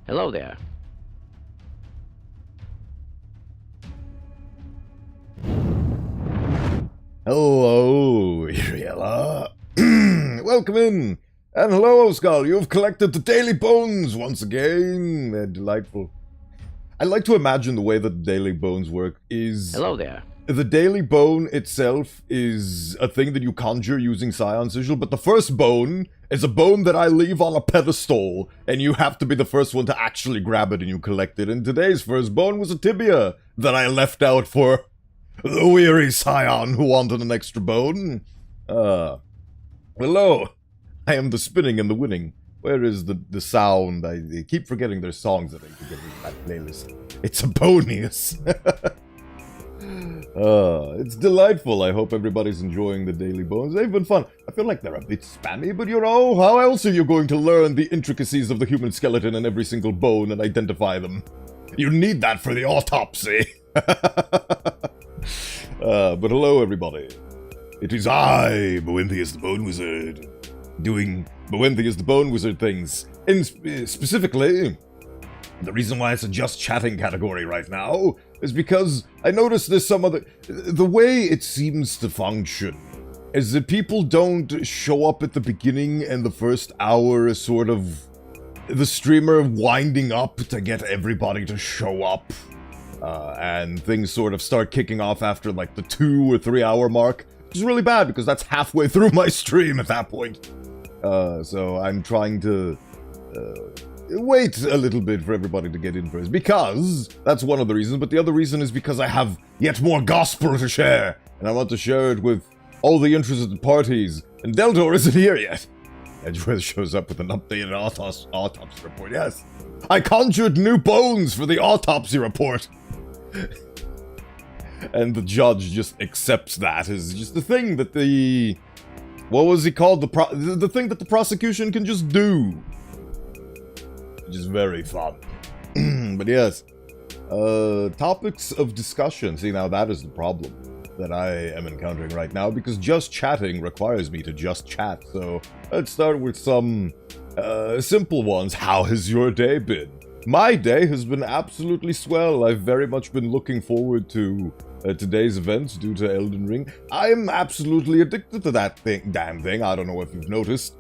Hello there. Hello, Iriella. Welcome in. And hello, Skull. You've collected the Daily Bones once again. They're delightful. I like to imagine the way that the Daily Bones work is... Hello there. The Daily Bone itself is a thing that you conjure using Scion Sigil, but the first bone is a bone that I leave on a pedestal, and you have to be the first one to actually grab it and you collect it. And today's first bone was a tibia that I left out for the weary Scion who wanted an extra bone. Hello. I am the spinning and the winning. Where is the sound? I keep forgetting there's songs that I can get in that playlist. It's a Bowenthius. It's delightful. I hope everybody's enjoying the Daily Bones. They've been fun. I feel like they're a bit spammy, but you know, how else are you going to learn the intricacies of the human skeleton and every single bone and identify them? You need that for the autopsy. But hello, everybody. It is I, Bowenthius the Bone Wizard, doing Bowenthius the Bone Wizard things. And specifically, the reason why it's a just chatting category right now is because I noticed there's some other... The way it seems to function is that people don't show up at the beginning, and the first hour is sort of the streamer winding up to get everybody to show up. And things sort of start kicking off after like the 2 or 3 hour mark, which is really bad because that's halfway through my stream at that point. So I'm trying to wait a little bit for everybody to get in first, because that's one of the reasons, but the other reason is because I have yet more gospel to share, and I want to share it with all the interested parties, and Deldor isn't here yet. Edgeworth shows up with an updated autopsy report. Yes, I conjured new bones for the autopsy report. And the judge just accepts that as just the thing that the... What was he called? The thing that the prosecution can just do. Which is very fun. But yes. Topics of discussion. See, now that is the problem that I am encountering right now, because just chatting requires me to just chat. So let's start with some simple ones. How has your day been? My day has been absolutely swell. I've very much been looking forward to today's events due to Elden Ring. I'm absolutely addicted to that damn thing. I don't know if you've noticed,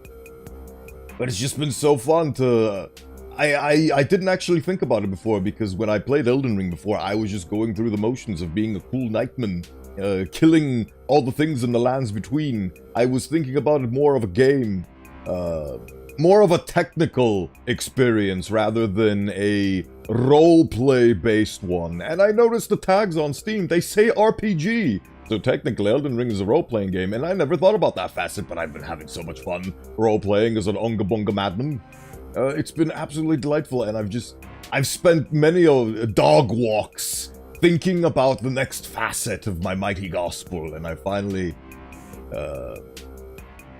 but it's just been so fun to... I didn't actually think about it before, because when I played Elden Ring before, I was just going through the motions of being a cool knightman, killing all the things in the lands between. I was thinking about it more of a game, more of a technical experience rather than a roleplay based one. And I noticed the tags on Steam, they say RPG. So technically Elden Ring is a role-playing game, and I never thought about that facet, but I've been having so much fun role-playing as an Unga Bunga madman. It's been absolutely delightful, and I've spent many dog walks thinking about the next facet of my mighty gospel, and I finally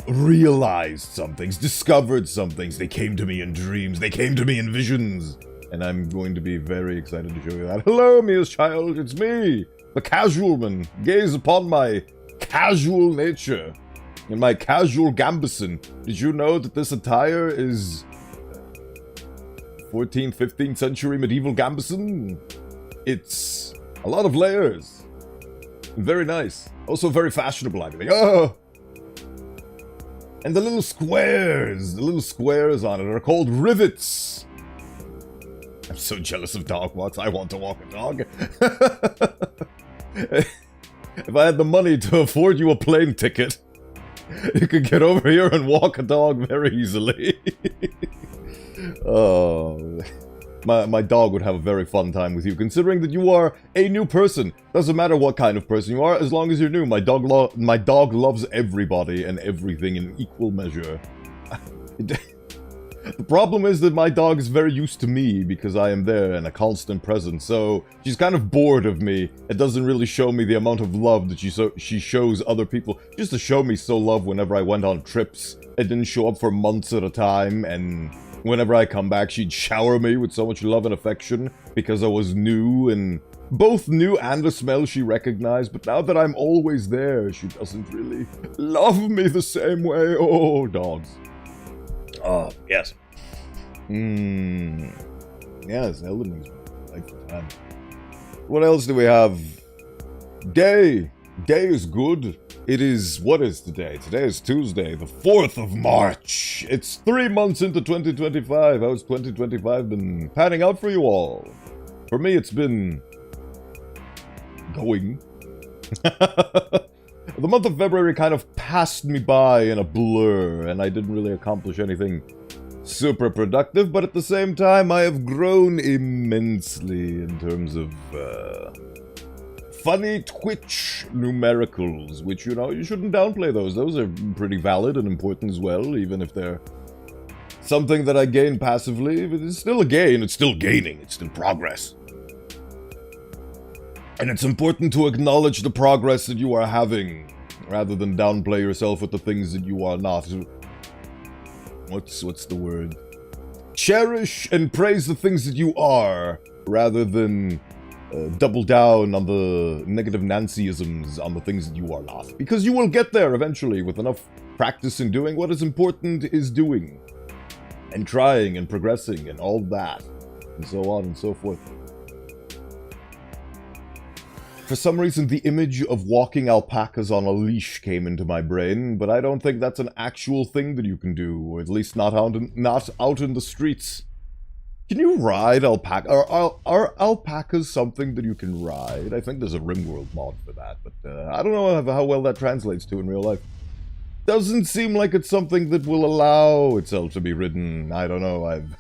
realized some things, discovered some things. They came to me in dreams, they came to me in visions, and I'm going to be very excited to show you that. Hello, Mia's child, it's me, the casual man. Gaze upon my casual nature and my casual gambeson. Did you know that this attire is 14th, 15th century medieval gambeson? It's a lot of layers. Very nice. Also very fashionable, I believe. Oh! And the little squares on it are called rivets. I'm so jealous of dog walks. I want to walk a dog. If I had the money to afford you a plane ticket, you could get over here and walk a dog very easily. Oh, my dog would have a very fun time with you, considering that you are a new person. Doesn't matter what kind of person you are, as long as you're new. My dog loves everybody and everything in equal measure. The problem is that my dog is very used to me because I am there and a constant presence, so she's kind of bored of me. It doesn't really show me the amount of love that she shows other people. She used to show me so love whenever I went on trips. It didn't show up for months at a time, and whenever I come back, she'd shower me with so much love and affection because I was new, and both new and a smell she recognized. But now that I'm always there, she doesn't really love me the same way. Oh, dogs. Oh, yes. Yes, Elden is lifetime. What else do we have? Day. Day is good. It is, what is today? Today is Tuesday, the 4th of March. It's 3 months into 2025. How's 2025 been panning out for you all? For me, it's been going. The month of February kind of passed me by in a blur, and I didn't really accomplish anything super productive, but at the same time, I have grown immensely in terms of funny Twitch numericals, which, you know, you shouldn't downplay those. Those are pretty valid and important as well, even if they're something that I gain passively. But it's still a gain, it's still gaining, it's still progress. And it's important to acknowledge the progress that you are having, rather than downplay yourself with the things that you are not. What's the word? Cherish and praise the things that you are, rather than double down on the negative Nancyisms on the things that you are not. Because you will get there eventually with enough practice in doing what is important is doing. And trying and progressing and all that. And so on and so forth. For some reason, the image of walking alpacas on a leash came into my brain, but I don't think that's an actual thing that you can do, or at least not out in the streets. Can you ride alpaca? Are alpacas something that you can ride? I think there's a RimWorld mod for that, but I don't know how well that translates to in real life. Doesn't seem like it's something that will allow itself to be ridden. I don't know, I've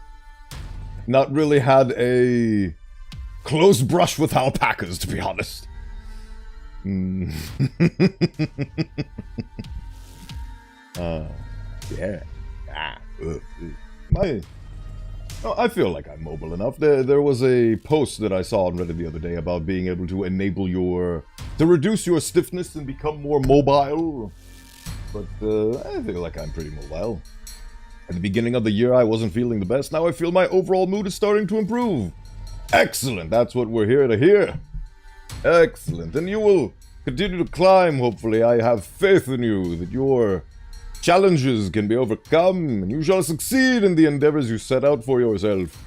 not really had a close brush with alpacas, to be honest. Yeah. I feel like I'm mobile enough. There was a post that I saw on Reddit the other day about being able to enable to reduce your stiffness and become more mobile. But I feel like I'm pretty mobile. At the beginning of the year, I wasn't feeling the best. Now I feel my overall mood is starting to improve. Excellent. That's what we're here to hear. Excellent. And you will continue to climb, hopefully. I have faith in you that your challenges can be overcome, and you shall succeed in the endeavors you set out for yourself.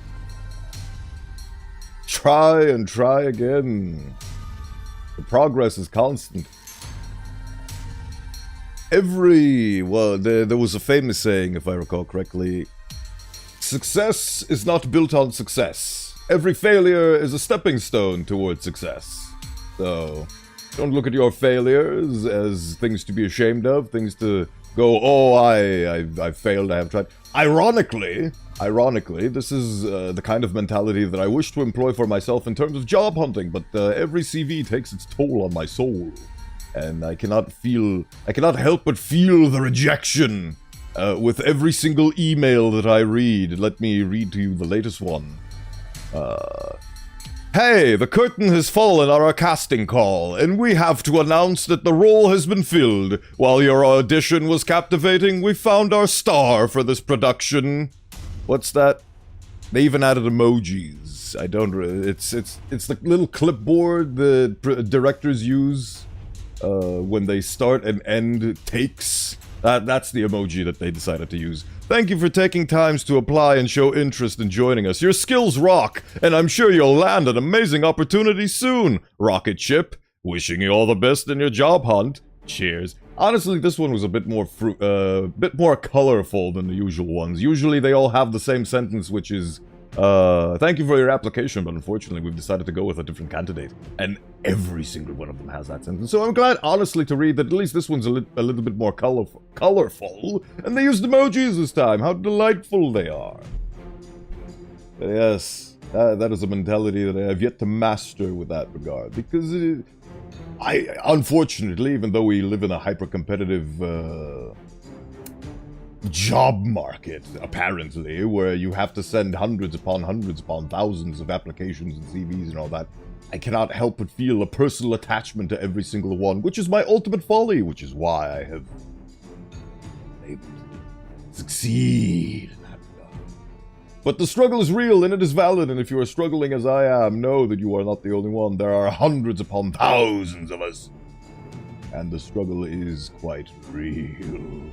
Try and try again. The progress is constant. Well, there was a famous saying, if I recall correctly. Success is not built on success. Every failure is a stepping stone towards success. So, don't look at your failures as things to be ashamed of, things to go, oh, I failed, I have tried. Ironically, this is the kind of mentality that I wish to employ for myself in terms of job hunting, but every CV takes its toll on my soul. And I cannot help but feel the rejection with every single email that I read. Let me read to you the latest one. Hey, the curtain has fallen on our casting call, and we have to announce that the role has been filled. While your audition was captivating, we found our star for this production. What's that? They even added emojis. I don't. It's the little clipboard the directors use when they start and end takes. That's the emoji that they decided to use. Thank you for taking time to apply and show interest in joining us. Your skills rock, and I'm sure you'll land an amazing opportunity soon. Rocket ship, wishing you all the best in your job hunt. Cheers. Honestly, this one was a bit more colorful than the usual ones. Usually they all have the same sentence, which is, thank you for your application, but unfortunately we've decided to go with a different candidate. And every single one of them has that sentence. So I'm glad, honestly, to read that at least this one's a little bit more colorful. And they used emojis this time. How delightful they are. But yes, that is a mentality that I have yet to master with that regard. Because unfortunately, even though we live in a hyper-competitive job market, apparently, where you have to send hundreds upon thousands of applications and CVs and all that, I cannot help but feel a personal attachment to every single one, which is my ultimate folly, which is why I have been able to succeed in that regard. But the struggle is real and it is valid, and if you are struggling as I am, know that you are not the only one. There are hundreds upon thousands of us, and the struggle is quite real.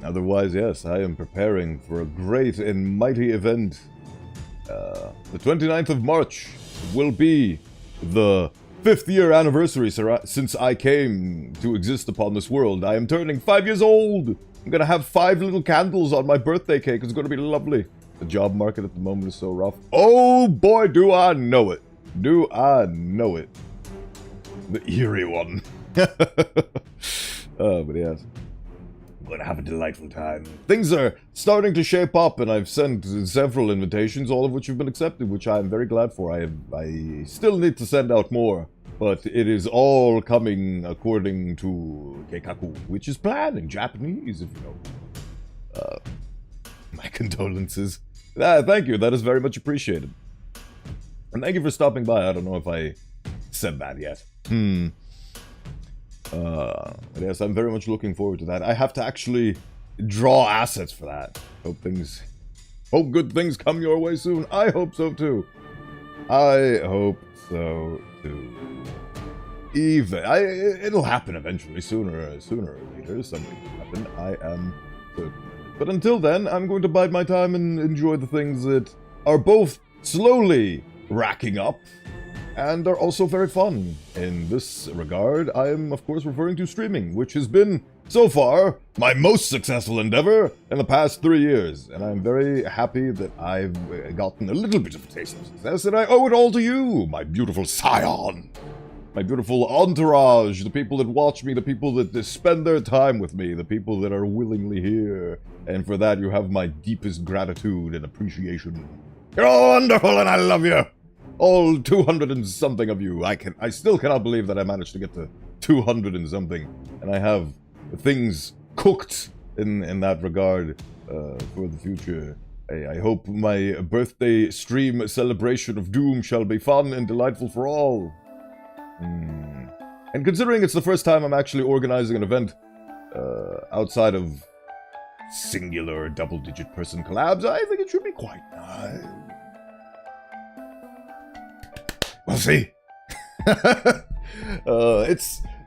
Otherwise, yes, I am preparing for a great and mighty event. The 29th of March will be the 5th year anniversary since I came to exist upon this world. I am turning 5 years old. I'm gonna have 5 little candles on my birthday cake. It's gonna be lovely. The job market at the moment is so rough. Oh boy, do I know it. Do I know it. The eerie one. Oh, but yes. I'm gonna have a delightful time. Things are starting to shape up, and I've sent several invitations, all of which have been accepted, which I'm very glad for. I still need to send out more, but it is all coming according to Keikaku, which is planned in Japanese, if you know. My condolences. Thank you, that is very much appreciated. And thank you for stopping by. I don't know if I said that yet. But yes, I'm very much looking forward to that. I have to actually draw assets for that. Hope good things come your way soon. I hope so too. I hope so too. It'll happen eventually, sooner or later. Something will happen. I am certain. But until then, I'm going to bide my time and enjoy the things that are both slowly racking up and are also very fun. In this regard, I am, of course, referring to streaming, which has been, so far, my most successful endeavor in the past 3 years. And I'm very happy that I've gotten a little bit of a taste of success, and I owe it all to you, my beautiful scion. My beautiful entourage, the people that watch me, the people that spend their time with me, the people that are willingly here. And for that, you have my deepest gratitude and appreciation. You're all wonderful, and I love you! All 200 and something of you. I still cannot believe that I managed to get to 200 and something. And I have things cooked in that regard for the future. I hope my birthday stream celebration of Doom shall be fun and delightful for all. And considering it's the first time I'm actually organizing an event outside of singular double-digit person collabs, I think it should be quite nice. We'll see.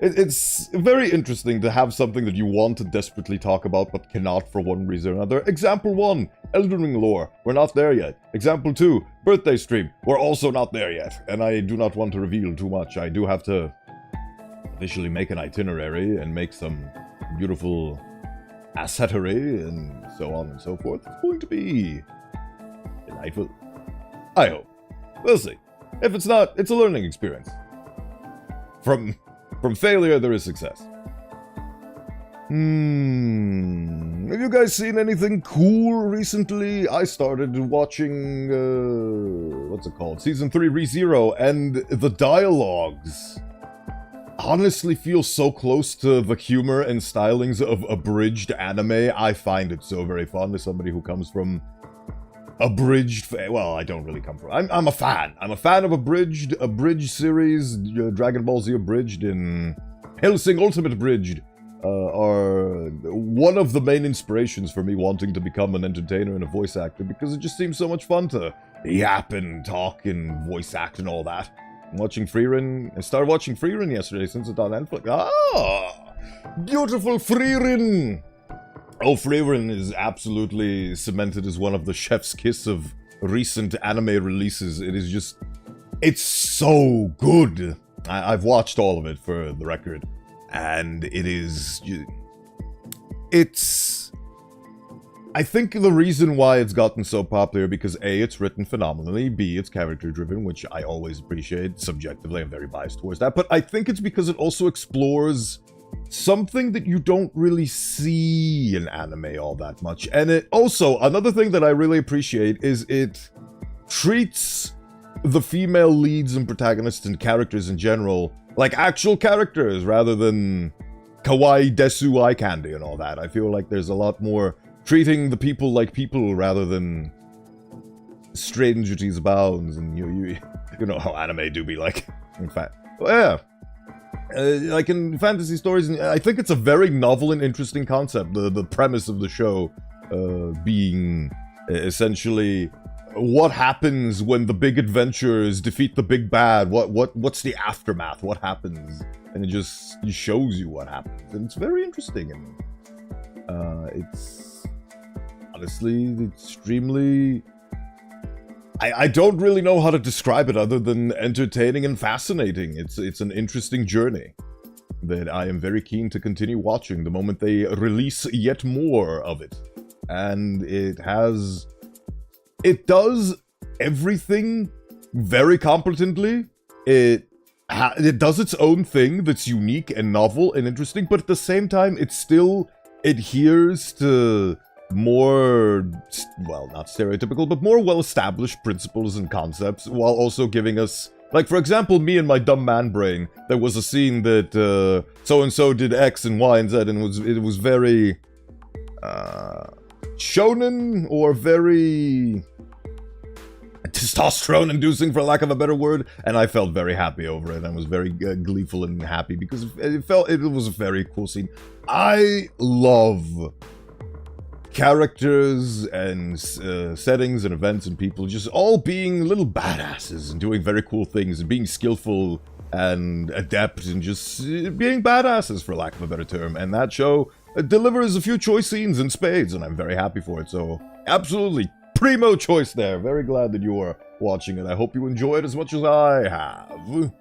It's very interesting to have something that you want to desperately talk about but cannot for one reason or another. Example 1, Elden Ring lore. We're not there yet. Example 2, birthday stream. We're also not there yet. And I do not want to reveal too much. I do have to officially make an itinerary and make some beautiful assettery and so on and so forth. It's going to be delightful. I hope. We'll see. If it's not, it's a learning experience. From failure, there is success. Have you guys seen anything cool recently? I started watching, what's it called? Season 3 ReZero, and the dialogues honestly feel so close to the humor and stylings of abridged anime. I find it so very fun as somebody who comes from abridged, well, I don't really come from, I'm a fan. I'm a fan of abridged series. Dragon Ball Z Abridged and Hellsing Ultimate Abridged are one of the main inspirations for me wanting to become an entertainer and a voice actor, because it just seems so much fun to yap and talk and voice act and all that. I'm watching Frieren. I started watching Frieren yesterday since it's on Netflix. Ah! Beautiful Frieren! Oh, Frieren is absolutely cemented as one of the chef's kiss of recent anime releases. It is just... it's so good! I've watched all of it, for the record. And it is... it's... I think the reason why it's gotten so popular, because A, it's written phenomenally, B, it's character-driven, which I always appreciate. Subjectively, I'm very biased towards that. But I think it's because it also explores something that you don't really see in anime all that much. And it also, another thing that I really appreciate is it treats the female leads and protagonists and characters in general like actual characters rather than kawaii desu eye candy and all that. I feel like there's a lot more treating the people like people rather than strangeties bounds, and you know how anime do be like. In fact, well, yeah. Like in fantasy stories, I think it's a very novel and interesting concept. The premise of the show being essentially what happens when the big adventurers defeat the big bad. What's the aftermath? What happens? And it just shows you what happens, and it's very interesting. And It's honestly extremely... I don't really know how to describe it other than entertaining and fascinating. It's an interesting journey that I am very keen to continue watching the moment they release yet more of it. And it does everything very competently. It does its own thing that's unique and novel and interesting, but at the same time, it still adheres to more, well, not stereotypical, but more well-established principles and concepts, while also giving us, like, for example, me and my dumb man brain, there was a scene that so-and-so did X and Y and Z, and it was very shonen, or very testosterone-inducing, for lack of a better word, and I felt very happy over it. I was very gleeful and happy, because it was a very cool scene. I love characters and settings and events and people just all being little badasses and doing very cool things and being skillful and adept and just being badasses, for lack of a better term. And that show delivers a few choice scenes in spades, and I'm very happy for it. So absolutely primo choice there. Very glad that you are watching it. I hope you enjoy it as much as I have.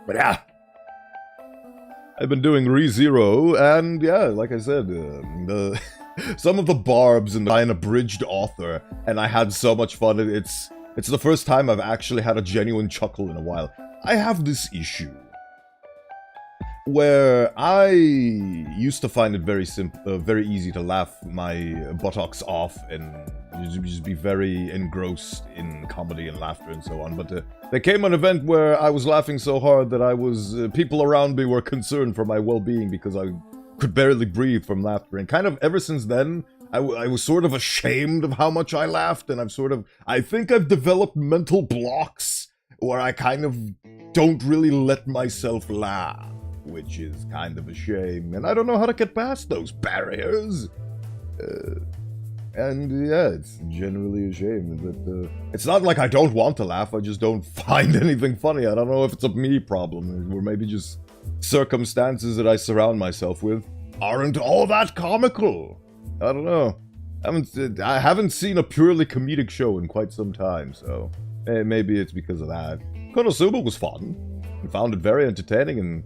But yeah, I've been doing ReZero, and yeah, like I said, some of the barbs in an abridged author, and I had so much fun. It's the first time I've actually had a genuine chuckle in a while. I have this issue where I used to find it very easy to laugh my buttocks off and just be very engrossed in comedy and laughter and so on. But there came an event where I was laughing so hard that people around me were concerned for my well-being because I could barely breathe from laughter. And kind of ever since then, I was sort of ashamed of how much I laughed, and I think I've developed mental blocks where I kind of don't really let myself laugh, which is kind of a shame, and I don't know how to get past those barriers. And yeah, it's generally a shame that it's not like I don't want to laugh, I just don't find anything funny. I don't know if it's a me problem, or maybe just circumstances that I surround myself with aren't all that comical. I don't know. I haven't seen a purely comedic show in quite some time, so maybe it's because of that. Konosuba was fun. I found it very entertaining and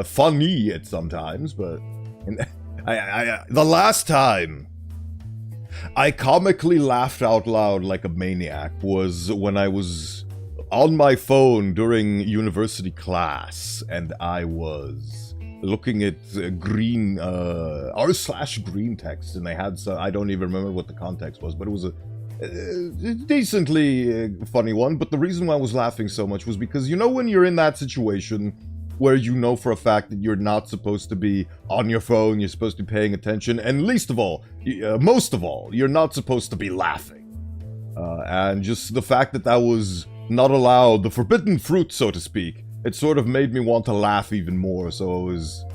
funny at sometimes, but the last time I comically laughed out loud like a maniac was when I was on my phone during university class, and I was looking at green, r/green text, and they had some, I don't even remember what the context was, but it was a decently funny one. But the reason why I was laughing so much was because, you know, when you're in that situation where you know for a fact that you're not supposed to be on your phone, you're supposed to be paying attention, and most of all, you're not supposed to be laughing. And just the fact that was not allowed, the forbidden fruit, so to speak, it sort of made me want to laugh even more, so I was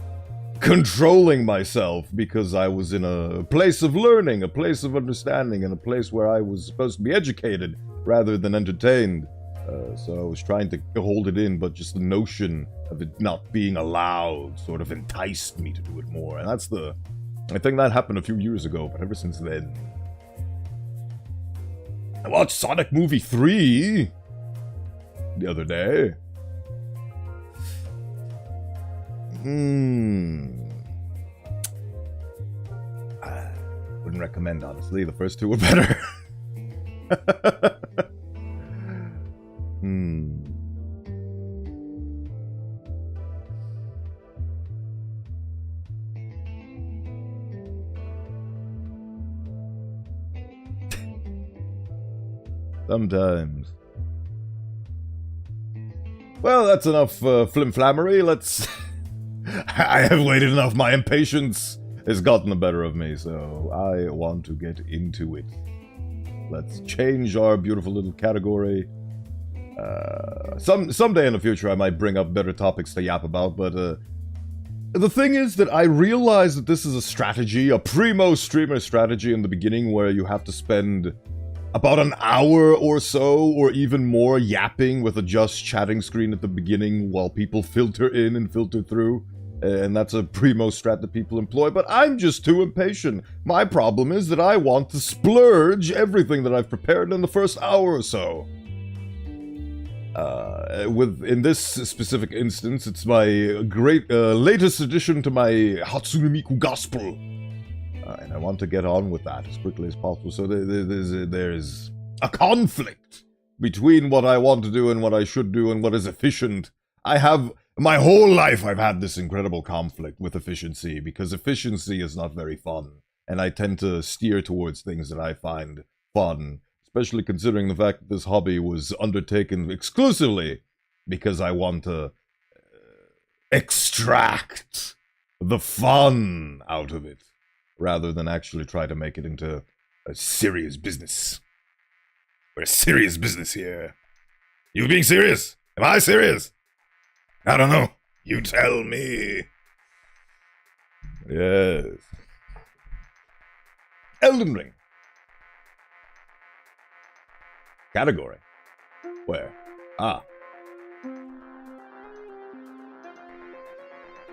controlling myself because I was in a place of learning, a place of understanding, and a place where I was supposed to be educated rather than entertained. So I was trying to hold it in, but just the notion of it not being allowed sort of enticed me to do it more. And I think that happened a few years ago, but ever since then. I watched Sonic Movie 3 the other day. I wouldn't recommend, honestly. The first two were better. Sometimes. Well, that's enough flimflammery. Let's... I have waited enough. My impatience has gotten the better of me, so I want to get into it. Let's change our beautiful little category. Someday in the future I might bring up better topics to yap about, but the thing is that I realize that this is a strategy, a primo streamer strategy in the beginning, where you have to spend about an hour or so, or even more, yapping with a just chatting screen at the beginning while people filter in and filter through. And that's a primo strat that people employ, but I'm just too impatient. My problem is that I want to splurge everything that I've prepared in the first hour or so. In this specific instance, it's my great latest addition to my Hatsunga Gospel. And I want to get on with that as quickly as possible. So there's a conflict between what I want to do and what I should do and what is efficient. My whole life I've had this incredible conflict with efficiency, because efficiency is not very fun. And I tend to steer towards things that I find fun, especially considering the fact that this hobby was undertaken exclusively because I want to extract the fun out of it, rather than actually try to make it into a serious business. We're a serious business here. You being serious? Am I serious? I don't know. You tell me. Yes. Elden Ring. Category. Where? Ah.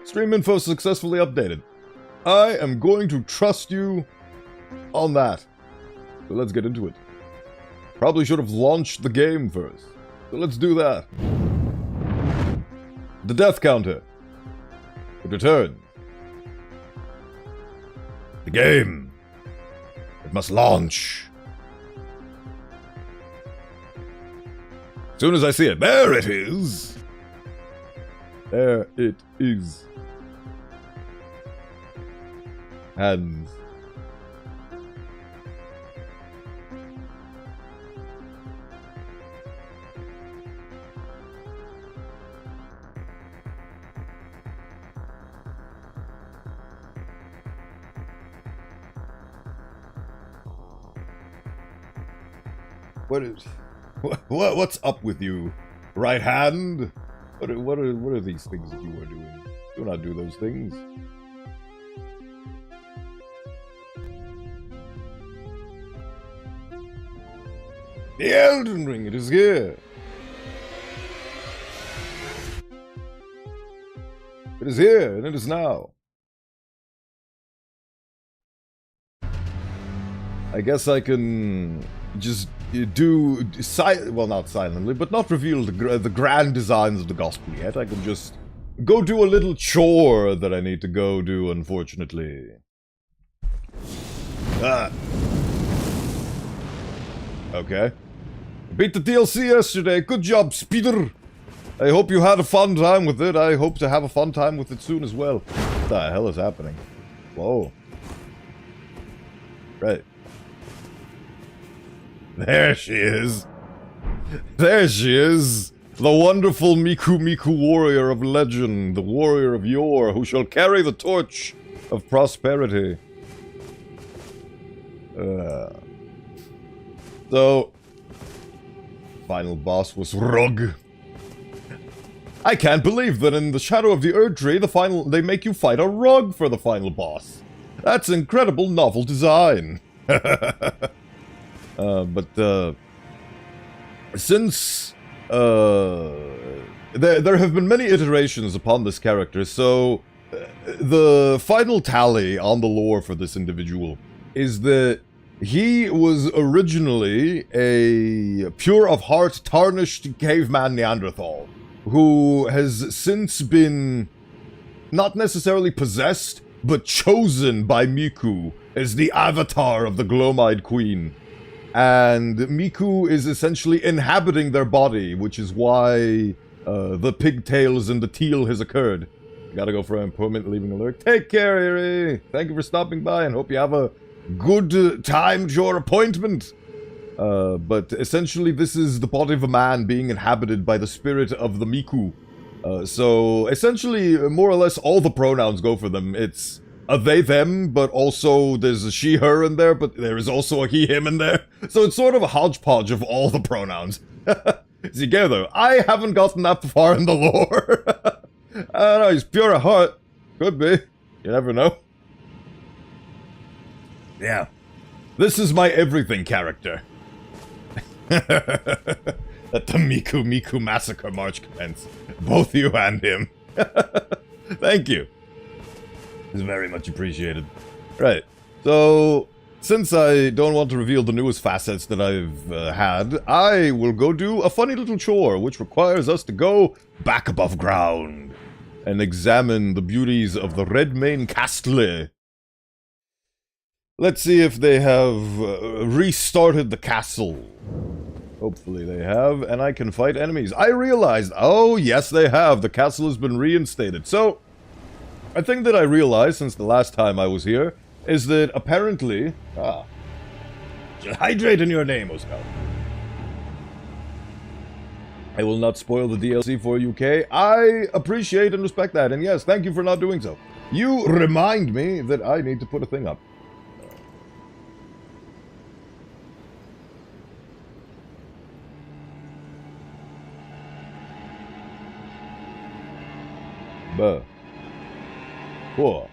Stream info successfully updated. I am going to trust you on that. So let's get into it. Probably should have launched the game first. So let's do that. The death counter. It returns. The game. It must launch. As soon as I see it. There it is. There it is. Hands. What's up with you? Right hand? What are these things that you are doing? Do not do those things. The Elden Ring, it is here. It is here, and it is now. I guess I can just do well, not silently, but not reveal the grand designs of the gospel yet. I can just go do a little chore that I need to go do, unfortunately. Ah. Okay. Beat the DLC yesterday. Good job, Speeder. I hope you had a fun time with it. I hope to have a fun time with it soon as well. What the hell is happening? Whoa. Right. There she is. There she is. The wonderful Miku warrior of legend. The warrior of yore, who shall carry the torch of prosperity. So... final boss was Rug. I can't believe that in the Shadow of the Erdtree, they make you fight a Rug for the final boss. That's incredible novel design. Since there have been many iterations upon this character, so the final tally on the lore for this individual is that he was originally a pure of heart, tarnished caveman Neanderthal, who has since been not necessarily possessed, but chosen by Miku as the avatar of the Glomide Queen. And Miku is essentially inhabiting their body, which is why the pigtails and the teal has occurred. Gotta go for an appointment, leaving a lurk. Take care, Erie! Thank you for stopping by, and hope you have a good time to your appointment. But essentially this is the body of a man being inhabited by the spirit of the Miku. So essentially, more or less, all the pronouns go for them. It's a they, them, but also there's a she, her in there, but there is also a he, him in there. So it's sort of a hodgepodge of all the pronouns. Together, I haven't gotten that far in the lore. I don't know, he's pure of heart. Could be. You never know. Yeah. This is my everything character. Let the Miku massacre march commence. Both you and him. Thank you. It's very much appreciated. Right. So, since I don't want to reveal the newest facets that I've had, I will go do a funny little chore, which requires us to go back above ground and examine the beauties of the Redmane Castle. Let's see if they have restarted the castle. Hopefully they have, and I can fight enemies. I realized, oh yes they have, the castle has been reinstated. So, a thing that I realized since the last time I was here is that apparently... hydrate in your name, Oscar. I will not spoil the DLC for UK. I appreciate and respect that, and yes, thank you for not doing so. You remind me that I need to put a thing up. Cool.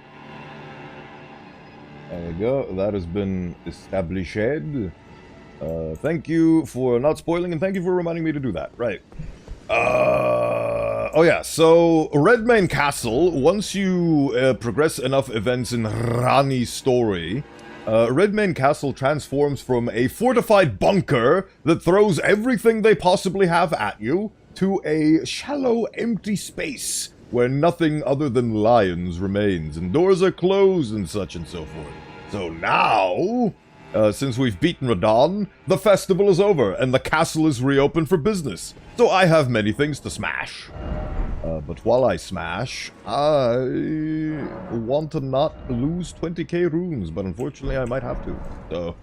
There you go. That has been established. Thank you for not spoiling, and thank you for reminding me to do that. Right. Oh yeah, so Redmane Castle, once you progress enough events in Rani's story, Redmane Castle transforms from a fortified bunker that throws everything they possibly have at you to a shallow, empty space where nothing other than lions remains, and doors are closed and such and so forth. So now, since we've beaten Radon, the festival is over, and the castle is reopened for business. So I have many things to smash. But while I smash, I want to not lose 20k runes, but unfortunately I might have to. So,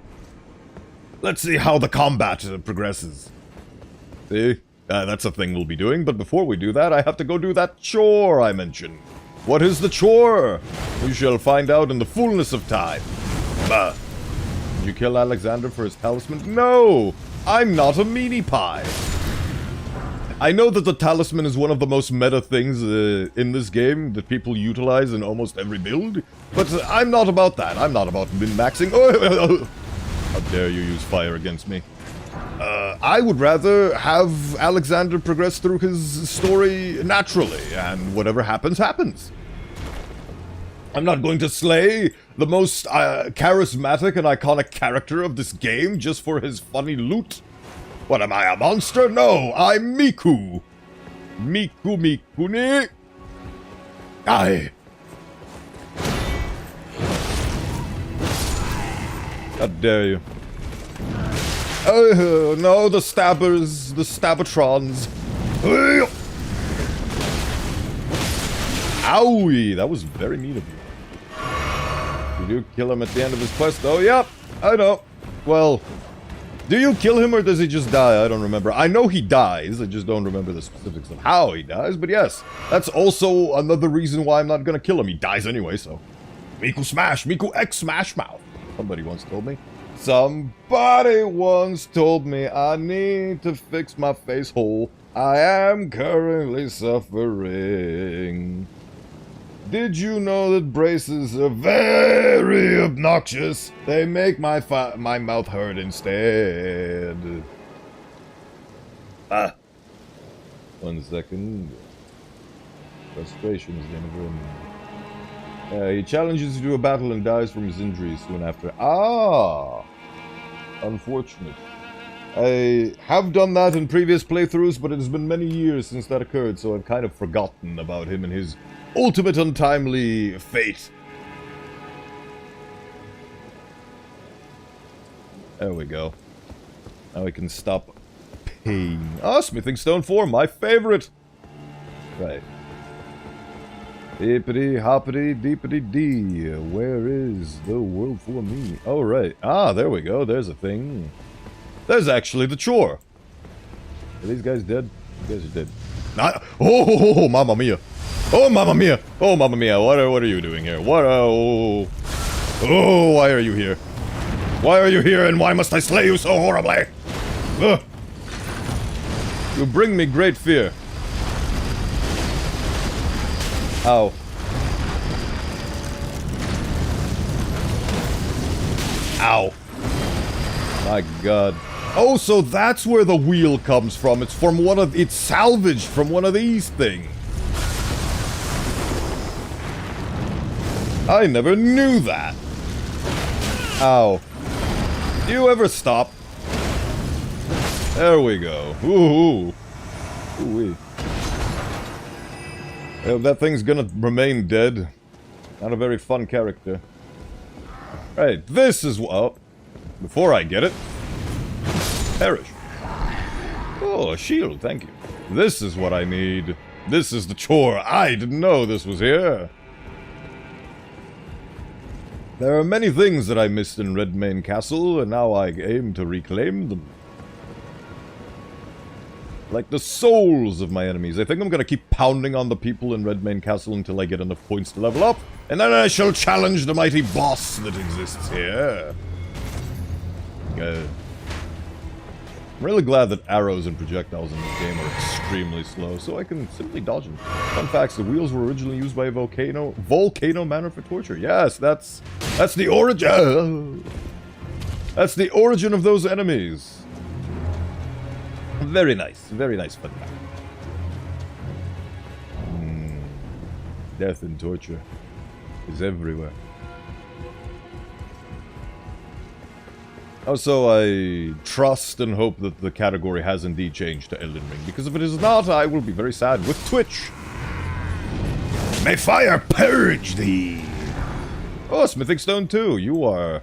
let's see how the combat progresses. See? That's a thing we'll be doing, but before we do that, I have to go do that chore I mentioned. What is the chore? We shall find out in the fullness of time. Did you kill Alexander for his talisman? No! I'm not a meanie pie! I know that the talisman is one of the most meta things in this game that people utilize in almost every build, but I'm not about that. I'm not about min-maxing. Oh, how dare you use fire against me. I would rather have Alexander progress through his story naturally, and whatever happens, happens. I'm not going to slay the most charismatic and iconic character of this game just for his funny loot. What am I, a monster? No, I'm Miku. Mikuni. Aye. How dare you. Oh, no, the stabbers, the stabbatrons. Owie, that was very mean of you. Did you kill him at the end of his quest? Oh, yep, I know. Well, do you kill him or does he just die? I don't remember. I know he dies, I just don't remember the specifics of how he dies, but yes, that's also another reason why I'm not gonna kill him. He dies anyway, so. Miku Smash, Miku X Smash Mouth. Somebody once told me. Somebody once told me I need to fix my face hole. I am currently suffering. Did you know that braces are very obnoxious? They make my mouth hurt instead. 1 second. Frustration is the end of room. He challenges you to a battle and dies from his injuries soon after. Unfortunate. I have done that in previous playthroughs, but it has been many years since that occurred, so I've kind of forgotten about him and his ultimate untimely fate. There we go. Now we can stop pain. Smithing Stone 4, my favorite! Right. Hippity hoppity deepity dee. Where is the world full of me? Oh, right. There we go. There's a thing. There's actually the chore. Are these guys dead? You guys are dead. Oh, mamma mia. Oh, mamma mia. Oh, mamma mia. What are you doing here? Oh, why are you here? Why are you here and why must I slay you so horribly? Ugh. You bring me great fear. Ow. Ow. My god. Oh, so that's where the wheel comes from. It's from it's salvaged from one of these things. I never knew that. Ow. Do you ever stop? There we go. Ooh. Ooh-wee. That thing's gonna remain dead. Not a very fun character. Right, this is what... Oh, before I get it. Perish. Oh, a shield, thank you. This is what I need. This is the chore. I didn't know this was here. There are many things that I missed in Redmane Castle, and now I aim to reclaim them. Like the souls of my enemies. I think I'm gonna keep pounding on the people in Redmane Castle until I get enough points to level up, and then I shall challenge the mighty boss that exists here. I'm really glad that arrows and projectiles in this game are extremely slow, so I can simply dodge them. Fun facts, the wheels were originally used by a volcano manor for torture. Yes, that's the origin. That's the origin of those enemies. Very nice fun fact. Death and torture is everywhere. Also, I trust and hope that the category has indeed changed to Elden Ring, because if it is not, I will be very sad with Twitch. May fire purge thee! Oh, Smithing Stone 2, you are...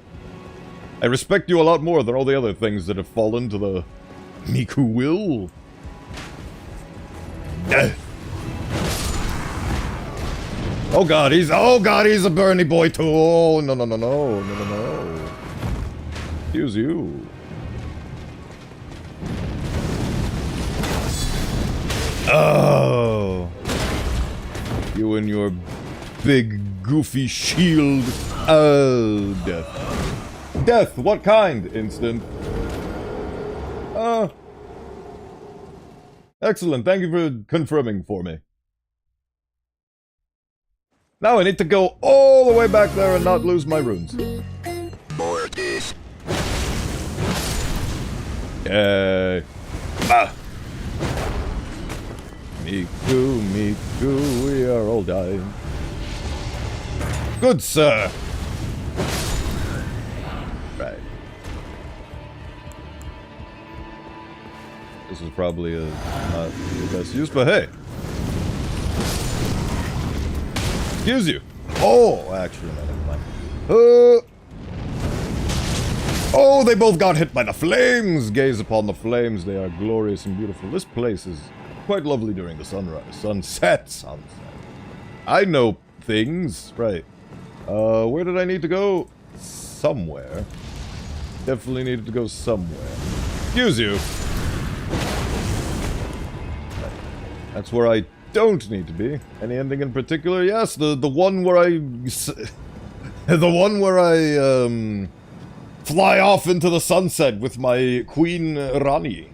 I respect you a lot more than all the other things that have fallen to the Miku will. Oh god, he's a Bernie boy too! Oh, no. Excuse you. Oh. You and your big, goofy shield. Oh, death. Death, what kind? Instant. Excellent, thank you for confirming for me. Now I need to go all the way back there and not lose my runes. Yay. Miku, we are all dying. Good sir. Right. This is probably not the best use, but hey. Excuse you. Oh, actually, no, never mind. Oh, they both got hit by the flames! Gaze upon the flames, they are glorious and beautiful. This place is quite lovely during the sunrise. Sunset. I know things. Right. Where did I need to go? Somewhere. Definitely needed to go somewhere. Excuse you. That's where I don't need to be. Any ending in particular? Yes, the one where I... the one where I, fly off into the sunset with my Queen Rani.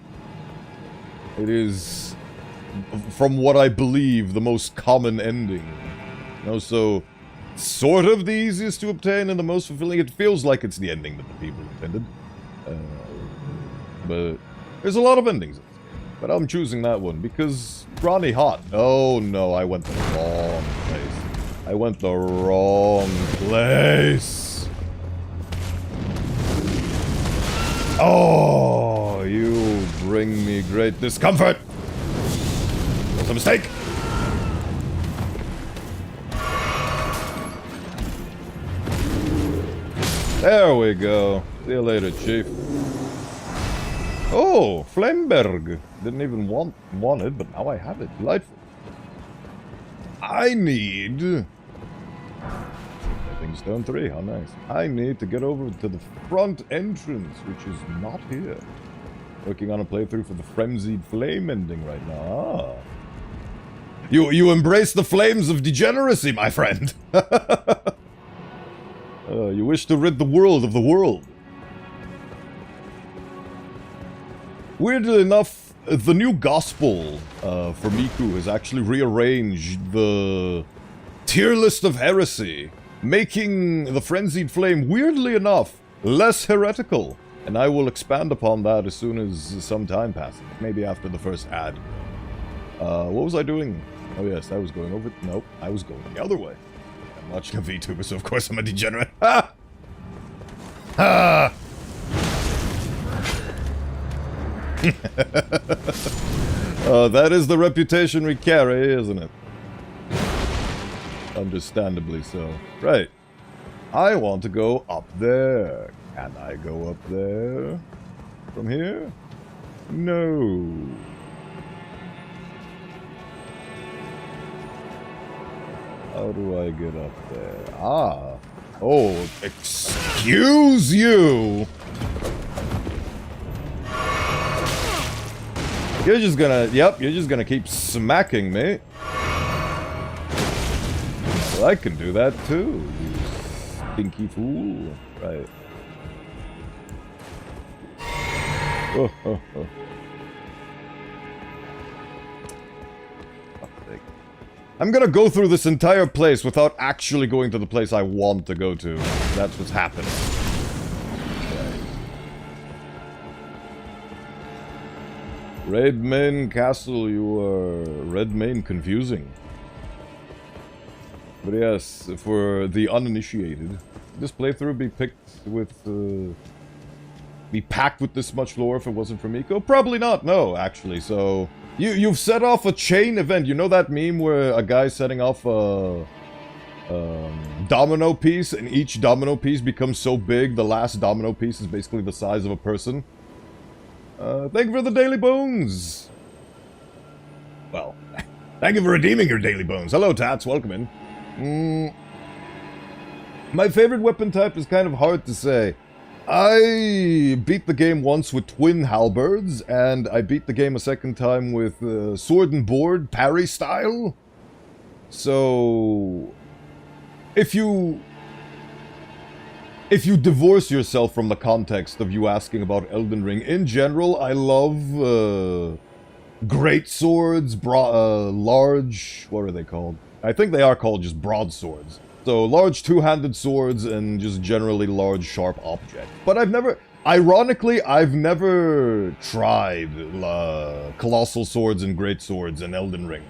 It is, from what I believe, the most common ending. Also, sort of the easiest to obtain and the most fulfilling. It feels like it's the ending that the people intended. But there's a lot of endings. But I'm choosing that one because Rani hot. Oh no, I went the wrong place. I went the wrong place. Oh, you bring me great discomfort. That's a mistake. There we go. See you later, Chief. Oh, Flamberg. Didn't even want it, but now I have it. Delightful. I need... Stone 3, how nice. I need to get over to the front entrance, which is not here. Working on a playthrough for the Frenzied Flame ending right now. Ah. You embrace the flames of degeneracy, my friend. You wish to rid the world of the world. Weirdly enough, the new gospel for Miku has actually rearranged the tier list of heresy, making the Frenzied Flame, weirdly enough, less heretical. And I will expand upon that as soon as some time passes. Maybe after the first ad. What was I doing? Oh yes, I was going over... Nope, I was going the other way. watching a VTuber, so of course I'm a degenerate. Ah! Ah! That is the reputation we carry, isn't it? Understandably so. Right. I want to go up there. Can I go up there? From here? No. How do I get up there? Ah. Oh, excuse you! You're just gonna, yep, you're just gonna keep smacking me. Well, I can do that too, you stinky fool. Right. Oh, oh, oh. I'm gonna go through this entire place without actually going to the place I want to go to. That's what's happening. Redmane Castle, you are... Redmane confusing. But yes, for the uninitiated, this playthrough be picked with... be packed with this much lore if it wasn't for Miko? Probably not, no, actually, so... You've set off a chain event. You know that meme where a guy's setting off a domino piece, and each domino piece becomes so big, the last domino piece is basically the size of a person? Thank you for the daily bones! Well, thank you for redeeming your daily bones. Hello, Tats, welcome in. My favorite weapon type is kind of hard to say. I beat the game once with twin halberds, and I beat the game a second time with sword and board, parry style. So, if you divorce yourself from the context of you asking about Elden Ring, in general, I love great swords, large, what are they called? I think they are called just broadswords. So, large two-handed swords and just generally large, sharp objects. But ironically, I've never tried colossal swords and great swords in Elden Ring.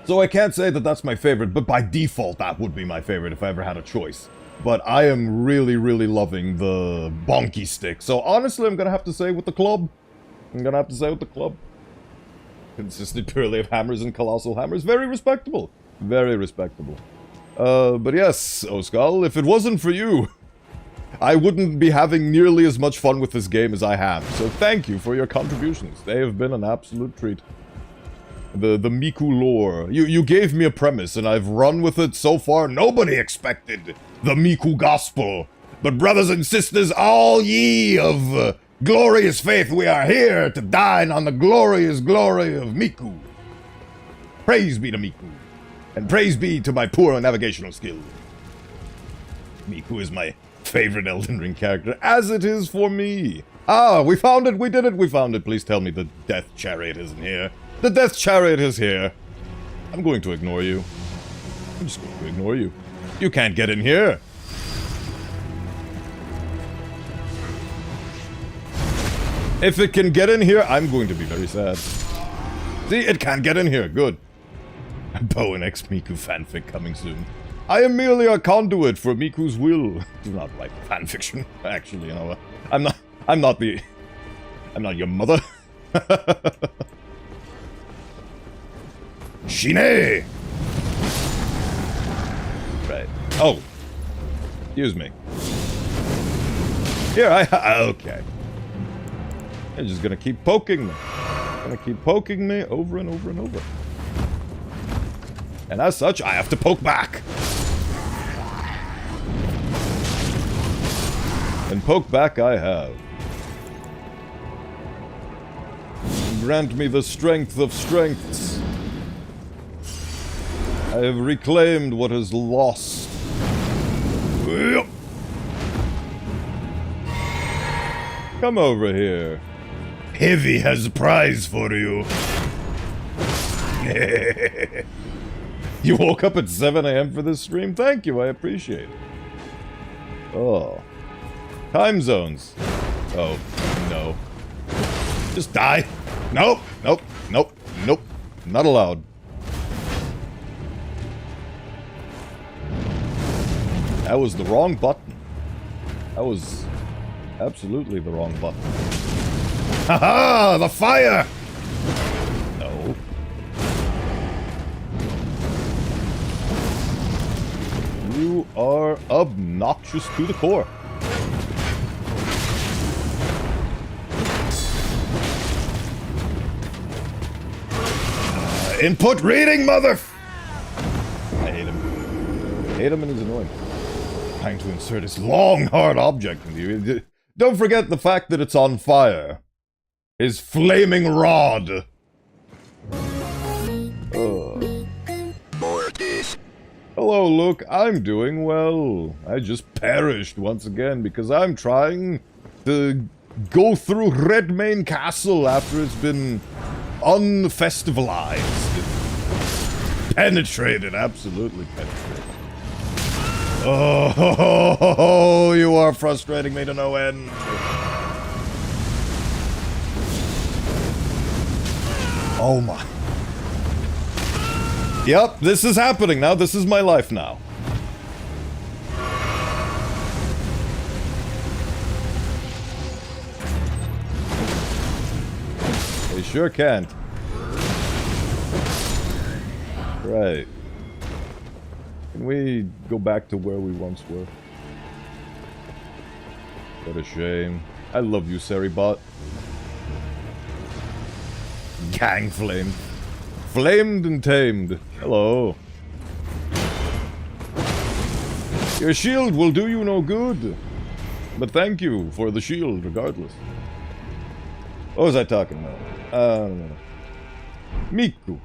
So I can't say that that's my favorite, but by default that would be my favorite if I ever had a choice. But I am really, really loving the bonky stick. So honestly, I'm gonna have to say with the club. Consisted purely of hammers and colossal hammers. Very respectable. Very respectable. But yes, Oskull, if it wasn't for you, I wouldn't be having nearly as much fun with this game as I have. So thank you for your contributions. They have been an absolute treat. The Miku lore. You gave me a premise, and I've run with it so far. Nobody expected the Miku gospel. But brothers and sisters, all ye of glorious faith, we are here to dine on the glorious glory of Miku. Praise be to Miku. And praise be to my poor navigational skill. Miku is my favorite Elden Ring character, as it is for me. Ah, we found it, we did it, we found it. Please tell me the Death Chariot isn't here. The Death Chariot is here. I'm going to ignore you. I'm just going to ignore you. You can't get in here. If it can get in here, I'm going to be very sad. See, it can't get in here. Good. Bowen X Miku fanfic coming soon. I am merely a conduit for Miku's will. It's not like fanfiction, actually, you know. I'm not your mother. Shine! Right. Oh. Excuse me. Here, okay. You're just gonna keep poking me. Gonna keep poking me over and over and over. And as such, I have to poke back. And poke back I have. Grant me the strength of strengths. I have reclaimed what is lost. Come over here. Heavy has a prize for you. You woke up at 7 AM for this stream? Thank you, I appreciate it. Oh. Time zones. Oh, no. Just die. Nope, nope, nope, nope. Not allowed. That was the wrong button. That was absolutely the wrong button. Haha! The fire! No. You are obnoxious to the core. Input reading, mother! I hate him. I hate him and he's annoying. Trying to insert his long, hard object into you. Don't forget the fact that it's on fire. His flaming rod. Hello, look, I'm doing well. I just perished once again because I'm trying to go through Redmane Castle after it's been unfestivalized. Penetrated, absolutely penetrated. Oh, you are frustrating me to no end. Oh my. Yep, this is happening now. This is my life now. They sure can't. Right. Can we go back to where we once were? What a shame. I love you, Seribot. Gang flamed. Flamed and tamed. Hello. Your shield will do you no good. But thank you for the shield, regardless. What was I talking about? Miku.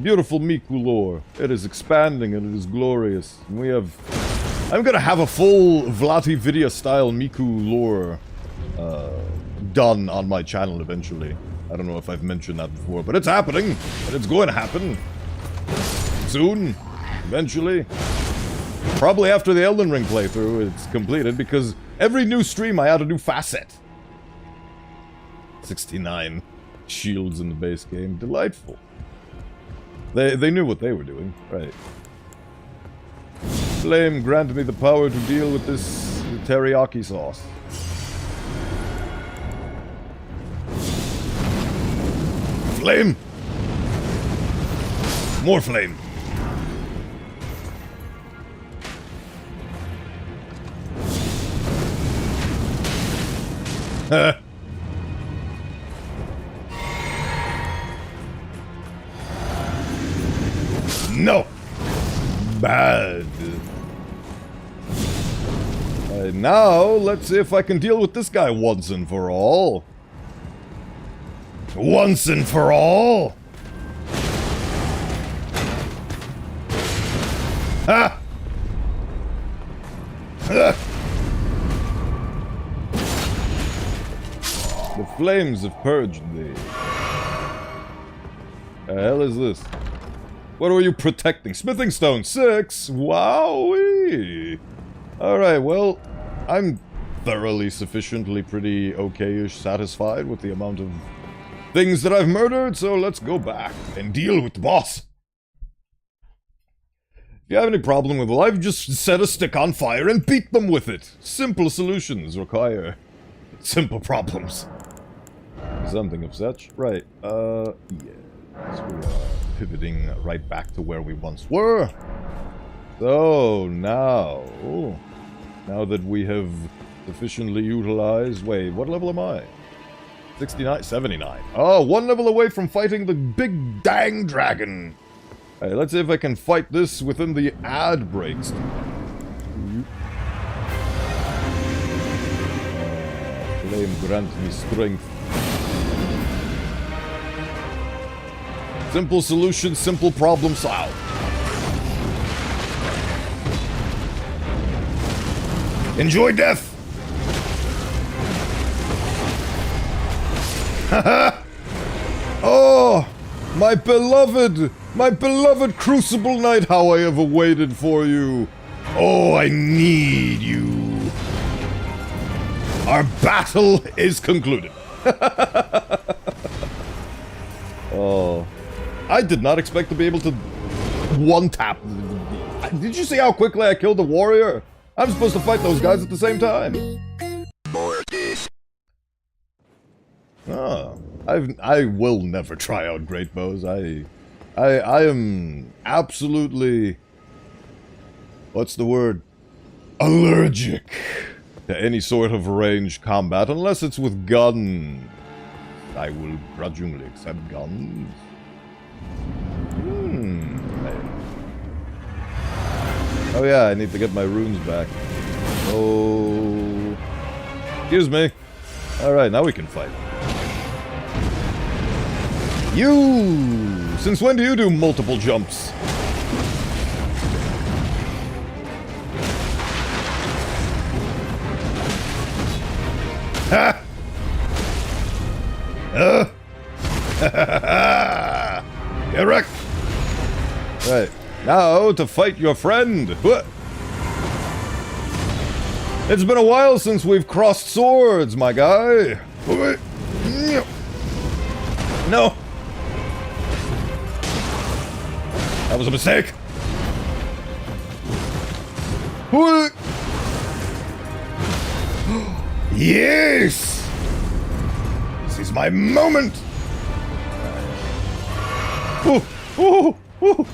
Beautiful Miku lore. It is expanding and it is glorious. And we have... I'm gonna have a full Vlatividia style Miku lore done on my channel eventually. I don't know if I've mentioned that before, but it's happening! And it's going to happen. Soon. Eventually. Probably after the Elden Ring playthrough it's completed, because every new stream I add a new facet. 69 shields in the base game. Delightful. They knew what they were doing. Right. Flame, grant me the power to deal with this teriyaki sauce. Flame! More flame! No! Bad. Now, let's see if I can deal with this guy once and for all. Once and for all! Ha! The flames have purged thee. The hell is this? What are you protecting? Smithing stone 6? Wowee! Alright, well, I'm thoroughly sufficiently pretty okay-ish satisfied with the amount of things that I've murdered, so let's go back and deal with the boss. If you have any problem with it, I've just set a stick on fire and beat them with it. Simple solutions require simple problems. Something of such. Right, yes, we are pivoting right back to where we once were. So, now that we have sufficiently utilized... Wait, what level am I? 69? 79. Oh, one level away from fighting the big dang dragon. Alright, let's see if I can fight this within the ad breaks. Flame grant me strength. Simple solution, simple problem solved. Enjoy death! Haha! Oh! My beloved Crucible Knight, how I have waited for you! Oh, I need you! Our battle is concluded. Oh. I did not expect to be able to one-tap. Did you see how quickly I killed the warrior? I'm supposed to fight those guys at the same time. Oh, I will never try out great bows. I am absolutely, what's the word? Allergic to any sort of ranged combat, unless it's with guns. I will grudgingly accept guns. Oh yeah, I need to get my runes back. Oh, excuse me. Alright, now we can fight. You! Since when do you do multiple jumps? Ha! Get wrecked! Right, now to fight your friend. It's been a while since we've crossed swords, my guy. No! That was a mistake! Yes! This is my moment! Ooh, ooh, ooh.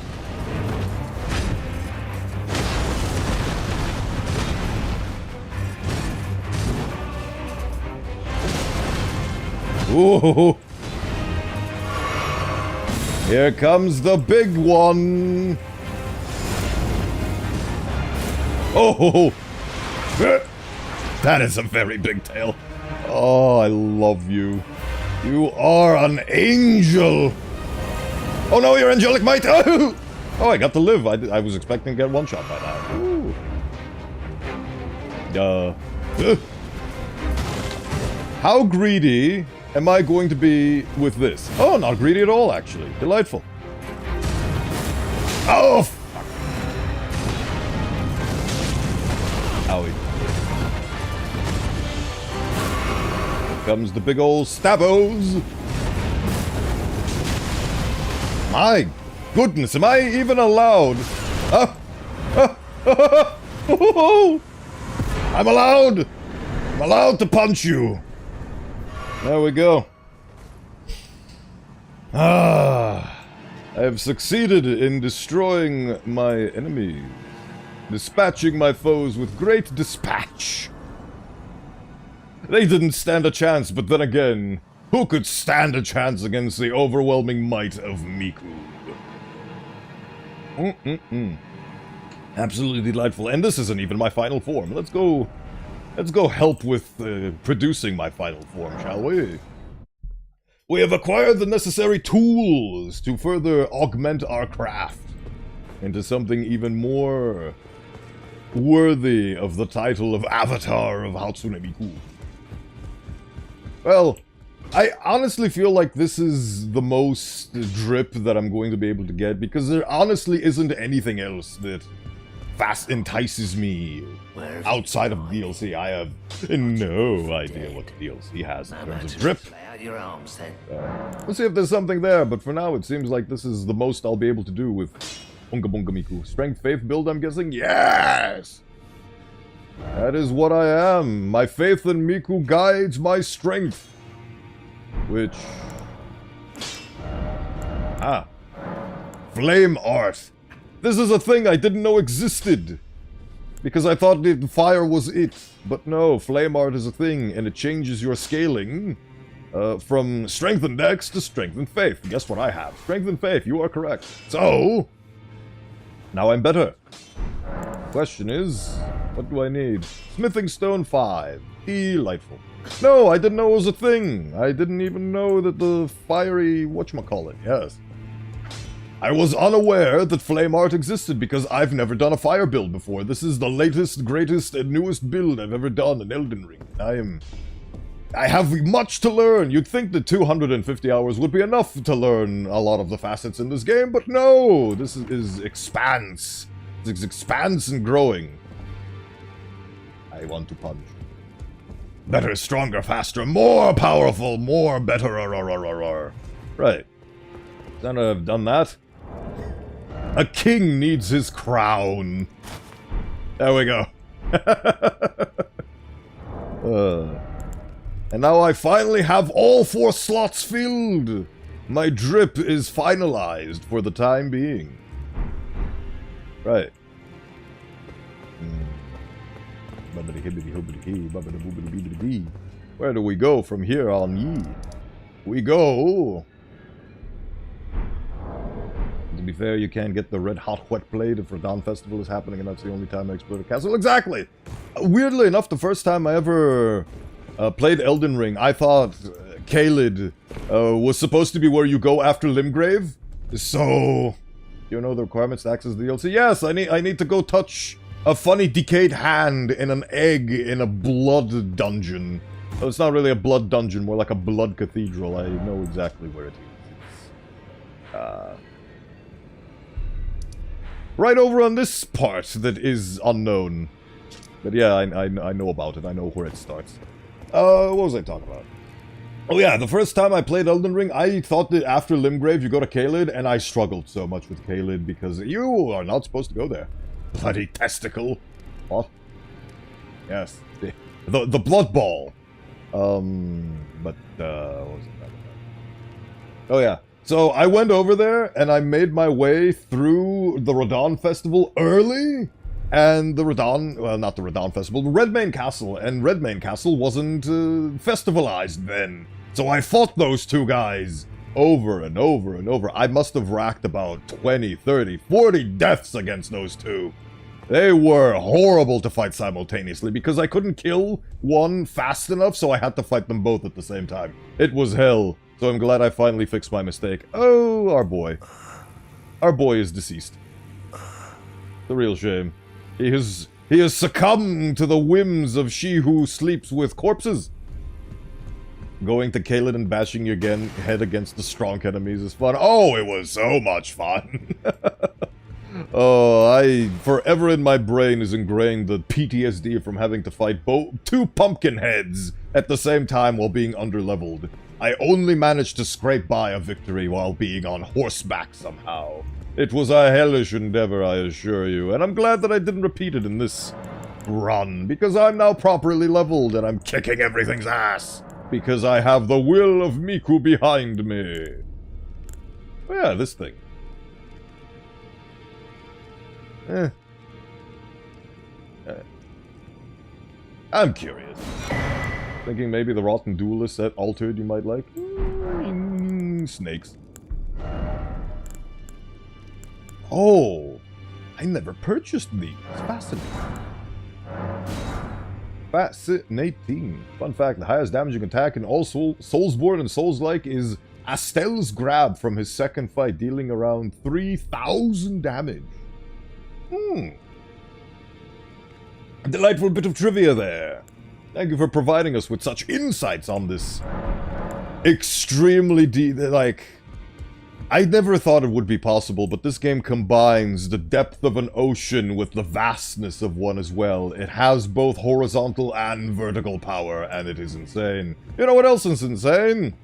Ooh. Here comes the big one. Oh, that is a very big tail. Oh, I love you. You are an angel. Oh no, you're angelic might. Oh, I got to live. I was expecting to get one shot by now. How greedy am I going to be with this? Oh, not greedy at all, actually. Delightful. Oh, fuck. Owie. Here comes the big old stabos. My goodness, am I even allowed? I'm allowed! I'm allowed to punch you. There we go. I have succeeded in destroying my enemies, dispatching my foes with great dispatch. They didn't stand a chance, but then again, who could stand a chance against the overwhelming might of Miku? Absolutely delightful. And this isn't even my final form. Let's go help with producing my final form, shall we? We have acquired the necessary tools to further augment our craft into something even more worthy of the title of Avatar of Hatsune Miku. Well, I honestly feel like this is the most drip that I'm going to be able to get, because there honestly isn't anything else that fast entices me outside of DLC. I have no idea what the DLC has in terms of drip. Let's see if there's something there, but for now it seems like this is the most I'll be able to do with Bunga Bunga Miku. Strength, faith build, I'm guessing? Yes! That is what I am. My faith in Miku guides my strength. Which... Flame art. This is a thing I didn't know existed. Because I thought the fire was it. But no, flame art is a thing, and it changes your scaling from strength and dex to strength and faith. Guess what I have? Strength and faith, you are correct. So, now I'm better. Question is, what do I need? Smithing stone 5. Delightful. No, I didn't know it was a thing. I didn't even know that the fiery whatchamacallit, yes. I was unaware that flame art existed because I've never done a fire build before. This is the latest, greatest, and newest build I've ever done in Elden Ring. I have much to learn. You'd think that 250 hours would be enough to learn a lot of the facets in this game, but no! This is expanse. It's expanse and growing. I want to punch. Better, stronger, faster, more powerful, more better. Right. Then I've done that. A king needs his crown. There we go. And now I finally have all 4 slots filled. My drip is finalized for the time being. Right. Where do we go from here on ye? We go... To be fair, you can get the red hot wet blade if Radon Festival is happening, and that's the only time I explore the castle. Exactly! Weirdly enough, the first time I ever played Elden Ring, I thought Caelid was supposed to be where you go after Limgrave. So, you know the requirements to access the DLC? Yes, I need to go touch a funny decayed hand in an egg in a blood dungeon. Oh, it's not really a blood dungeon, more like a blood cathedral. I know exactly where it is. Right over on this part that is unknown. But yeah, I know about it. I know where it starts. What was I talking about? Oh yeah, the first time I played Elden Ring, I thought that after Limgrave you go to Caelid, and I struggled so much with Caelid because you are not supposed to go there. Bloody testicle. What? Yes. The blood ball. What was it? Oh yeah. So I went over there and I made my way through the Radon Festival early, and the Radon, well, not the Radon Festival, the Redmane Castle, and Redmane Castle wasn't festivalized then. So I fought those 2 guys over and over and over. I must have racked about 20, 30, 40 deaths against those 2. They were horrible to fight simultaneously because I couldn't kill one fast enough, so I had to fight them both at the same time. It was hell. So I'm glad I finally fixed my mistake. Oh, our boy. Our boy is deceased. The real shame. He has succumbed to the whims of she who sleeps with corpses. Going to Caelid and bashing your head against the strong enemies is fun. Oh, it was so much fun. Oh, forever in my brain is ingrained the PTSD from having to fight 2 pumpkin heads at the same time while being underleveled. I only managed to scrape by a victory while being on horseback somehow. It was a hellish endeavor, I assure you, and I'm glad that I didn't repeat it in this run, because I'm now properly leveled and I'm kicking everything's ass, because I have the will of Miku behind me. Oh yeah, this thing. I'm curious. Thinking maybe the Rotten Duelist set altered you might like? Snakes. Oh! I never purchased these. Fascinating. Fascinating. Fun fact, the highest damaging attack in all Soulsborne and Souls-like is Astel's Grab from his second fight, dealing around 3,000 damage. A delightful bit of trivia there. Thank you for providing us with such insights on this extremely I never thought it would be possible, but this game combines the depth of an ocean with the vastness of one as well. It has both horizontal and vertical power, and it is insane. You know what else is insane?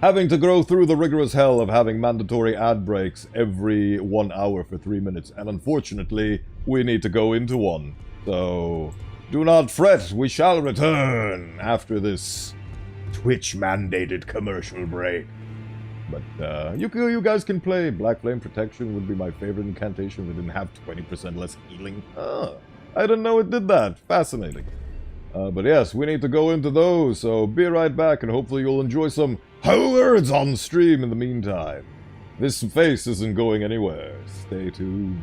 Having to go through the rigorous hell of having mandatory ad breaks every 1 hour for 3 minutes, and unfortunately, we need to go into one. So, do not fret, we shall return after this Twitch-mandated commercial break. But, you guys can play. Black Flame Protection would be my favorite incantation if it didn't have 20% less healing. Ah, I didn't know it did that. Fascinating. But yes, we need to go into those, so be right back, and hopefully you'll enjoy some words on stream in the meantime. This face isn't going anywhere. Stay tuned.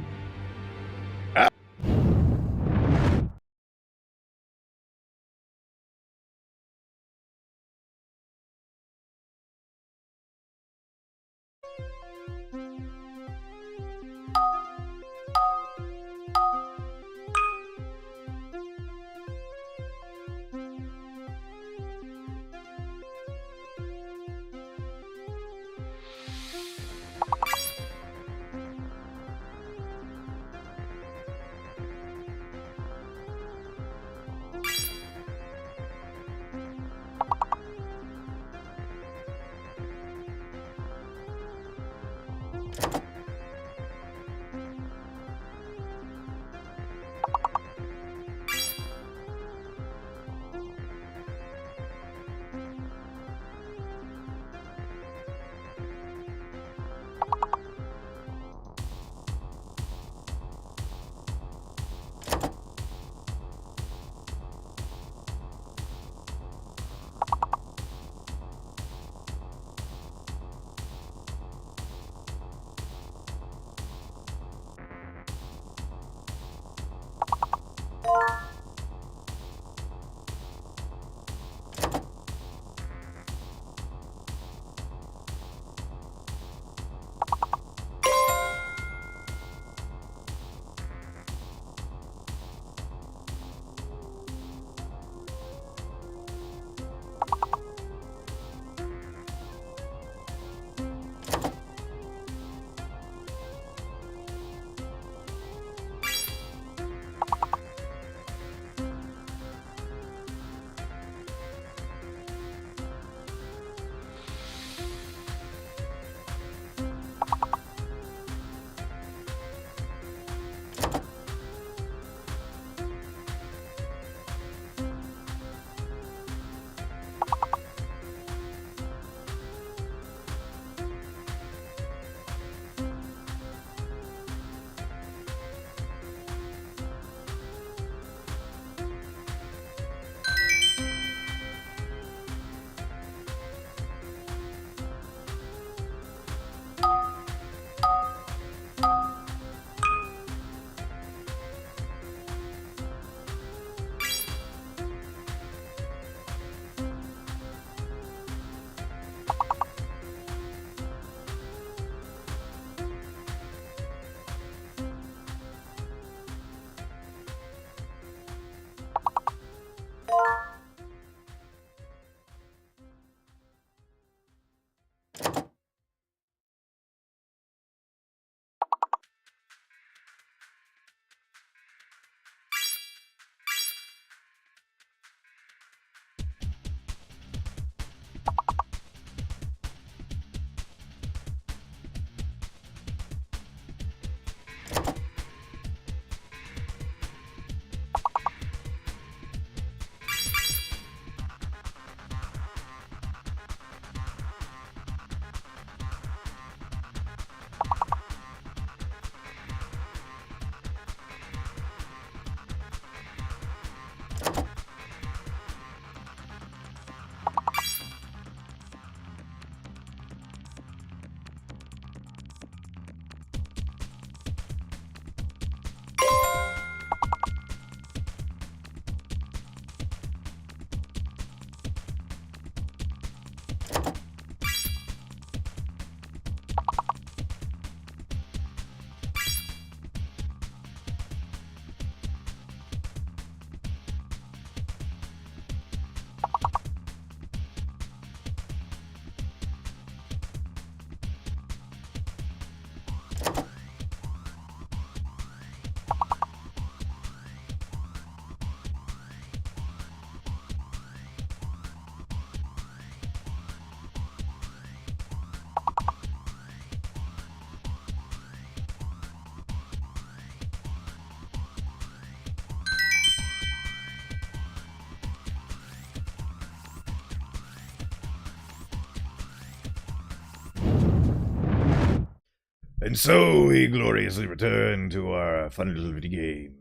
And so we gloriously return to our funny little video game.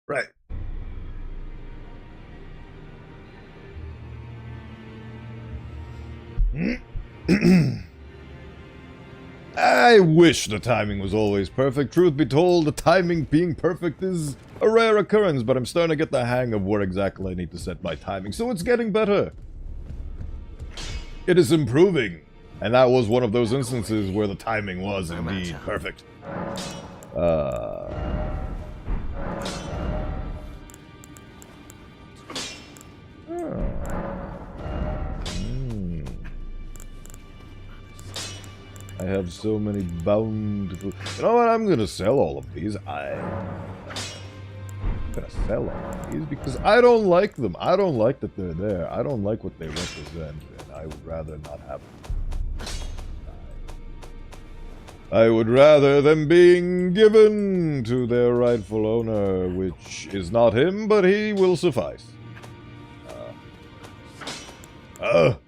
Right. I wish the timing was always perfect. Truth be told, the timing being perfect is a rare occurrence, but I'm starting to get the hang of where exactly I need to set my timing, so it's getting better. It is improving. And that was one of those instances where the timing was indeed perfect. I have so many bountiful... You know what? I'm gonna sell all of these. I'm gonna sell all of these because I don't like them. I don't like that they're there. I don't like what they represent, and I would rather not have them. I would rather them being given to their rightful owner, which is not him, but he will suffice. Oh,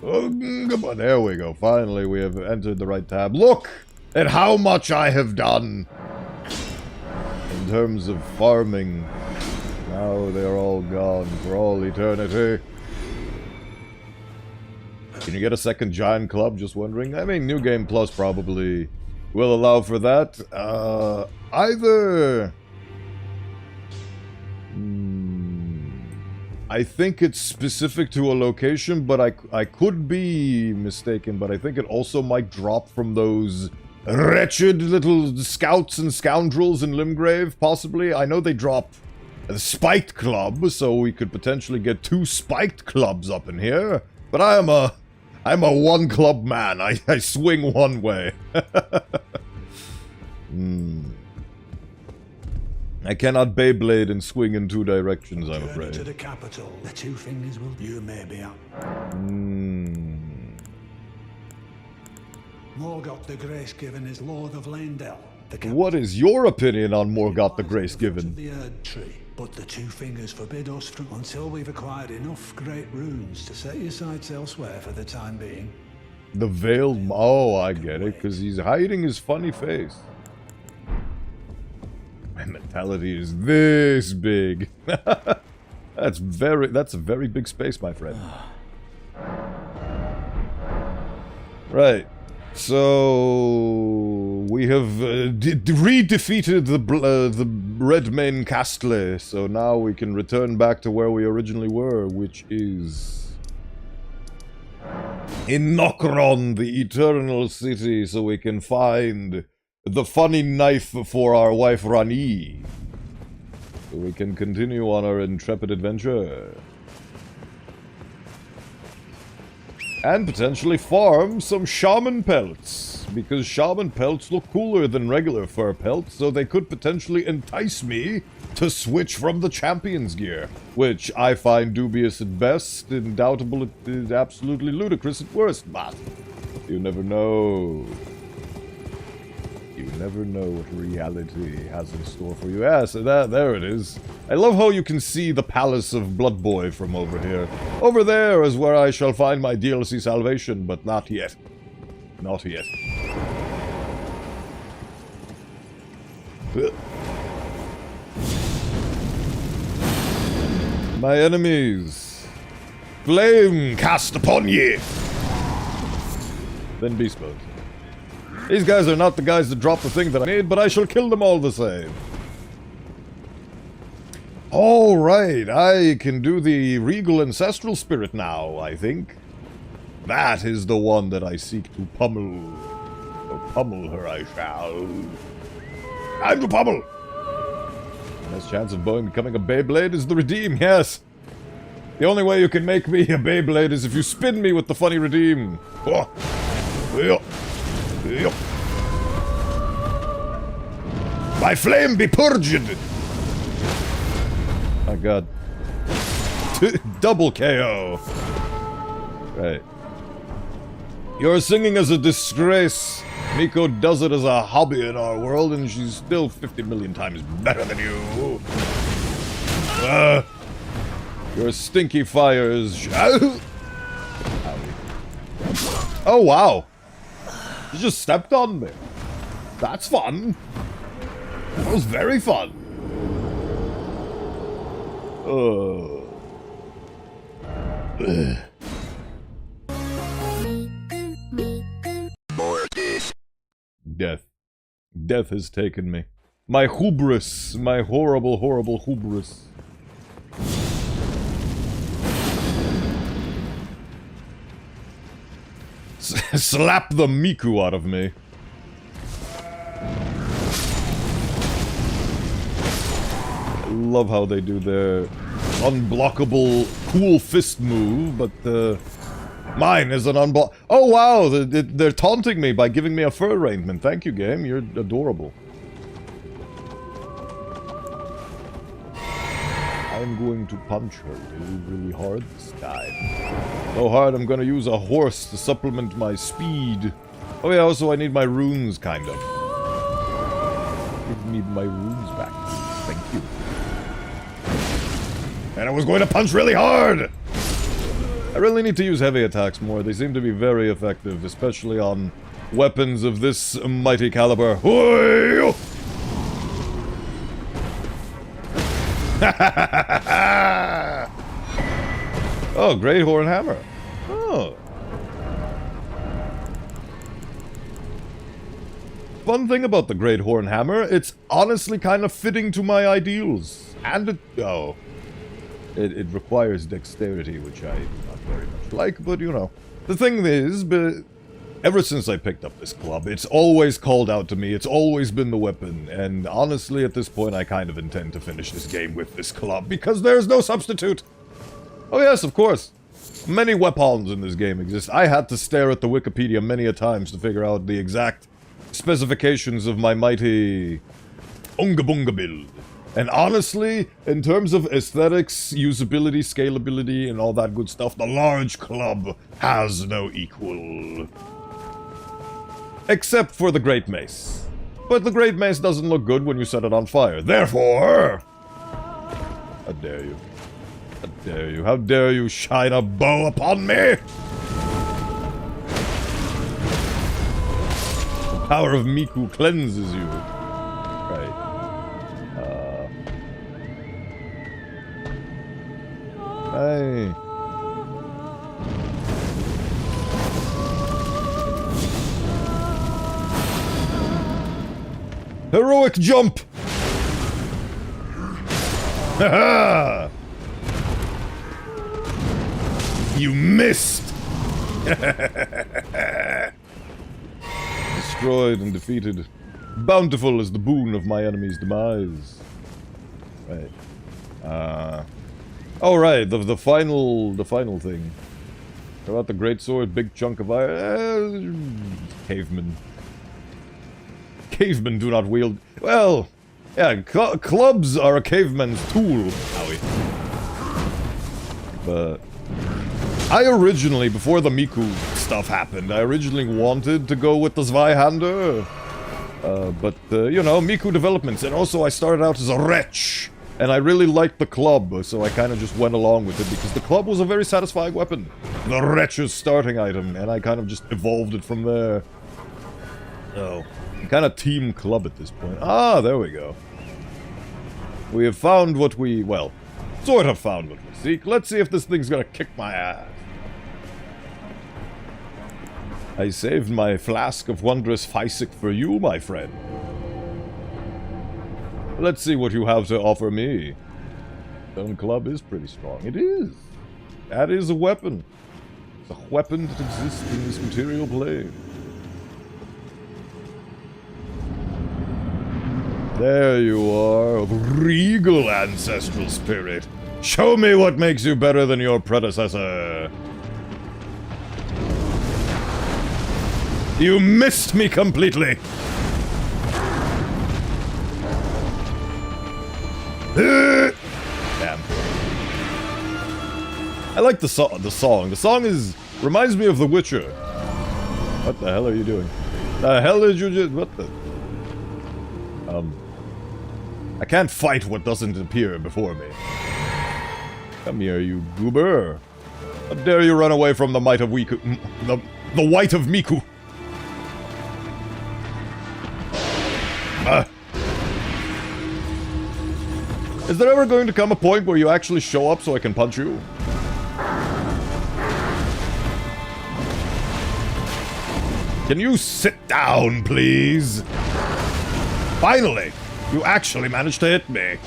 come on, there we go. Finally, we have entered the right tab. Look at how much I have done in terms of farming. Now they're all gone for all eternity. Can you get a second giant club? Just wondering. I mean, New Game Plus probably will allow for that. Either... I think it's specific to a location, but I could be mistaken, but I think it also might drop from those wretched little scouts and scoundrels in Limgrave, possibly. I know they drop a spiked club, so we could potentially get 2 spiked clubs up in here, but I'm a one-club man. I swing one way. I cannot Beyblade and swing in 2 directions, I'm afraid. To the capital. The 2 fingers will you maybe up. Morgoth the Grace Given is Lord of Landell. What is your opinion on Morgoth the Grace Given? The Erd Tree. But the 2 fingers forbid us from until we've acquired enough great runes to set your sights elsewhere for the time being. The veiled... Oh, I get it, because he's hiding his funny face. My mentality is this big. That's a very big space, my friend. Right. So we have re-defeated the Redmane Castle, so now we can return back to where we originally were, which is in Nokron, the Eternal City, so we can find the funny knife for our wife Rani, so we can continue on our intrepid adventure. And potentially farm some shaman pelts, because shaman pelts look cooler than regular fur pelts, so they could potentially entice me to switch from the champion's gear, which I find dubious at best, and doubtable at absolutely ludicrous at worst, but you never know. You never know what reality has in store for you. Yeah, so there it is. I love how you can see the palace of Blood Boy from over here. Over there is where I shall find my DLC salvation, but not yet. Not yet. My enemies. Flame cast upon ye! Then beast mode. These guys are not the guys that drop the thing that I need, but I shall kill them all the same. Alright, I can do the Regal Ancestral Spirit now, I think. That is the one that I seek to pummel. So pummel her I shall. I'm to pummel! Best chance of becoming a Beyblade is the Redeem, yes. The only way you can make me a Beyblade is if you spin me with the funny Redeem. Oh. Yeah. Yep. My flame be purged! My god. Double KO. Right. You're singing as a disgrace. Miko does it as a hobby in our world, and she's still 50 million times better than you. Your stinky fires. Oh, wow. You just stepped on me. That's fun. That was very fun. Death. Death has taken me. My hubris. My horrible, horrible hubris. Slap the Miku out of me. I love how they do their unblockable cool fist move, but mine is an unblock. Oh wow, they're taunting me by giving me a fur arrangement. Thank you, game. You're adorable. I'm going to punch her really, really hard this time. So hard I'm gonna use a horse to supplement my speed. Oh yeah, also I need my runes, kind of. Give me my runes back. Thank you. And I was going to punch really hard! I really need to use heavy attacks more. They seem to be very effective, especially on weapons of this mighty caliber. Hoi! Oh, Great Horn Hammer. Oh. Fun thing about the Great Horn Hammer, it's honestly kind of fitting to my ideals. And it requires dexterity, which I do not very much like, but you know. The thing is, ever since I picked up this club, it's always called out to me, it's always been the weapon, and honestly at this point I kind of intend to finish this game with this club, because there's no substitute! Oh yes, of course. Many weapons in this game exist. I had to stare at the Wikipedia many a times to figure out the exact specifications of my mighty Unga Bunga build. And honestly, in terms of aesthetics, usability, scalability, and all that good stuff, the large club has no equal. Except for the Great Mace. But the Great Mace doesn't look good when you set it on fire. Therefore... How dare you. How dare you. How dare you shine a bow upon me! The power of Miku cleanses you. Right. Hey. Heroic jump! Haha! You missed! Destroyed and defeated. Bountiful is the boon of my enemy's demise. Right. Oh right, the final thing. How about the greatsword, big chunk of iron? Cavemen. Cavemen do not wield... Well, yeah, clubs are a caveman's tool. Owie. But... I originally, before the Miku stuff happened, I originally wanted to go with the Zweihander. But, you know, Miku developments. And also I started out as a wretch. And I really liked the club, so I kind of just went along with it, because the club was a very satisfying weapon. The wretch's starting item, and I kind of just evolved it from there. So, I'm kind of team club at this point. Ah, there we go. We have found what we, well, sort of found what we seek. Let's see if this thing's gonna kick my ass. I saved my flask of wondrous Physic for you, my friend. Let's see what you have to offer me. Stone Club is pretty strong. It is. That is a weapon. It's a weapon that exists in this material plane. There you are, of regal ancestral spirit. Show me what makes you better than your predecessor. You missed me completely. Damn. I like the song. The song reminds me of The Witcher. What the hell are you doing? The hell did you just... What the... I can't fight what doesn't appear before me. Come here, you goober. How dare you run away from the might of Miku... The white of Miku. Is there ever going to come a point where you actually show up so I can punch you? Can you sit down, please? Finally! You actually managed to hit me.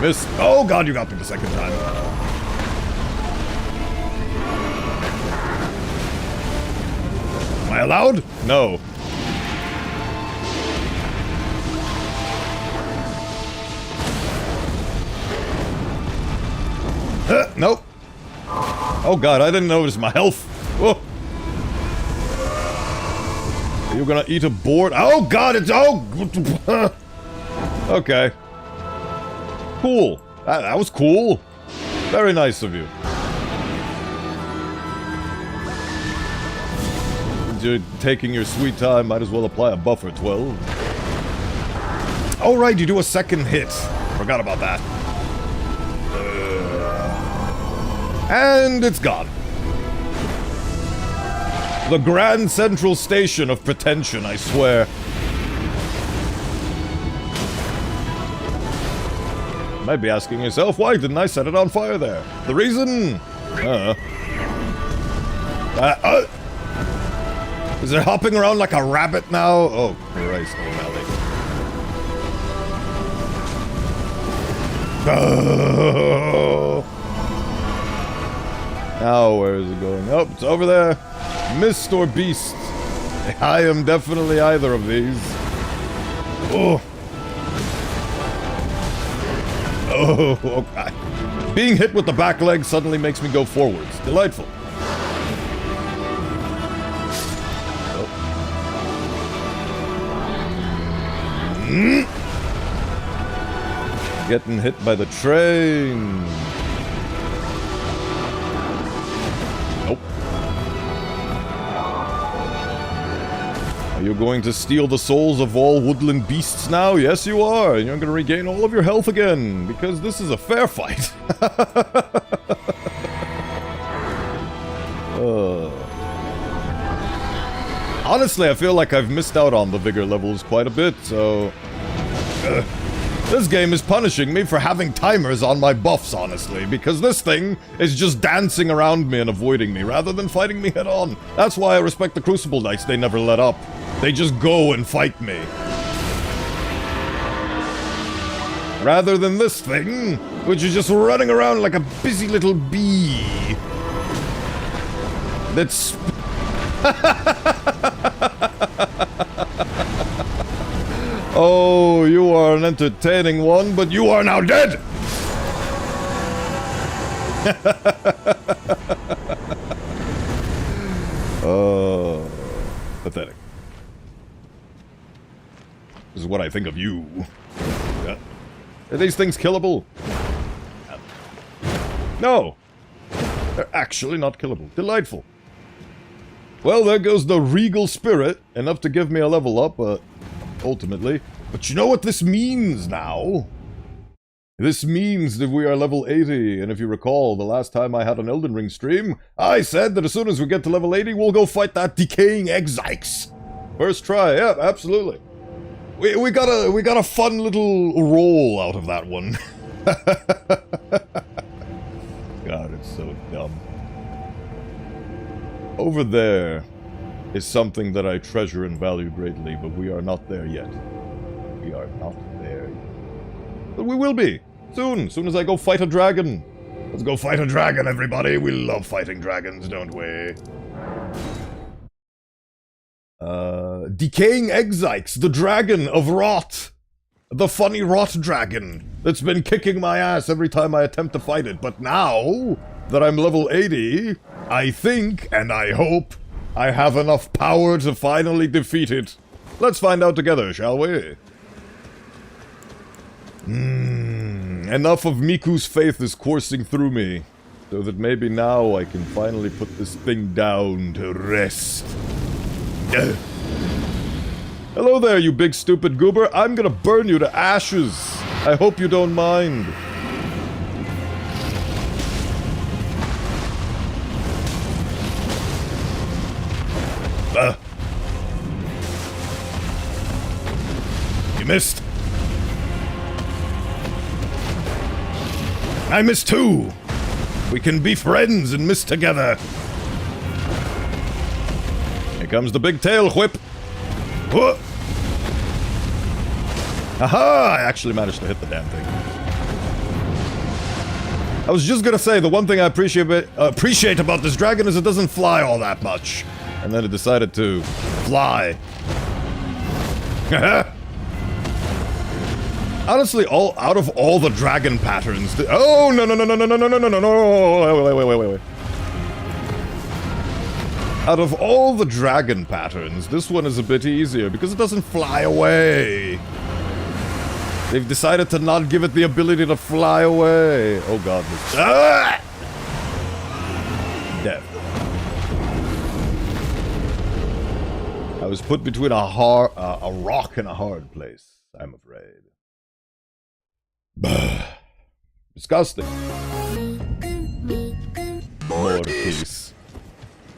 Miss. Oh god, you got me the second time. Am I allowed? No. Nope. Oh god, I didn't notice my health. Whoa. Are you gonna eat a board? Oh god, it's... Oh! Okay. Cool. That was cool. Very nice of you. Since you're taking your sweet time, might as well apply a buffer 12. Oh right, you do a second hit. Forgot about that. And it's gone. The Grand Central Station of pretension, I swear. You might be asking yourself, why didn't I set it on fire there? The reason? Is it hopping around like a rabbit now? Oh, Christ, O'Malley. Oh. Now, where is it going? Oh, it's over there. Mist or beast? I am definitely either of these. Oh. Oh, okay. Being hit with the back leg suddenly makes me go forwards. Delightful. Oh. Getting hit by the train. Nope. Are you going to steal the souls of all woodland beasts now? Yes, you are. And you're going to regain all of your health again. Because this is a fair fight. Honestly, I feel like I've missed out on the vigor levels quite a bit, so... This game is punishing me for having timers on my buffs, honestly, because this thing is just dancing around me and avoiding me, rather than fighting me head-on. That's why I respect the Crucible Knights, they never let up. They just go and fight me. Rather than this thing, which is just running around like a busy little bee. That's... Oh, you are an entertaining one, but you are now dead! Oh, pathetic. This is what I think of you. Yeah. Are these things killable? No! They're actually not killable. Delightful. Well, there goes the regal spirit. Enough to give me a level up, ultimately. But you know what this means now? This means that we are level 80, and if you recall, the last time I had an Elden Ring stream, I said that as soon as we get to level 80, we'll go fight that decaying Exykes. First try, yeah, absolutely. We got a fun little roll out of that one. God, it's so dumb. Over there is something that I treasure and value greatly, but we are not there yet. We are not there yet. But we will be. Soon as I go fight a dragon. Let's go fight a dragon, everybody. We love fighting dragons, don't we? Decaying Exykes, the dragon of rot. The funny rot dragon that's been kicking my ass every time I attempt to fight it. But now that I'm level 80, I think, and I hope, I have enough power to finally defeat it. Let's find out together, shall we? Enough of Miku's faith is coursing through me, so that maybe now I can finally put this thing down to rest. Hello there, you big stupid goober. I'm gonna burn you to ashes. I hope you don't mind. missed. I missed too. We can be friends and miss together. Here comes the big tail whip. Whoa. Aha! I actually managed to hit the damn thing. I was just gonna say, the one thing I appreciate about this dragon is it doesn't fly all that much. And then it decided to fly. Honestly, out of all the dragon patterns... Oh, no. Wait. Out of all the dragon patterns, this one is a bit easier because it doesn't fly away. They've decided to not give it the ability to fly away. Oh god. Ah! Death. I was put between a rock and a hard place, I'm afraid. Disgusting. More peace.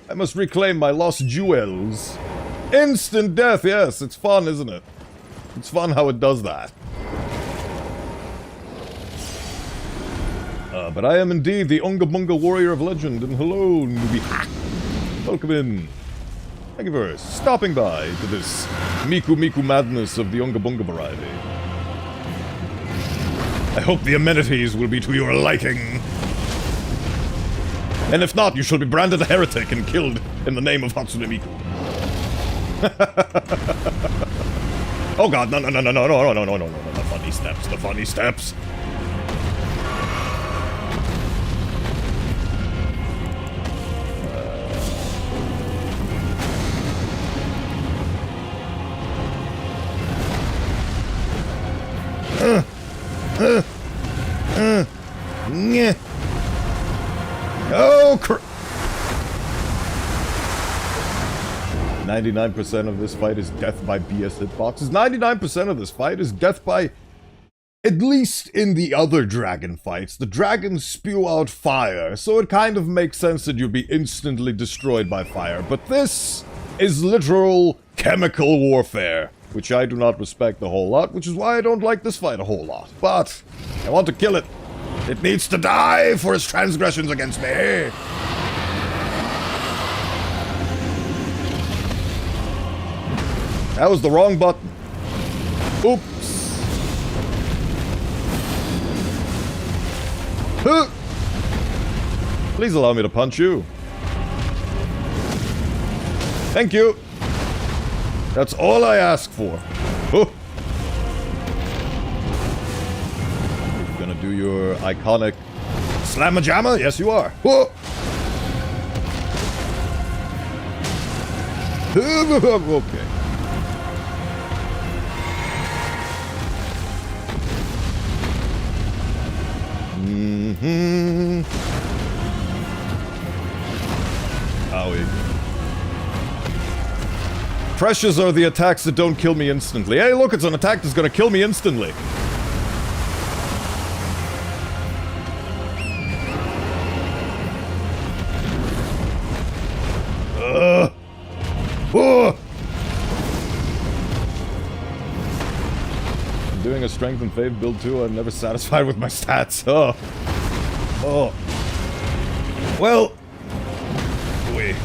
I must reclaim my lost jewels. Instant death, yes, it's fun, isn't it? It's fun how it does that. But I am indeed the Unga Bunga warrior of legend, and hello, newbie. Welcome in. Thank you for stopping by to this Miku Miku madness of the Unga Bunga variety. I hope the amenities will be to your liking. And if not, you shall be branded a heretic and killed in the name of Hatsune Miku. Oh god, no, the funny steps. Oh, 99% of this fight is death by BS hitboxes. 99% of this fight is death by... At least in the other dragon fights, the dragons spew out fire, so it kind of makes sense that you'd be instantly destroyed by fire. But this is literal chemical warfare, which I do not respect a whole lot, which is why I don't like this fight a whole lot. But I want to kill it. It needs to die for its transgressions against me. That was the wrong button. Oops. Huh. Please allow me to punch you. Thank you. That's all I ask for. Oh. You're gonna do your iconic slamma-jamma? Yes, you are. Oh. Okay. Owie. Precious are the attacks that don't kill me instantly. Hey, look, it's an attack that's gonna kill me instantly. Oh. I'm doing a strength and faith build too. I'm never satisfied with my stats. Oh. Oh. Well. Wait.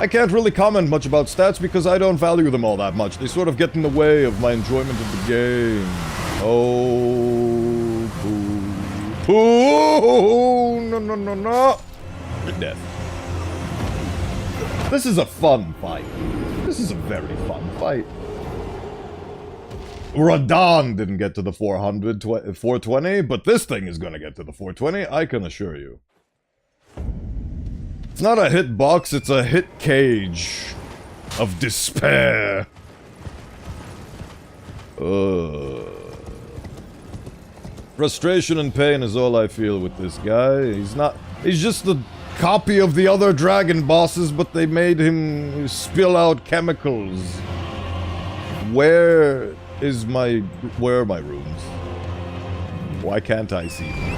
I can't really comment much about stats because I don't value them all that much. They sort of get in the way of my enjoyment of the game. Oh. Boo. Boo. No. Death. This is a fun fight. This is a very fun fight. Radon didn't get to the 420, but this thing is gonna get to the 420, I can assure you. It's not a hit box, it's a hit cage of despair. Frustration and pain is all I feel with this guy. He's just the copy of the other dragon bosses, but they made him spill out chemicals. Where are my rooms? Why can't I see them?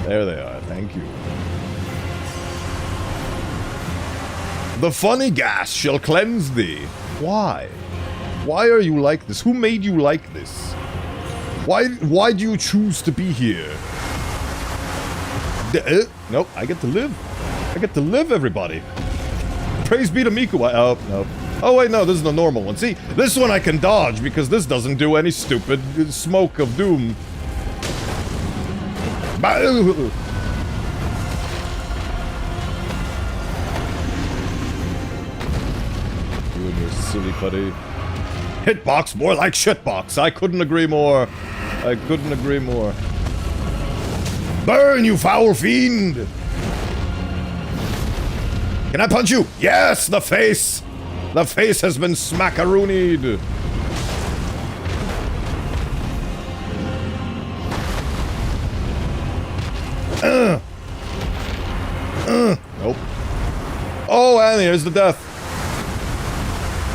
There they are, thank you. The funny gas shall cleanse thee. Why? Why are you like this? Who made you like this? Why do you choose to be here? Nope, I get to live. I get to live, everybody. Praise be to Miku. Oh, no. Oh, wait, no, this is the normal one. See, this one I can dodge because this doesn't do any stupid smoke of doom. You and your silly putty. Hitbox, more like shitbox. I couldn't agree more. I couldn't agree more. Burn, you foul fiend! Can I punch you? Yes, the face! The face has been smackaroonied. Nope. Oh, and here's the death.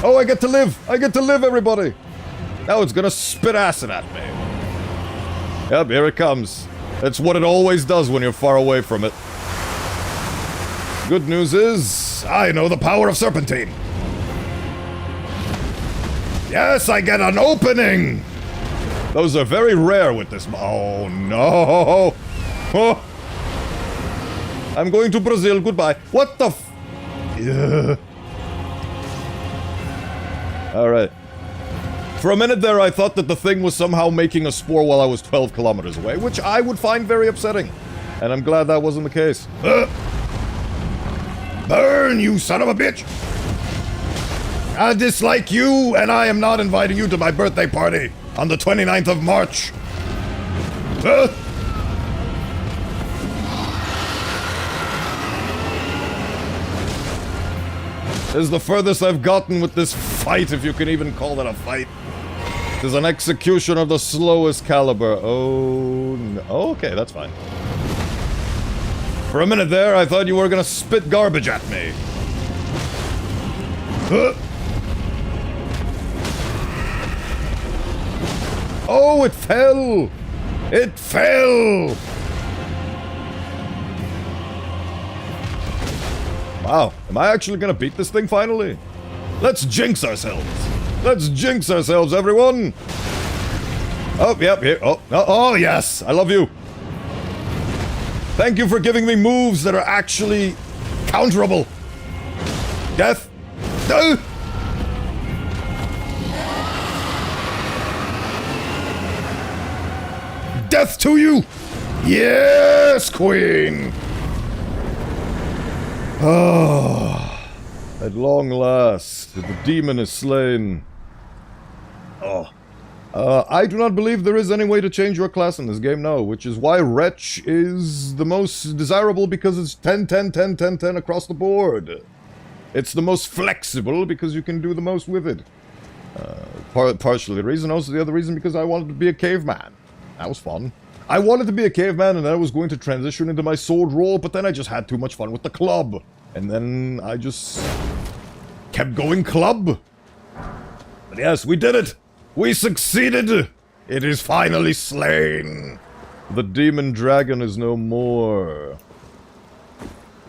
Oh, I get to live! I get to live, everybody! Now it's gonna spit acid at me. Yep, here it comes. That's what it always does when you're far away from it. Good news is, I know the power of Serpentine. Yes, I get an opening! Those are very rare with this. Oh, no! Oh. I'm going to Brazil, goodbye. What the f... Ugh. Alright. For a minute there, I thought that the thing was somehow making a spore while I was 12 kilometers away, which I would find very upsetting. And I'm glad that wasn't the case. Burn, you son of a bitch! I dislike you, and I am not inviting you to my birthday party on the 29th of March. This is the furthest I've gotten with this fight, if you can even call it a fight. This is an execution of the slowest caliber. Oh, no. Oh, okay, that's fine. For a minute there, I thought you were gonna spit garbage at me. Oh, it fell! It fell! Wow, am I actually gonna beat this thing finally? Let's jinx ourselves! Let's jinx ourselves, everyone! Oh, yep, here. Oh, yes! I love you! Thank you for giving me moves that are actually counterable! Death! Death to you! Yes, queen! Oh, at long last, the demon is slain. Oh. I do not believe there is any way to change your class in this game, no, which is why Wretch is the most desirable because it's 10, 10, 10, 10, 10 across the board. It's the most flexible because you can do the most with it. Partially the reason, also the other reason because I wanted to be a caveman. That was fun. I wanted to be a caveman and I was going to transition into my sword role, but then I just had too much fun with the club. And then I just kept going club. But yes, we did it! We succeeded! It is finally slain! The demon dragon is no more.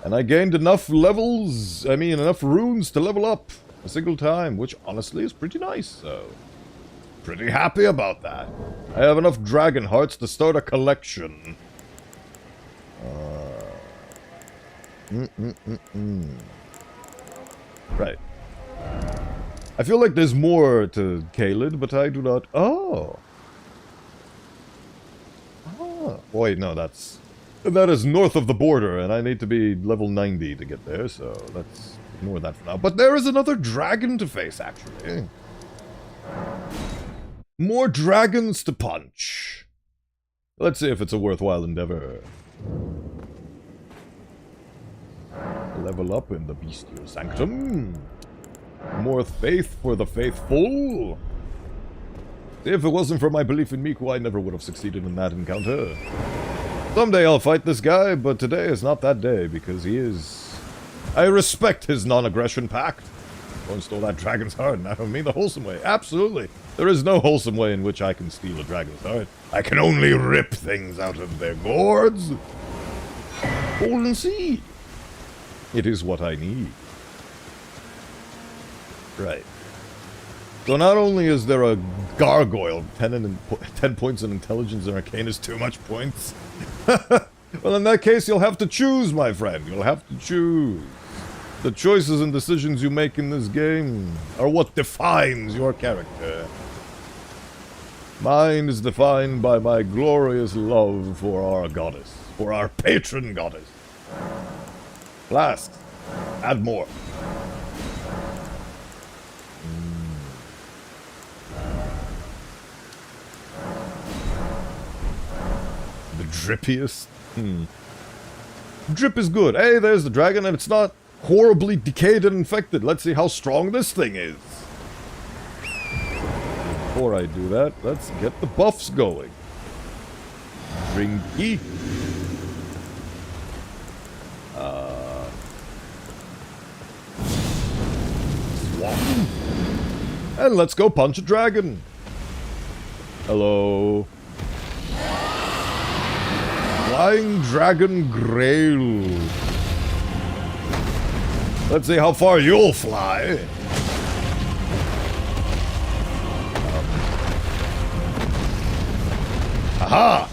And I gained enough levels, enough runes to level up a single time, which honestly is pretty nice, so... Pretty happy about that. I have enough dragon hearts to start a collection. Right. I feel like there's more to Caelid, but I do not... Oh! Oh. Wait, no, that's... That is north of the border, and I need to be level 90 to get there, so let's ignore that for now. But there is another dragon to face, actually. More dragons to punch. Let's see if it's a worthwhile endeavor. Level up in the bestial sanctum. More faith for the faithful. If it wasn't for my belief in Miku, I never would have succeeded in that encounter. Someday I'll fight this guy, but today is not that day, because he is... I respect his non-aggression pact. Don't steal that dragon's heart, and I don't mean the wholesome way. Absolutely. There is no wholesome way in which I can steal a dragon's heart. I can only rip things out of their gourds. Hold and see. It is what I need. Right. So not only is there a gargoyle, 10 points in intelligence and arcane is too much points. Well, in that case, you'll have to choose, my friend. You'll have to choose. The choices and decisions you make in this game are what defines your character. Mine is defined by my glorious love for our goddess, for our patron goddess. Flasks. Add more. The drippiest? Drip is good. Hey, there's the dragon, and it's not horribly decayed and infected. Let's see how strong this thing is. Before I do that, let's get the buffs going. Drinky. Swap. And let's go punch a dragon. Hello. Flying Dragon Grail. Let's see how far you'll fly. Aha!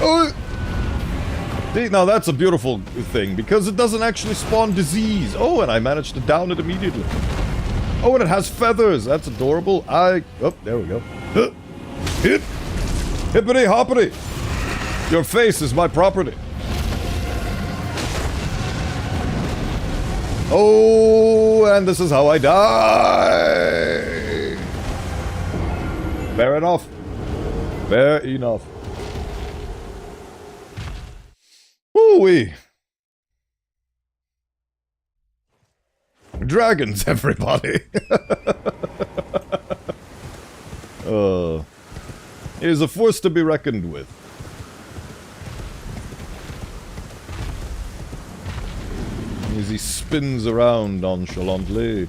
Oh! See, now that's a beautiful thing, because it doesn't actually spawn disease. Oh, and I managed to down it immediately. Oh, and it has feathers. That's adorable. Oh, there we go. Hip! Hippity hoppity! Your face is my property. Oh, and this is how I die. Fair enough. Fair enough. Ooh-wee. Dragons, everybody. It is a force to be reckoned with. As he spins around nonchalantly.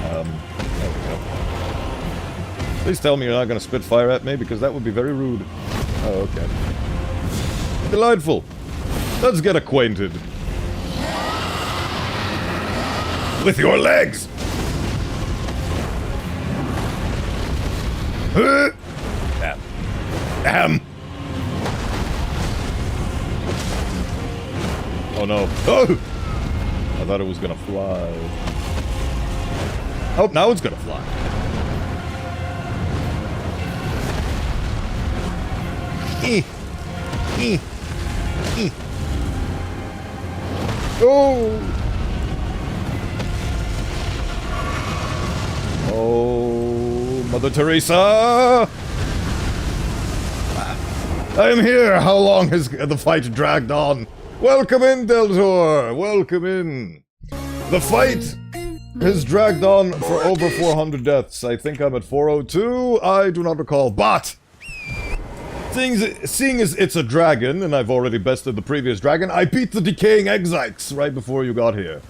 There we go. Please tell me you're not going to spit fire at me, because that would be very rude. Oh, okay. Delightful. Let's get acquainted. With your legs! Damn. Damn! Oh no. Oh! I thought it was gonna fly. Oh, now it's gonna fly. Oh! Oh, Mother Teresa! I am here! How long has the fight dragged on? Welcome in, Deltor! Welcome in! The fight has dragged on for over 400 deaths. I think I'm at 402. I do not recall, but seeing as it's a dragon, and I've already bested the previous dragon, I beat the decaying Exikes right before you got here.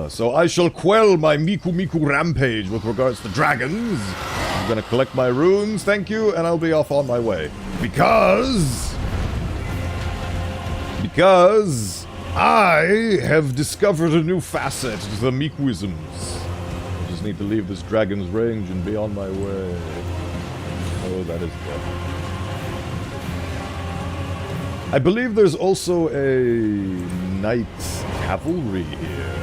So I shall quell my Miku rampage with regards to dragons. I'm gonna collect my runes, thank you, and I'll be off on my way. Because I have discovered a new facet to the Mikuisms. I just need to leave this dragon's range and be on my way. Oh, that is good. I believe there's also a knight cavalry here.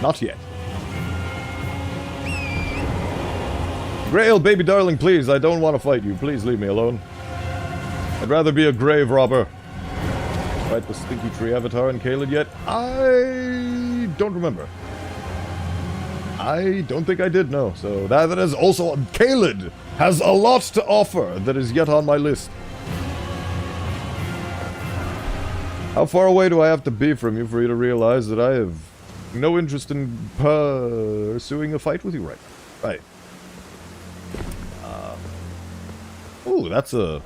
Not yet. Grail, baby darling, please, I don't want to fight you. Please leave me alone. I'd rather be a grave robber. Fight the Stinky Tree Avatar and Kaled yet? I don't remember. I don't think I did, no. So that is also... Kaled has a lot to offer that is yet on my list. How far away do I have to be from you for you to realize that I have no interest in pursuing a fight with you right now? Right. Ooh, that's a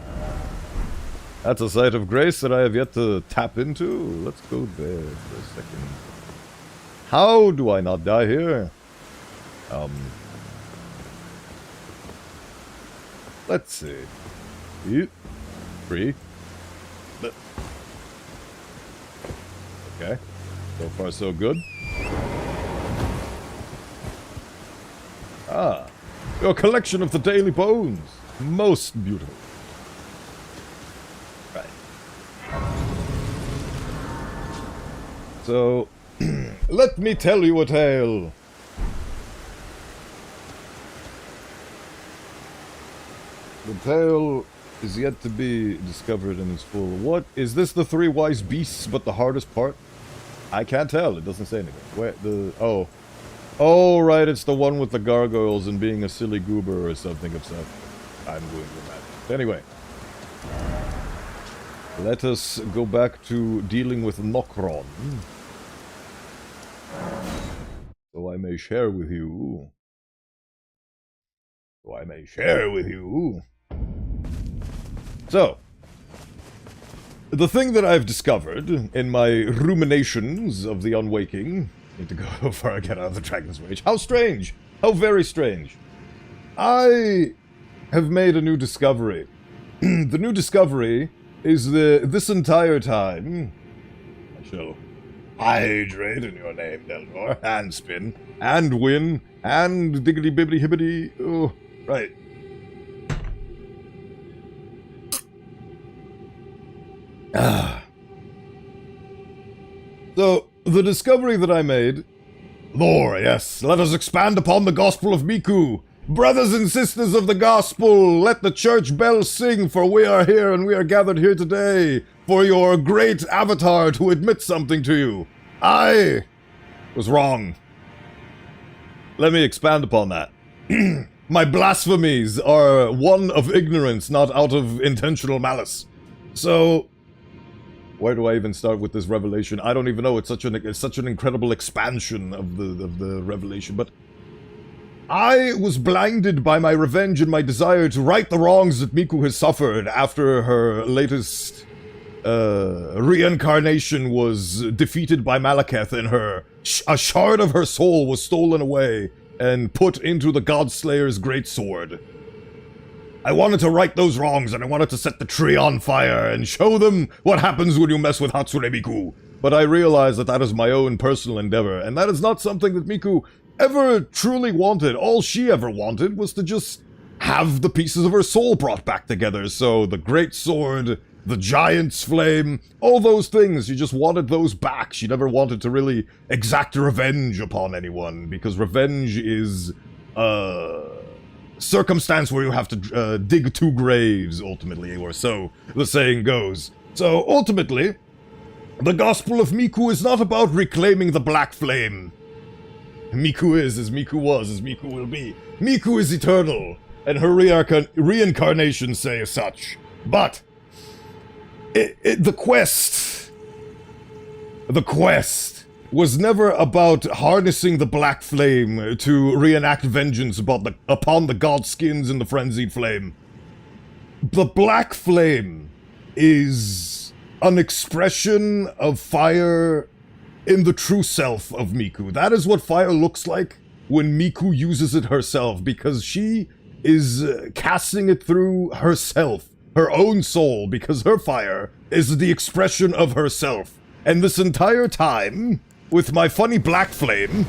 site of grace that I have yet to tap into. Let's go there for a second. How do I not die here? Let's see. Free. Okay. So far, so good. Ah. Your collection of the daily bones. Most beautiful. Right. So, let me tell you a tale. The tale is yet to be discovered in its full. What? Is this the three wise beasts but the hardest part? I can't tell. It doesn't say anything. Where the... Oh. Oh, right. It's the one with the gargoyles and being a silly goober or something of stuff. I'm going to imagine. Anyway. Let us go back to dealing with Nokron. So I may share with you... So, the thing that I've discovered in my ruminations of the unwaking... Need to go before I get out of the Dragon's Rage. How strange! How very strange. I have made a new discovery. The new discovery is that this entire time... I shall hydrate in your name, Delnor, and spin, and win, and diggity-bibbity-hibbity... Oh, right. So, the discovery that I made... Lore, yes, let us expand upon the gospel of Miku. Brothers and sisters of the gospel, let the church bells sing, for we are here and we are gathered here today for your great avatar to admit something to you. I was wrong. Let me expand upon that. My blasphemies are one of ignorance, not out of intentional malice. So... where do I even start with this revelation? I don't even know. It's such an incredible expansion of the revelation. But I was blinded by my revenge and my desire to right the wrongs that Miku has suffered after her latest reincarnation was defeated by Malekith, and a shard of her soul was stolen away and put into the Godslayer's greatsword. I wanted to right those wrongs, and I wanted to set the tree on fire and show them what happens when you mess with Hatsune Miku. But I realized that that is my own personal endeavor, and that is not something that Miku ever truly wanted. All she ever wanted was to just have the pieces of her soul brought back together. So the great sword, the giant's flame, all those things, she just wanted those back. She never wanted to really exact revenge upon anyone, because revenge is, circumstance where you have to dig two graves, ultimately, or so the saying goes. So, ultimately, the Gospel of Miku is not about reclaiming the Black Flame. Miku is as Miku was, as Miku will be. Miku is eternal, and her reincarnations say as such. But, the quest was never about harnessing the Black Flame to reenact vengeance upon the Godskins and the Frenzied Flame. The Black Flame is an expression of fire in the true self of Miku. That is what fire looks like when Miku uses it herself, because she is casting it through herself, her own soul, because her fire is the expression of herself. And this entire time, with my funny Black Flame,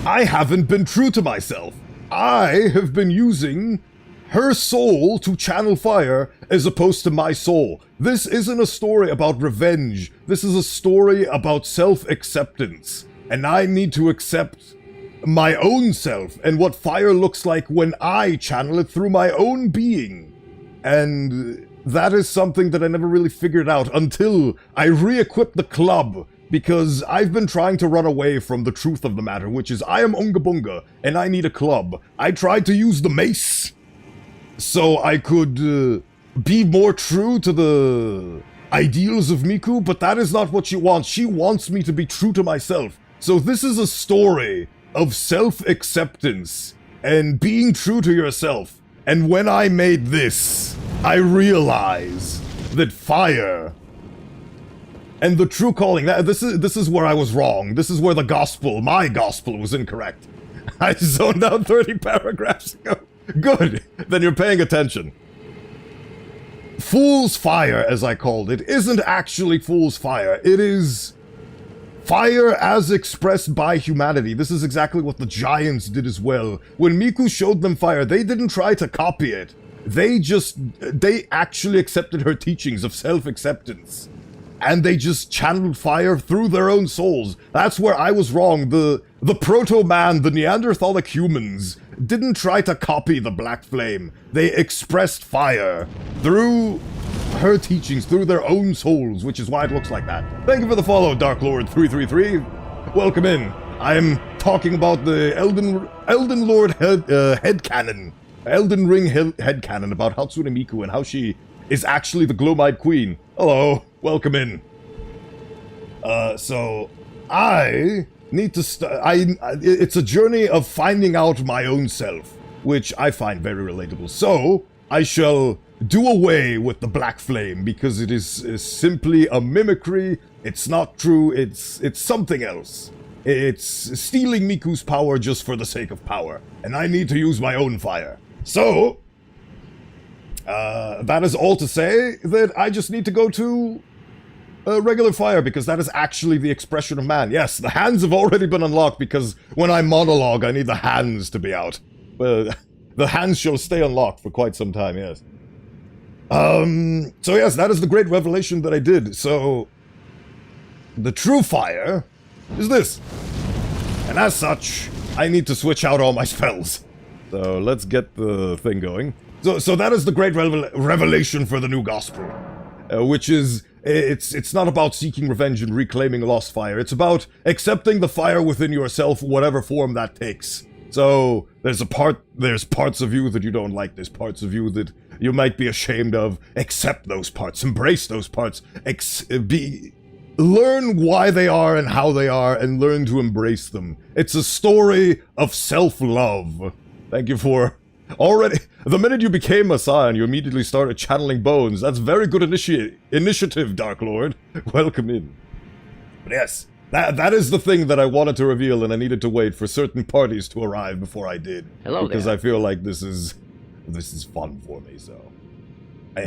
I haven't been true to myself. I have been using her soul to channel fire as opposed to my soul. This isn't a story about revenge. This is a story about self-acceptance. And I need to accept my own self and what fire looks like when I channel it through my own being. And that is something that I never really figured out until I re-equipped the club, because I've been trying to run away from the truth of the matter, which is I am Unga Bunga, and I need a club. I tried to use the mace so I could be more true to the ideals of Miku, but that is not what she wants. She wants me to be true to myself. So this is a story of self-acceptance and being true to yourself. And when I made this, I realized that fire and the true calling, this is where I was wrong. This is where the gospel, my gospel, was incorrect. I zoned out 30 paragraphs ago. Good, then you're paying attention. Fool's Fire, as I called it, isn't actually Fool's Fire. It is fire as expressed by humanity. This is exactly what the Giants did as well. When Miku showed them fire, they didn't try to copy it. They actually accepted her teachings of self-acceptance. And they just channeled fire through their own souls. That's where I was wrong. The proto-man, the Neanderthalic humans, didn't try to copy the Black Flame. They expressed fire through her teachings, through their own souls, which is why it looks like that. Thank you for the follow, Dark Lord 333. Welcome in. I am talking about the Elden Lord headcanon. Elden Ring headcanon about Hatsune Miku and how she is actually the Glow-Eyed Queen. Hello. Welcome in. So I need to it's a journey of finding out my own self, which I find very relatable. So I shall do away with the Black Flame because it is simply a mimicry. It's not true. It's something else. It's stealing Miku's power just for the sake of power, and I need to use my own fire. So that is all to say that I just need to go to regular fire, because that is actually the expression of man. Yes, the hands have already been unlocked, because when I monologue, I need the hands to be out. The hands shall stay unlocked for quite some time, yes. So yes, that is the great revelation that I did. So, the true fire is this. And as such, I need to switch out all my spells. So, let's get the thing going. So that is the great revelation for the new gospel. Which is, it's not about seeking revenge and reclaiming lost fire. It's about accepting the fire within yourself, whatever form that takes. So, there's parts of you that you don't like. There's parts of you that you might be ashamed of. Accept those parts. Embrace those parts. Learn why they are and how they are, and learn to embrace them. It's a story of self-love. Thank you for... Already, the minute you became a Scion, you immediately started channeling bones. That's very good initiative, Dark Lord. Welcome in. But yes, that is the thing that I wanted to reveal, and I needed to wait for certain parties to arrive before I did. Hello because there. I feel like this is fun for me, so...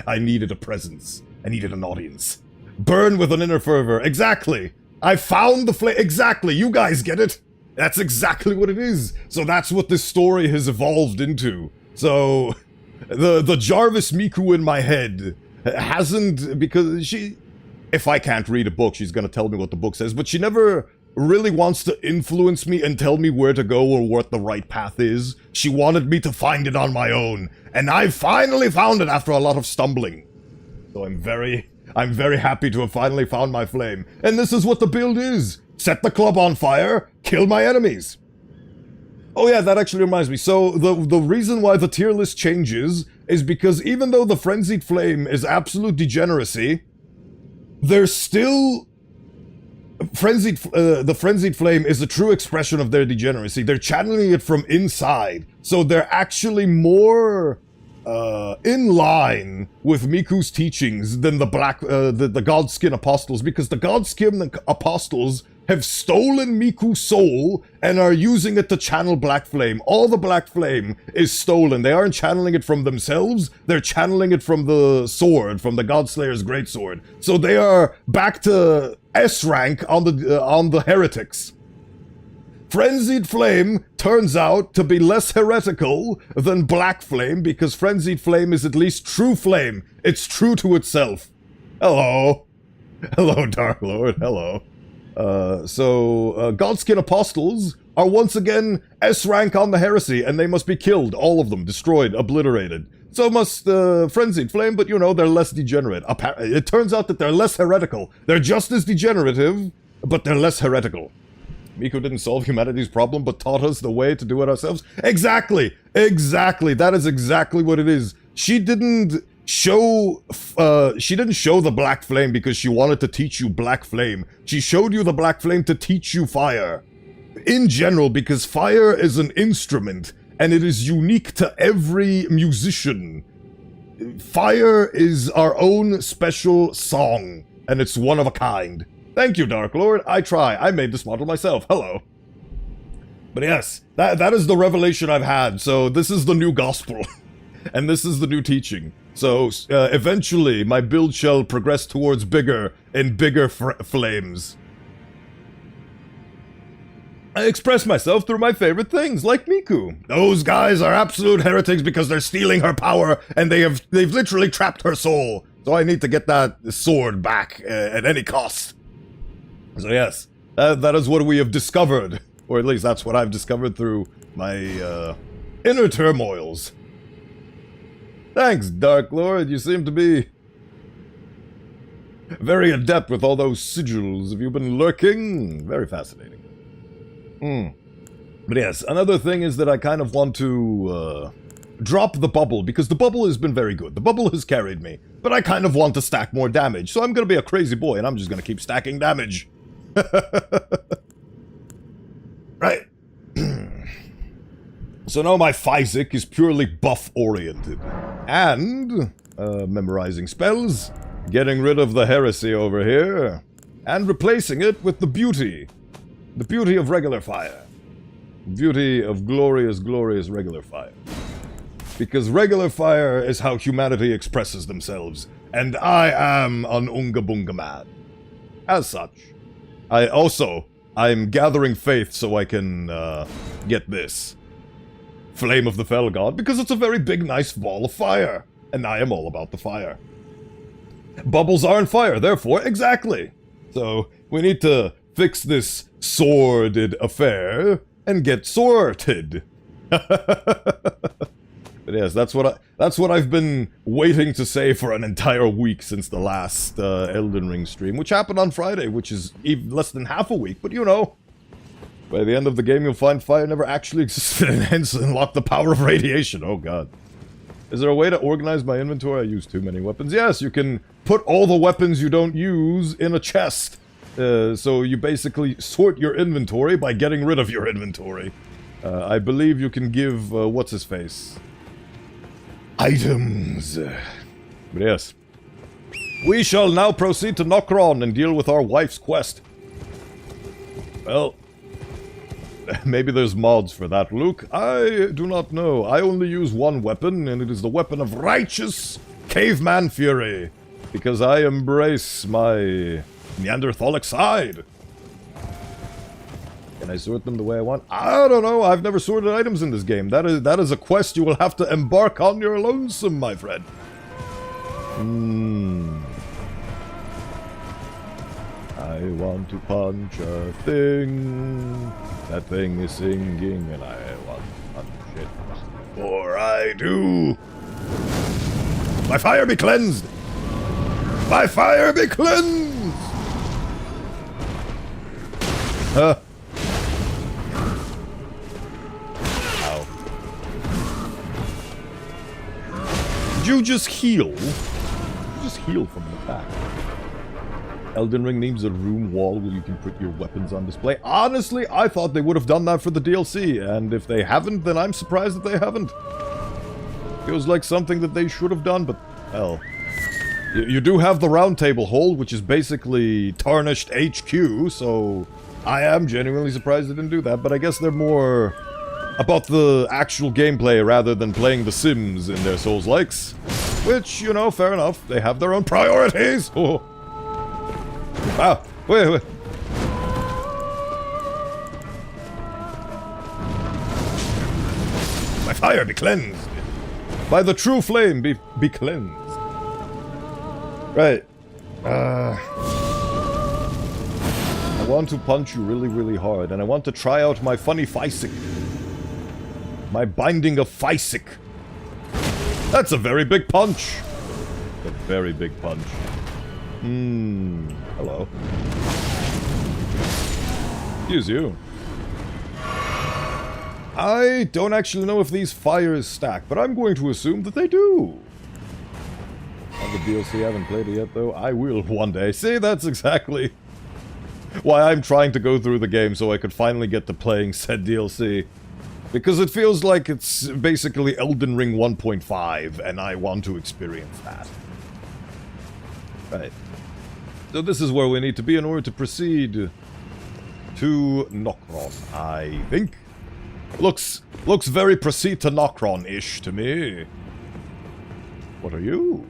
I needed a presence. I needed an audience. Burn with an inner fervor. Exactly! I found the flame. Exactly! You guys get it? That's exactly what it is. So that's what this story has evolved into. So, the Jarvis Miku in my head hasn't, because she, if I can't read a book, she's gonna tell me what the book says, but she never really wants to influence me and tell me where to go or what the right path is. She wanted me to find it on my own, and I finally found it after a lot of stumbling. So I'm very happy to have finally found my flame. And this is what the build is. Set the club on fire, kill my enemies. Oh yeah, that actually reminds me. So the reason why the tier list changes is because even though the Frenzied Flame is absolute degeneracy, there's still... the Frenzied Flame is a true expression of their degeneracy. They're channeling it from inside. So they're actually more... in line with Miku's teachings than the Godskin Apostles, because the Godskin Apostles have stolen Miku's soul and are using it to channel Black Flame. All the Black Flame is stolen. They aren't channeling it from themselves, they're channeling it from the sword, from the Godslayer's greatsword. So they are back to S rank on the heretics. Frenzied Flame turns out to be less heretical than Black Flame, because Frenzied Flame is at least true flame. It's true to itself. Hello. Hello, Dark Lord. Hello. Godskin Apostles are once again S rank on the heresy, and they must be killed. All of them. Destroyed. Obliterated. So must Frenzied Flame, but you know, they're less degenerate. It turns out that they're less heretical. They're just as degenerative, but they're less heretical. Miku didn't solve humanity's problem, but taught us the way to do it ourselves. Exactly! Exactly! That is exactly what it is. She didn't show the Black Flame because she wanted to teach you Black Flame. She showed you the Black Flame to teach you fire. In general, because fire is an instrument, and it is unique to every musician. Fire is our own special song, and it's one of a kind. Thank you, Dark Lord. I try. I made this model myself. Hello. But yes, that is the revelation I've had. So this is the new gospel. And this is the new teaching. So, eventually, my build shall progress towards bigger and bigger flames. I express myself through my favorite things, like Miku. Those guys are absolute heretics because they're stealing her power, and they've literally trapped her soul. So I need to get that sword back at any cost. So yes, that is what we have discovered. Or at least that's what I've discovered through my inner turmoils. Thanks, Dark Lord. You seem to be very adept with all those sigils. Have you been lurking? Very fascinating. But yes, another thing is that I kind of want to drop the bubble, because the bubble has been very good. The bubble has carried me, but I kind of want to stack more damage. So I'm going to be a crazy boy, and I'm just going to keep stacking damage. Right. So now my Physic is purely buff-oriented. And memorizing spells, getting rid of the heresy over here, and replacing it with the beauty. The beauty of regular fire. Beauty of glorious, glorious regular fire. Because regular fire is how humanity expresses themselves. And I am an Unga Bunga man. As such. I'm gathering faith so I can get this. Flame of the Fell God, because it's a very big, nice ball of fire. And I am all about the fire. Bubbles aren't fire, therefore, exactly. So, we need to fix this sordid affair and get sorted. But yes, that's what I've been waiting to say for an entire week since the last Elden Ring stream, which happened on Friday, which is even less than half a week. But you know, by the end of the game, you'll find fire never actually existed and hence unlock the power of radiation. Oh god. Is there a way to organize my inventory? I use too many weapons. Yes, you can put all the weapons you don't use in a chest. So you basically sort your inventory by getting rid of your inventory. I believe you can give, what's-his-face? Items. But yes. We shall now proceed to Nokron and deal with our wife's quest. Well, maybe there's mods for that, Luke. I do not know. I only use one weapon, and it is the weapon of righteous caveman fury. Because I embrace my Neanderthalic side. Can I sort them the way I want? I don't know. I've never sorted items in this game. That is a quest you will have to embark on your lonesome, my friend. I want to punch a thing. That thing is singing, and I want to punch it. Before I do, my fire be cleansed. My fire be cleansed. Huh. Ow. Did you just heal? Did you just heal from an attack? Elden Ring needs a room wall where you can put your weapons on display. Honestly, I thought they would have done that for the DLC, and if they haven't, then I'm surprised that they haven't. Feels like something that they should have done, but hell. You do have the round table hold, which is basically tarnished HQ, so I am genuinely surprised they didn't do that, but I guess they're more about the actual gameplay rather than playing The Sims in their Souls-likes. Which, you know, fair enough. They have their own priorities! Oh. Ah, wait. My fire be cleansed. By the true flame be cleansed. Right. I want to punch you really, really hard, and I want to try out my funny Physic. My binding of Physic. That's a very big punch. A very big punch. Hello. Excuse you. I don't actually know if these fires stack, but I'm going to assume that they do. On the DLC, I haven't played it yet, though. I will one day. See, that's exactly why I'm trying to go through the game, so I could finally get to playing said DLC. Because it feels like it's basically Elden Ring 1.5, and I want to experience that. Right. So this is where we need to be in order to proceed to Nokron, I think. Looks very proceed to Nokron-ish to me. What are you?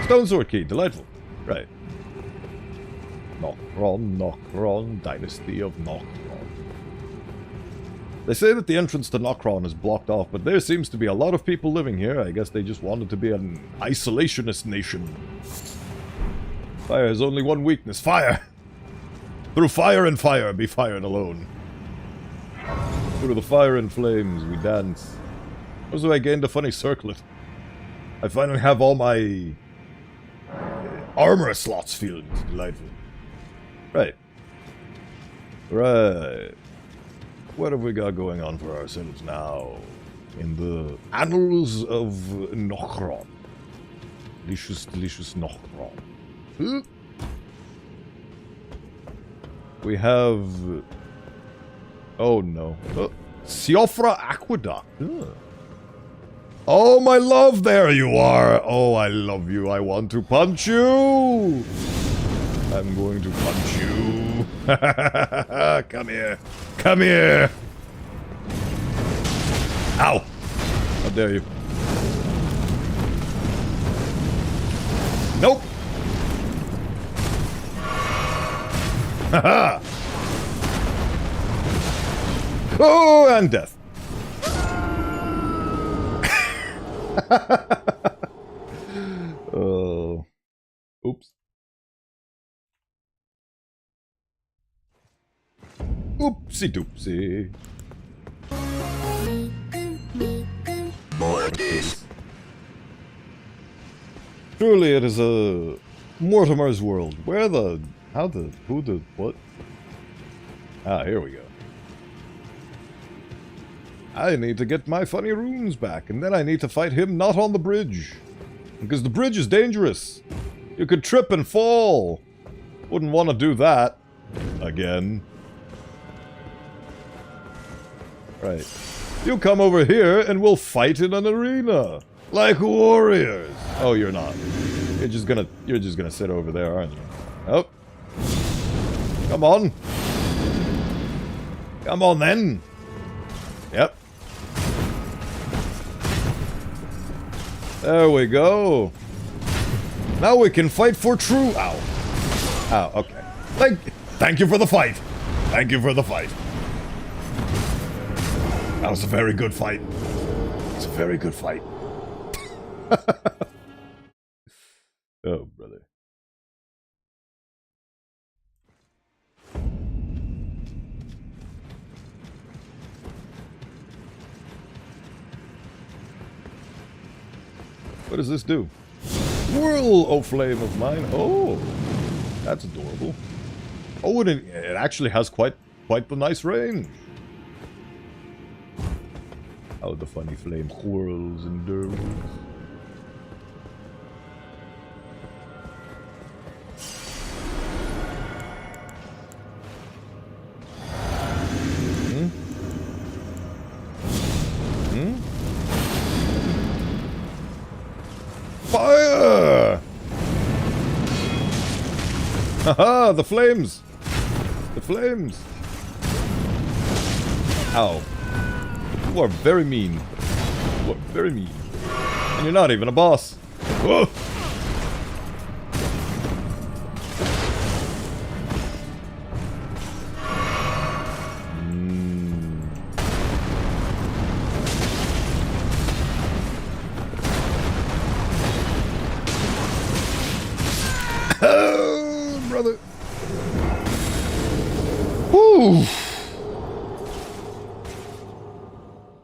Stone sword key, delightful. Right. Nokron, Dynasty of Nokron. They say that the entrance to Nokron is blocked off, but there seems to be a lot of people living here. I guess they just wanted to be an isolationist nation. Fire has only one weakness, fire! Through fire and fire, be fired alone. Through the fire and flames, we dance. Also, I gained a funny circlet. I finally have all my armor slots filled. Delightful. Right. Right. What have we got going on for ourselves now? In the annals of Nokron. Delicious, delicious Nokron. Huh? We have... Oh no. Siofra Aqueduct. Huh. Oh, my love, there you are. Oh, I love you. I want to punch you. I'm going to punch you. Come here. Come here. Ow. How dare you. Nope. Haha. Oh, and death. Oh. Oops. Oopsie doopsie. More of this. Surely it is a Mortimer's world. Where the... How the... Who the... What? Ah, here we go. I need to get my funny runes back, and then I need to fight him not on the bridge. Because the bridge is dangerous. You could trip and fall. Wouldn't want to do that. Again. Right. You come over here and we'll fight in an arena. Like warriors. Oh, you're not. You're just gonna sit over there, aren't you? Oh. Come on. Come on then. Yep. There we go. Now we can fight for true... Ow. Ow, okay. Thank you for the fight. Thank you for the fight. That was a very good fight. It's a very good fight. Oh, brother. What does this do? Whirl, oh flame of mine. Oh, that's adorable. Oh, and it actually has quite the nice range. How the funny flame whirls and dirls. Fire! Haha, the flames! The flames! Ow. You are very mean. You are very mean. And you're not even a boss. Whoa! Oh, brother. Whew.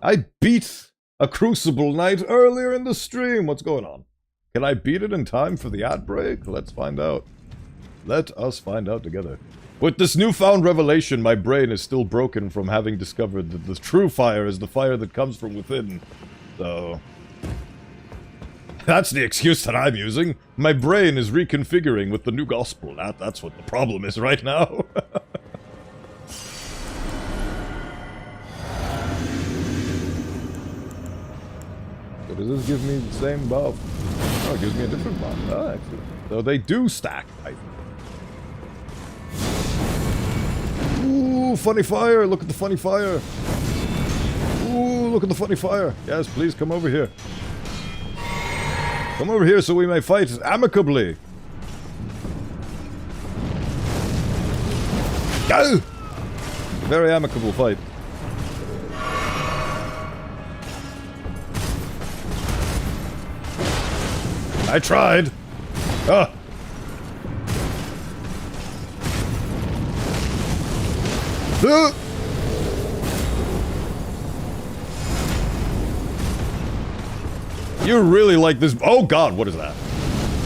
I beat a Crucible Knight earlier in the stream. What's going on? Can I beat it in time for the ad break? Let's find out. Let us find out together. With this newfound revelation, my brain is still broken from having discovered that the true fire is the fire that comes from within. So... that's the excuse that I'm using. My brain is reconfiguring with the new gospel. That's what the problem is right now. So does this give me the same buff? Oh, it gives me a different buff. Oh, excellent. So they do stack, I think. Ooh, funny fire. Look at the funny fire. Ooh, look at the funny fire. Yes, please come over here. Come over here so we may fight amicably. Go! Very amicable fight. I tried. Ah. You really like this? Oh god, what is that?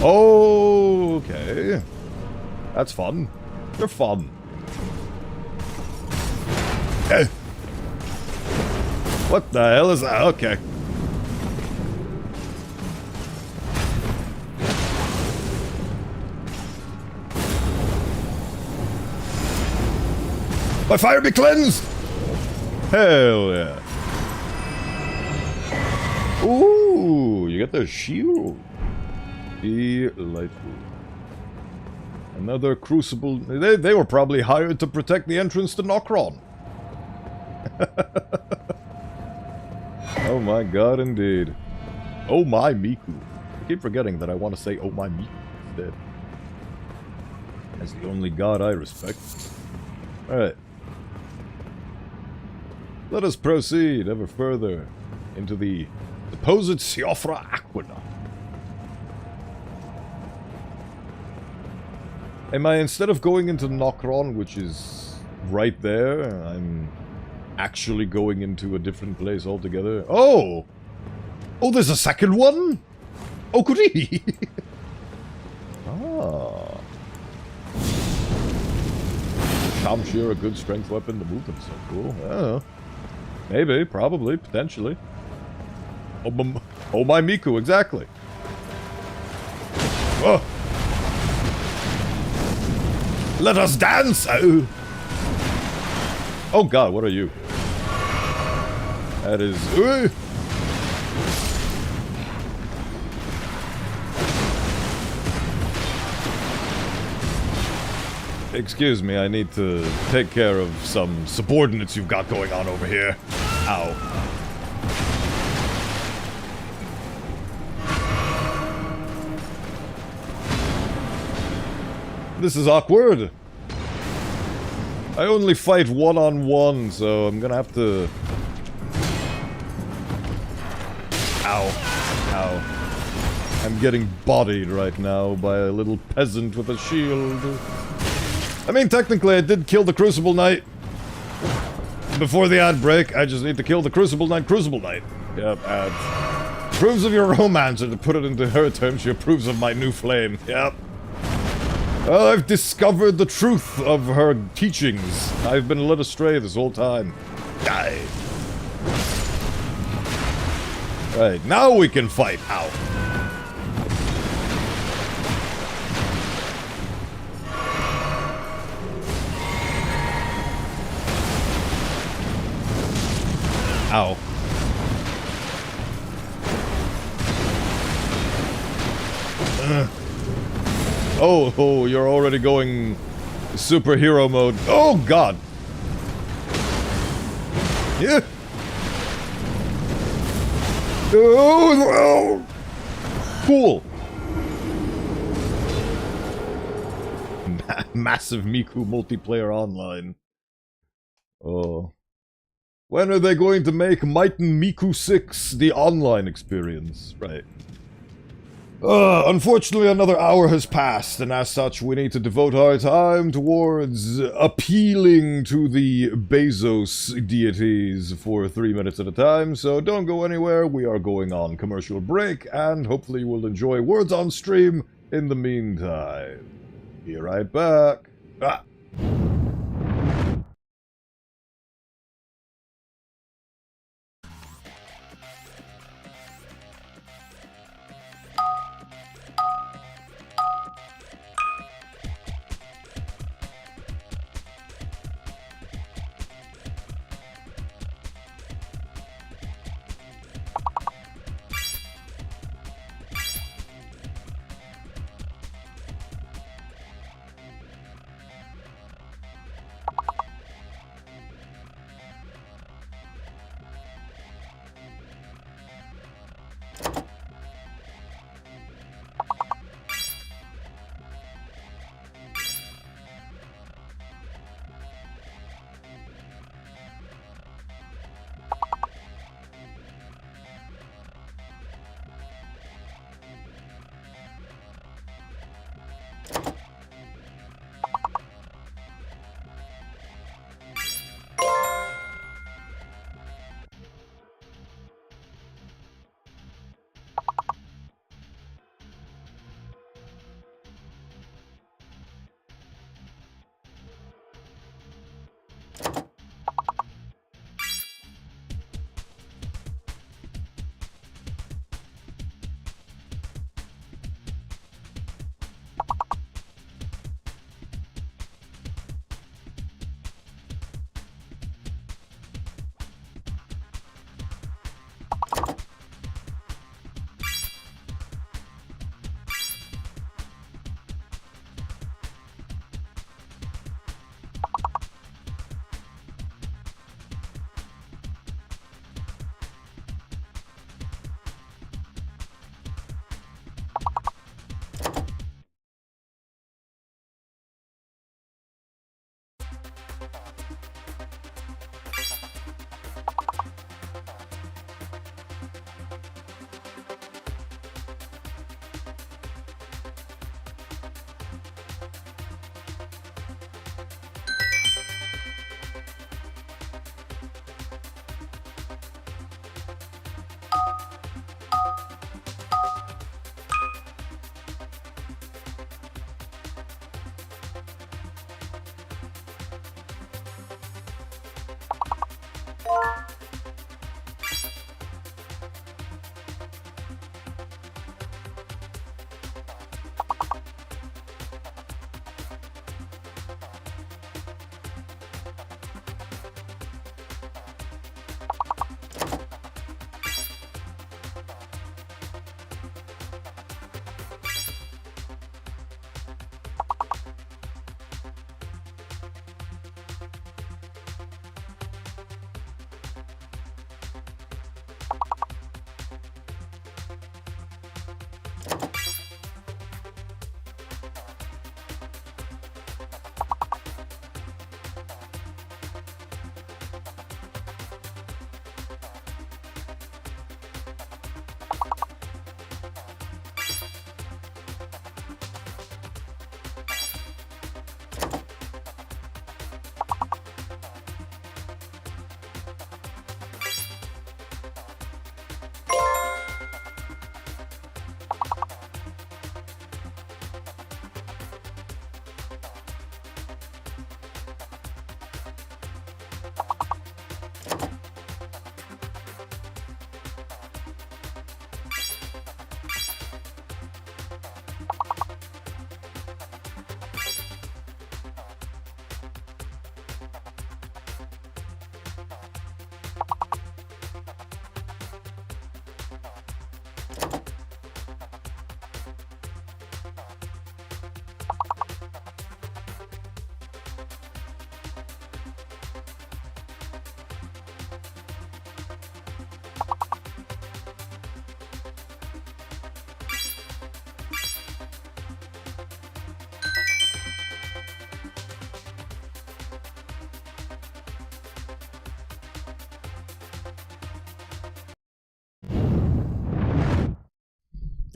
Okay. That's fun. They're fun. Eh. What the hell is that? Okay. My fire be cleansed! Hell yeah. Ooh, you get the shield. Delightful. Another crucible. They were probably hired to protect the entrance to Nokron. Oh my god, indeed. Oh my Miku. I keep forgetting that I want to say oh my Miku instead. That's the only god I respect. Alright. Let us proceed ever further into the supposed Siofra Aqueduct. Am I, instead of going into Nokron, which is right there, I'm actually going into a different place altogether? Oh! Oh, there's a second one? Oh, goody! Ah. Shamshir, a good strength weapon, the movement's so cool. Yeah. Maybe, probably, potentially. Oh my Miku, exactly. Oh. Let us dance! Oh god, what are you? That is... Excuse me, I need to take care of some subordinates you've got going on over here. Ow. This is awkward. I only fight one-on-one, so I'm gonna have to... Ow. Ow. I'm getting bodied right now by a little peasant with a shield. I mean, technically, I did kill the Crucible Knight before the ad break. I just need to kill the Crucible Knight. Yep, ads. Approves of your romancer. To put it into her terms, she approves of my new flame. Yep. Well, I've discovered the truth of her teachings. I've been led astray this whole time. Die. Right, now we can fight. Ow. Ow. Oh, you're already going superhero mode. Oh, God. Yeah. Oh, cool. Massive Miku multiplayer online. Oh. When are they going to make Might and Miku 6 the online experience? Right. Unfortunately, another hour has passed, and as such, we need to devote our time towards appealing to the Bezos deities for 3 minutes at a time, so don't go anywhere. We are going on commercial break, and hopefully you will enjoy words on stream in the meantime. Be right back. Ah.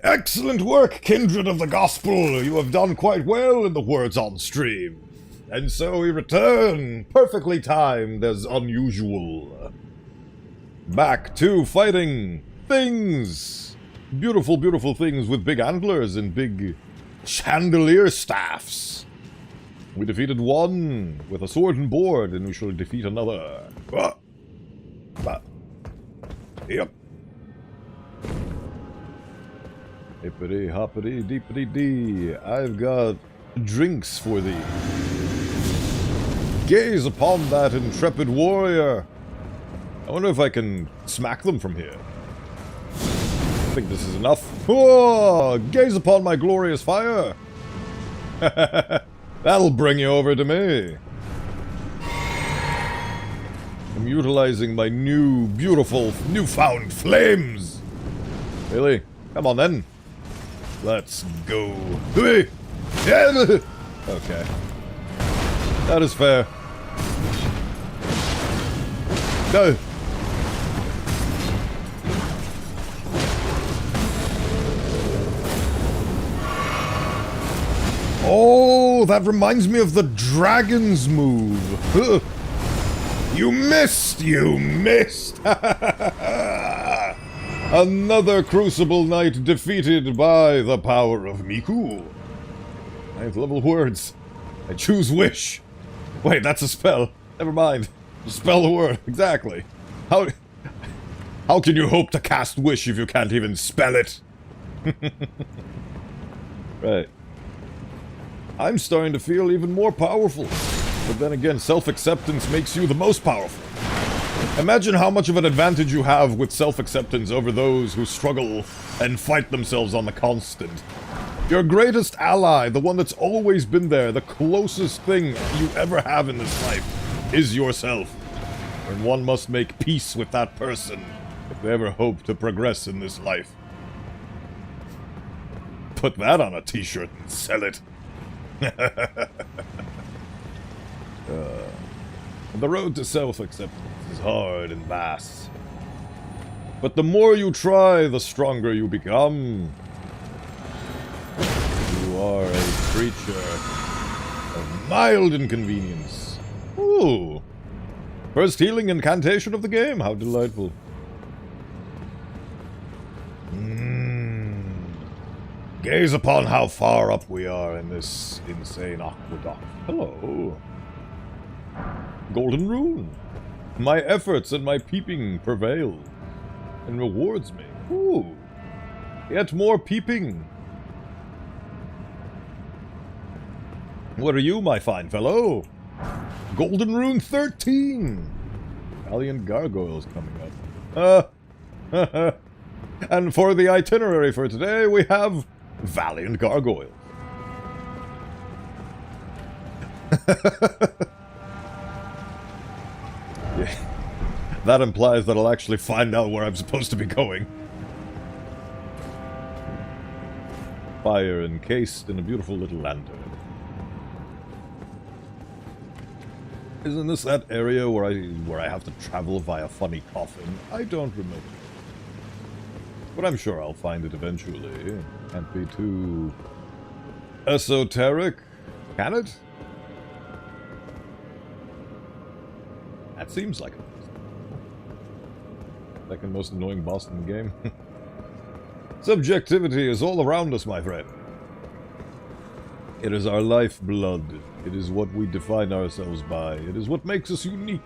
Excellent work, kindred of the gospel! You have done quite well in the words on stream. And so we return, perfectly timed as unusual. Back to fighting things! Beautiful, beautiful things with big antlers and big chandelier staffs. We defeated one with a sword and board, and we shall defeat another. Yep. Hippity hoppity deepity dee. I've got drinks for thee. Gaze upon that intrepid warrior. I wonder if I can smack them from here. I think this is enough. Oh, gaze upon my glorious fire. That'll bring you over to me. I'm utilizing my new, beautiful, newfound flames. Really? Come on then. Let's go. Okay. That is fair. No. Oh, that reminds me of the dragon's move. You missed! You missed! Another Crucible Knight defeated by the power of Miku. 9th level words. I choose wish. Wait, that's a spell. Never mind. Just spell the word. Exactly. How can you hope to cast wish if you can't even spell it? Right. I'm starting to feel even more powerful. But then again, self-acceptance makes you the most powerful. Imagine how much of an advantage you have with self-acceptance over those who struggle and fight themselves on the constant. Your greatest ally, the one that's always been there, the closest thing you ever have in this life, is yourself. And one must make peace with that person if they ever hope to progress in this life. Put that on a t-shirt and sell it. The road to self-acceptance is hard and vast. But the more you try, the stronger you become. You are a creature of mild inconvenience. Ooh. First healing incantation of the game. How delightful. Gaze upon how far up we are in this insane aqueduct. Hello. Golden rune. My efforts and my peeping prevail and rewards me. Ooh. Yet more peeping. What are you, my fine fellow? Golden rune 13. Valiant gargoyles coming up. And for the itinerary for today, we have Valiant gargoyles. Yeah. That implies that I'll actually find out where I'm supposed to be going. Fire encased in a beautiful little lantern. Isn't this that area where I have to travel via funny coffin? I don't remember. But I'm sure I'll find it eventually. Can't be too esoteric, can it? That seems like a second most annoying boss in the game. Subjectivity is all around us, my friend. It is our lifeblood. It is what we define ourselves by. It is what makes us unique.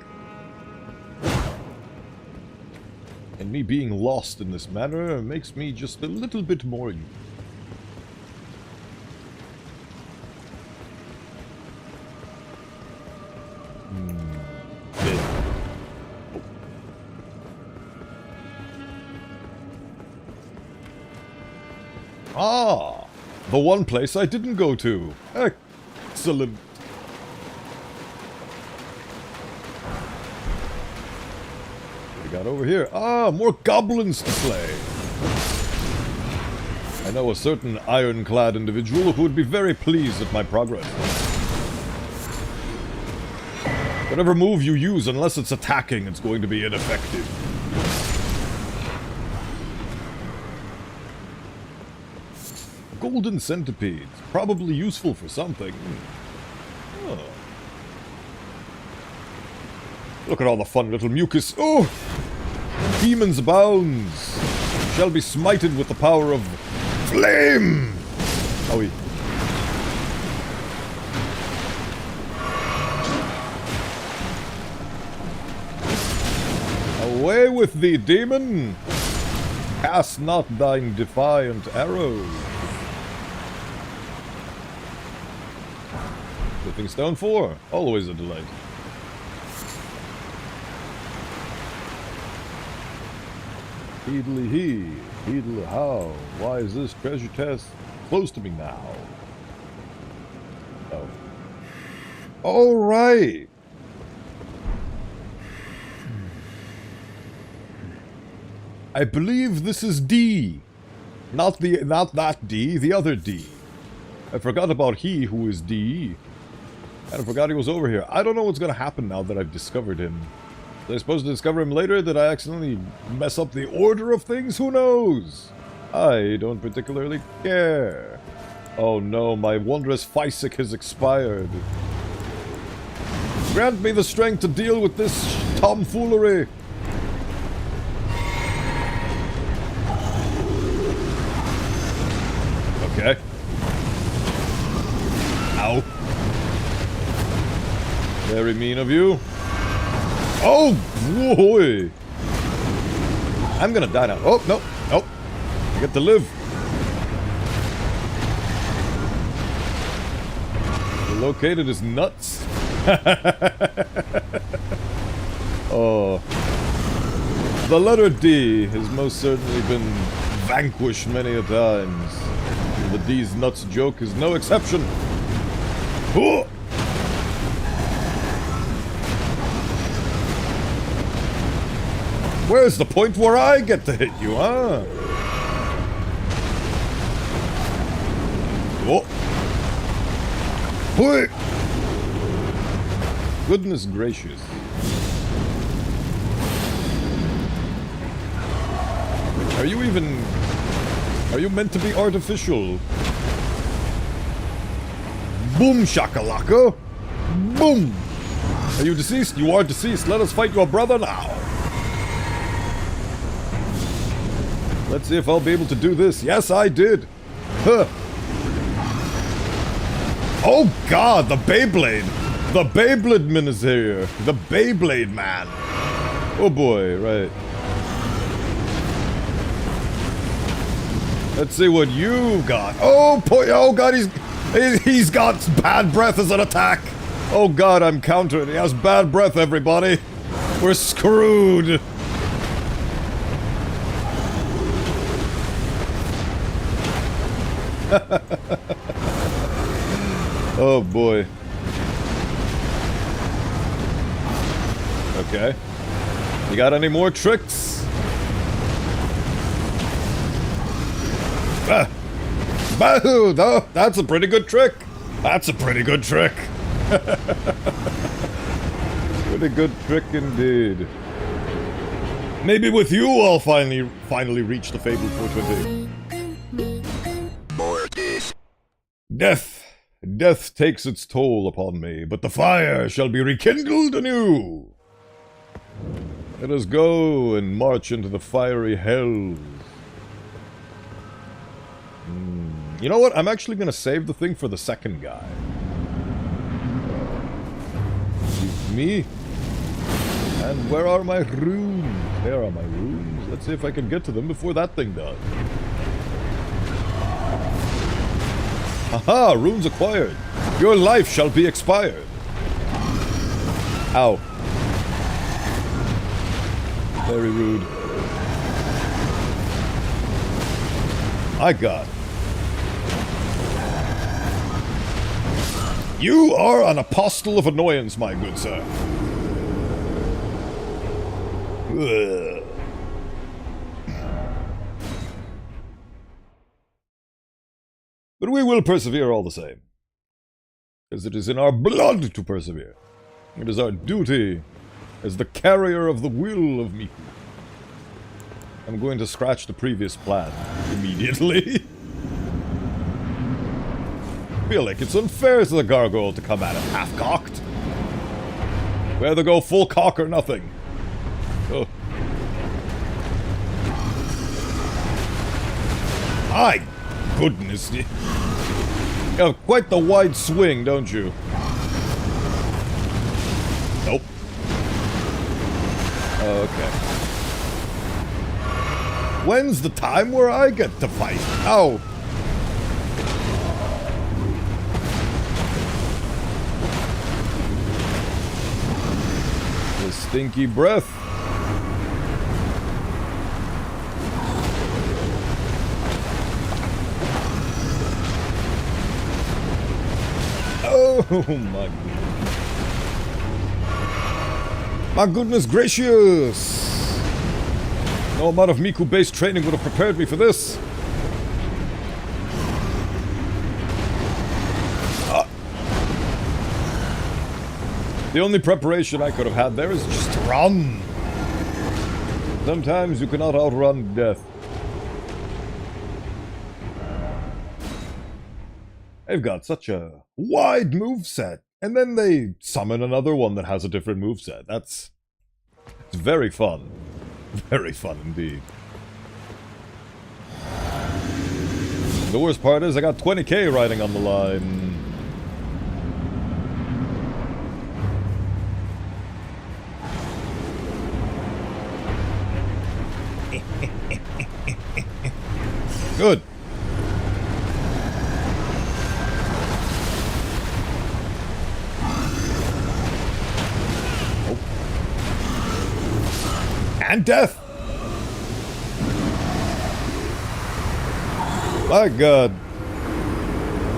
And me being lost in this manner makes me just a little bit more unique. Ah! The one place I didn't go to. Excellent. What do we got over here? Ah, more goblins to slay. I know a certain ironclad individual who would be very pleased at my progress. Whatever move you use, unless it's attacking, it's going to be ineffective. golden centipedes. Probably useful for something. Oh. Look at all the fun little mucus. Oh! Demons abounds. Shall be smited with the power of flame. Oh, away with thee, demon! Cast not thine defiant arrows. Flipping stone 4. Always a delight. Heedly he, heedly how. Why is this treasure chest close to me now? Oh. Alright! I believe this is D. Not that D, the other D. I forgot about he who is D. And I forgot he was over here. I don't know what's gonna happen now that I've discovered him. Was I supposed to discover him later? Did I accidentally mess up the order of things? Who knows? I don't particularly care. Oh no, my wondrous Physic has expired. Grant me the strength to deal with this tomfoolery. Okay. Ow. Very mean of you. Oh, boy. I'm gonna die now. Oh, no, no. I get to live. Located his nuts. Oh. The letter D has most certainly been vanquished many a times. And the D's nuts joke is no exception. Oh. Where's the point where I get to hit you, huh? Oh. Quick! Goodness gracious. Are you even... Are you meant to be artificial? Boom shakalaka! Boom! Are you deceased? You are deceased. Let us fight your brother now. Let's see if I'll be able to do this. Yes, I did. Huh. Oh god, the Beyblade! The Beyblade man is here! The Beyblade man! Oh boy, right. Let's see what you got. Oh boy, oh god, he's got bad breath as an attack! Oh god, I'm countering. He has bad breath, everybody! We're screwed! Oh boy. Okay. You got any more tricks? Ah. Bahoo! Oh, that's a pretty good trick. That's a pretty good trick. Pretty good trick indeed. Maybe with you I'll finally reach the fabled 420. Death! Death takes its toll upon me, but the fire shall be rekindled anew! Let us go and march into the fiery hells. You know what? I'm actually gonna save the thing for the second guy. Me? And where are my runes? There are my runes. Let's see if I can get to them before that thing does. Haha! Runes acquired! Your life shall be expired! Ow. Very rude. My god. You are an apostle of annoyance, my good sir. Ugh. But we will persevere all the same. Because it is in our blood to persevere. It is our duty as the carrier of the will of Miku. I'm going to scratch the previous plan immediately. feel like it's unfair to the gargoyle to come at it half-cocked. We either go full cock or nothing. Oh. My goodness. You have quite the wide swing, don't you? Nope. Okay. When's the time where I get to fight? Ow. The stinky breath. Oh my goodness. My goodness gracious! No amount of Miku-based training would have prepared me for this. The only preparation I could have had there is just to run. Sometimes you cannot outrun death. They've got such a wide moveset. And then they summon another one that has a different moveset. It's very fun. Very fun indeed. The worst part is I got 20k riding on the line. Good. And death! My god.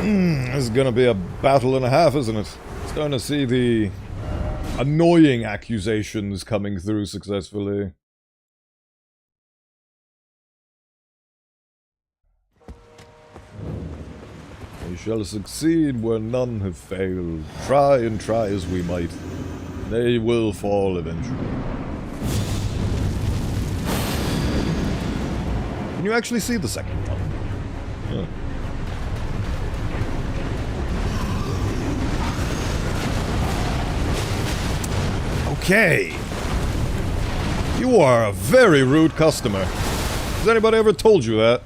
This is gonna be a battle and a half, isn't it? Starting to see the annoying accusations coming through successfully. We shall succeed where none have failed. Try and try as we might. They will fall eventually. Can you actually see the second one? Yeah. Okay. You are a very rude customer. Has anybody ever told you that?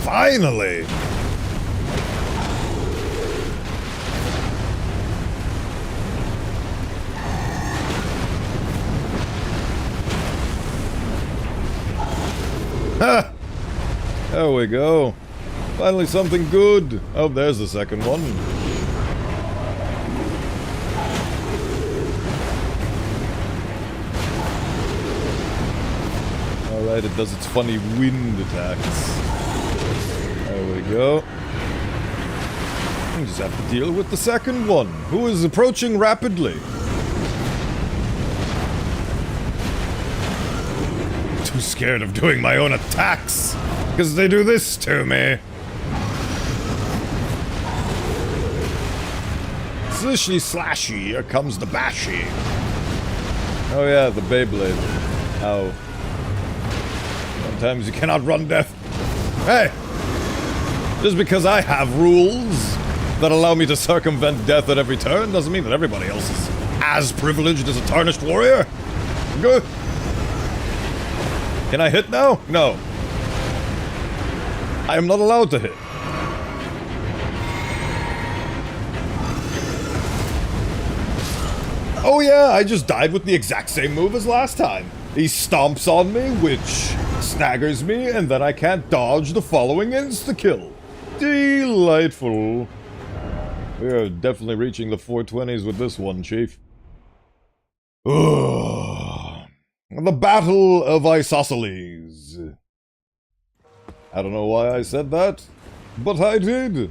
Finally! Ha! There we go. Finally something good. Oh, there's the second one. Alright, it does its funny wind attacks. There we go. We just have to deal with the second one, who is approaching rapidly. Too scared of doing my own attacks, because they do this to me. Slishy slashy, here comes the bashy. Oh yeah, the Beyblade. Ow. Sometimes you cannot run death. Hey! Just because I have rules that allow me to circumvent death at every turn doesn't mean that everybody else is as privileged as a tarnished warrior. Good. Can I hit now? No. I am not allowed to hit. Oh yeah, I just died with the exact same move as last time. He stomps on me, which staggers me, and then I can't dodge the following insta-kill. Delightful. We are definitely reaching the 420s with this one, Chief. Ugh. The Battle of Isosceles. I don't know why I said that, but I did.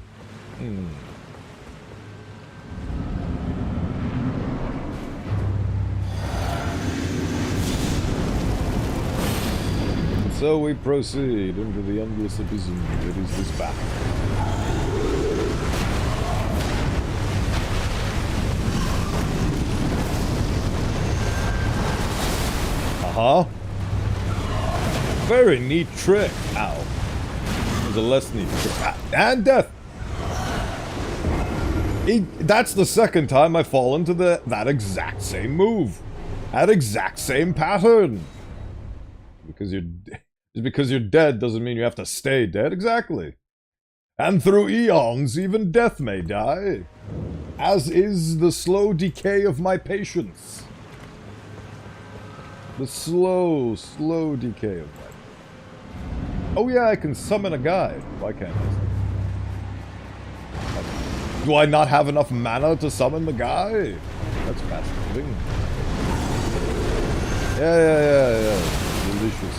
So we proceed into the endless abysm that is this battle. Uh-huh. Very neat trick. Ow. There's a less neat trick. And death! That's the second time I've fallen to that exact same move. That exact same pattern. Just because you're dead doesn't mean you have to stay dead. Exactly. And through eons, even death may die. As is the slow decay of my patience. The slow decay of my... Oh yeah, I can summon a guy. Why can't I? Do I not have enough mana to summon the guy? That's fascinating. Yeah. Delicious.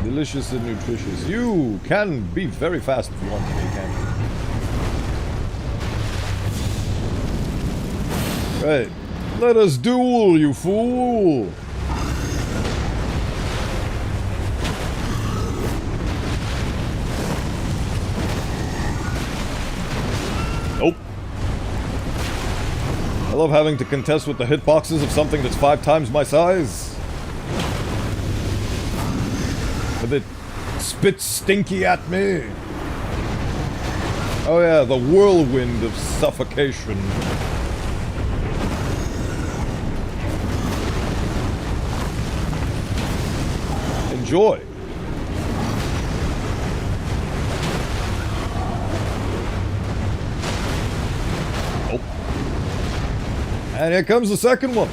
Delicious and nutritious. You can be very fast if you want to be, can't you? Right. Let us duel, you fool! Nope. I love having to contest with the hitboxes of something that's 5 times my size. But it spits stinky at me. Oh yeah, the whirlwind of suffocation. Enjoy. Oh. And here comes the second one.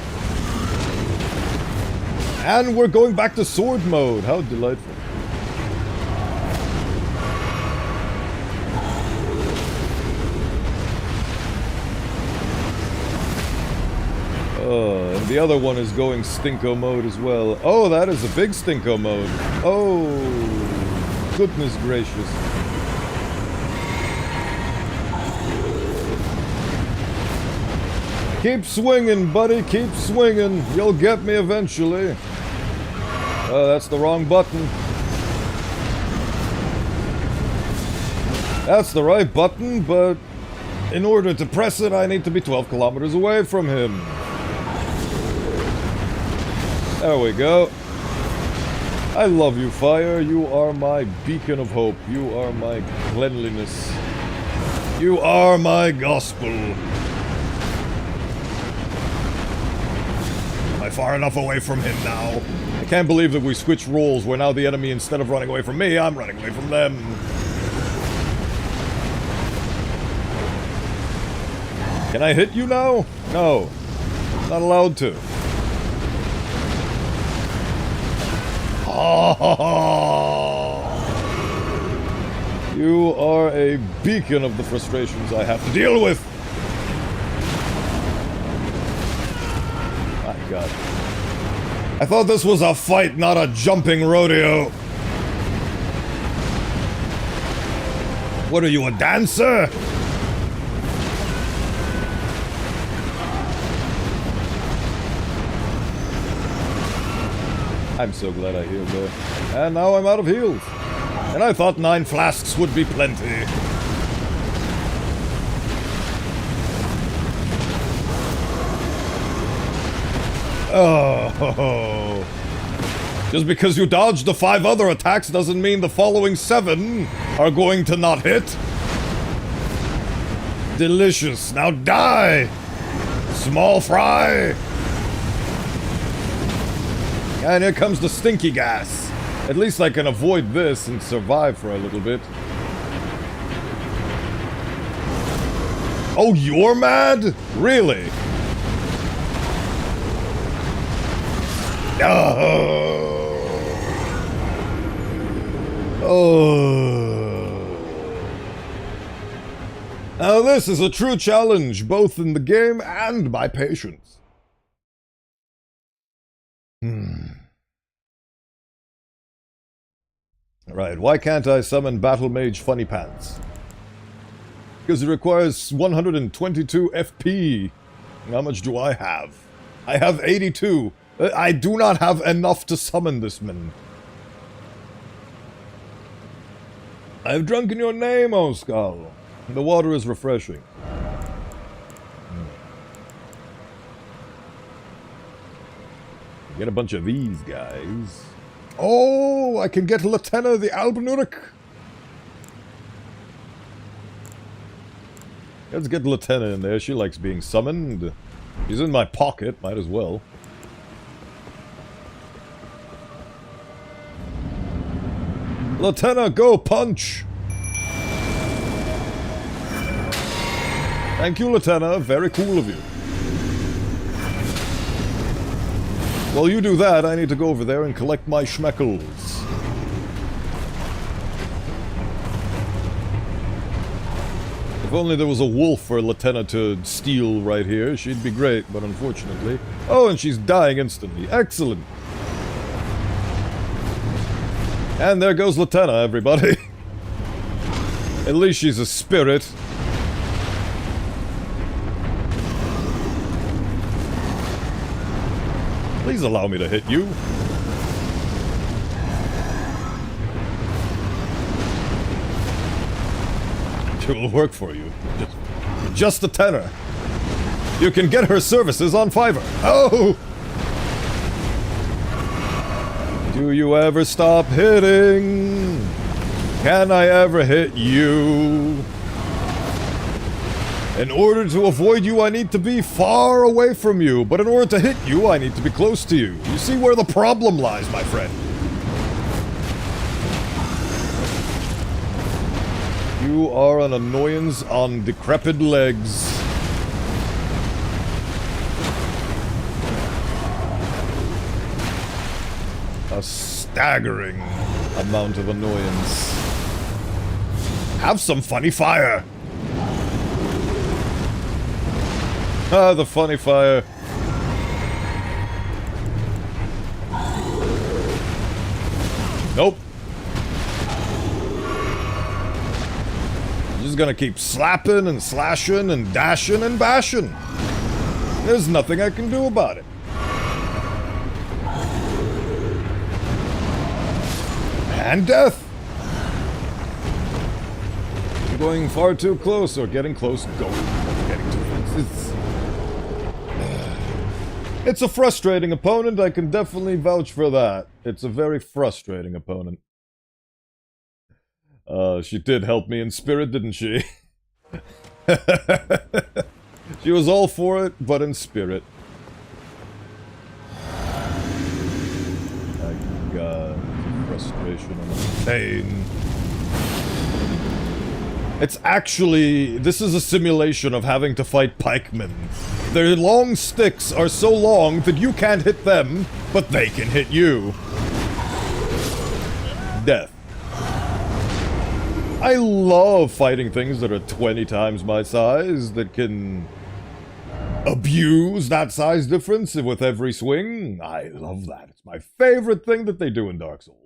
And we're going back to sword mode. How delightful. And the other one is going stinko mode as well. Oh, that is a big stinko mode. Oh, goodness gracious. Keep swinging, buddy, keep swinging. You'll get me eventually. Oh, that's the wrong button. That's the right button, but in order to press it, I need to be 12 kilometers away from him. There we go. I love you, fire. You are my beacon of hope. You are my cleanliness. You are my gospel. Am I far enough away from him now? I can't believe that we switched roles where now the enemy, instead of running away from me, I'm running away from them. Can I hit you now? No. Not allowed to. You are a beacon of the frustrations I have to deal with. My God. I thought this was a fight, not a jumping rodeo. What are you, a dancer? I'm so glad I healed there. And now I'm out of heals. And I thought 9 flasks would be plenty. Oh. Just because you dodged the 5 other attacks doesn't mean the following 7 are going to not hit. Delicious. Now die! Small fry! And here comes the stinky gas. At least I can avoid this and survive for a little bit. Oh, you're mad? Really? Oh. Now this is a true challenge, both in the game and my patience. Right, why can't I summon Battle Mage Funny Pants? Because it requires 122 FP. How much do I have? I have 82. I do not have enough to summon this man. I have drunken your name, O Skull. The water is refreshing. Get a bunch of these guys. Oh, I can get Latenna the Albinuric. Let's get Latenna in there. She likes being summoned. She's in my pocket. Might as well. Latenna, go punch! Thank you, Latenna. Very cool of you. While you do that, I need to go over there and collect my schmeckles. If only there was a wolf for Latenna to steal right here, she'd be great, but unfortunately... Oh, and she's dying instantly. Excellent! And there goes Latenna, everybody. At least she's a spirit. Please allow me to hit you. It will work for you. Just a tenner. You can get her services on Fiverr. Oh! Do you ever stop hitting? Can I ever hit you? In order to avoid you, I need to be far away from you. But in order to hit you, I need to be close to you. You see where the problem lies, my friend. You are an annoyance on decrepit legs. A staggering amount of annoyance. Have some funny fire! Ah, the funny fire. Nope. Just gonna keep slapping and slashing and dashing and bashing. There's nothing I can do about it. And death! You're going far too close, or getting close, going. Getting too close. It's a frustrating opponent, I can definitely vouch for that. It's a very frustrating opponent. She did help me in spirit, didn't she? She was all for it, but in spirit. My god, frustration and pain. It's actually... This is a simulation of having to fight pikemen. Their long sticks are so long that you can't hit them, but they can hit you. Death. I love fighting things that are 20 times my size, that can abuse that size difference with every swing. I love that. It's my favorite thing that they do in Dark Souls.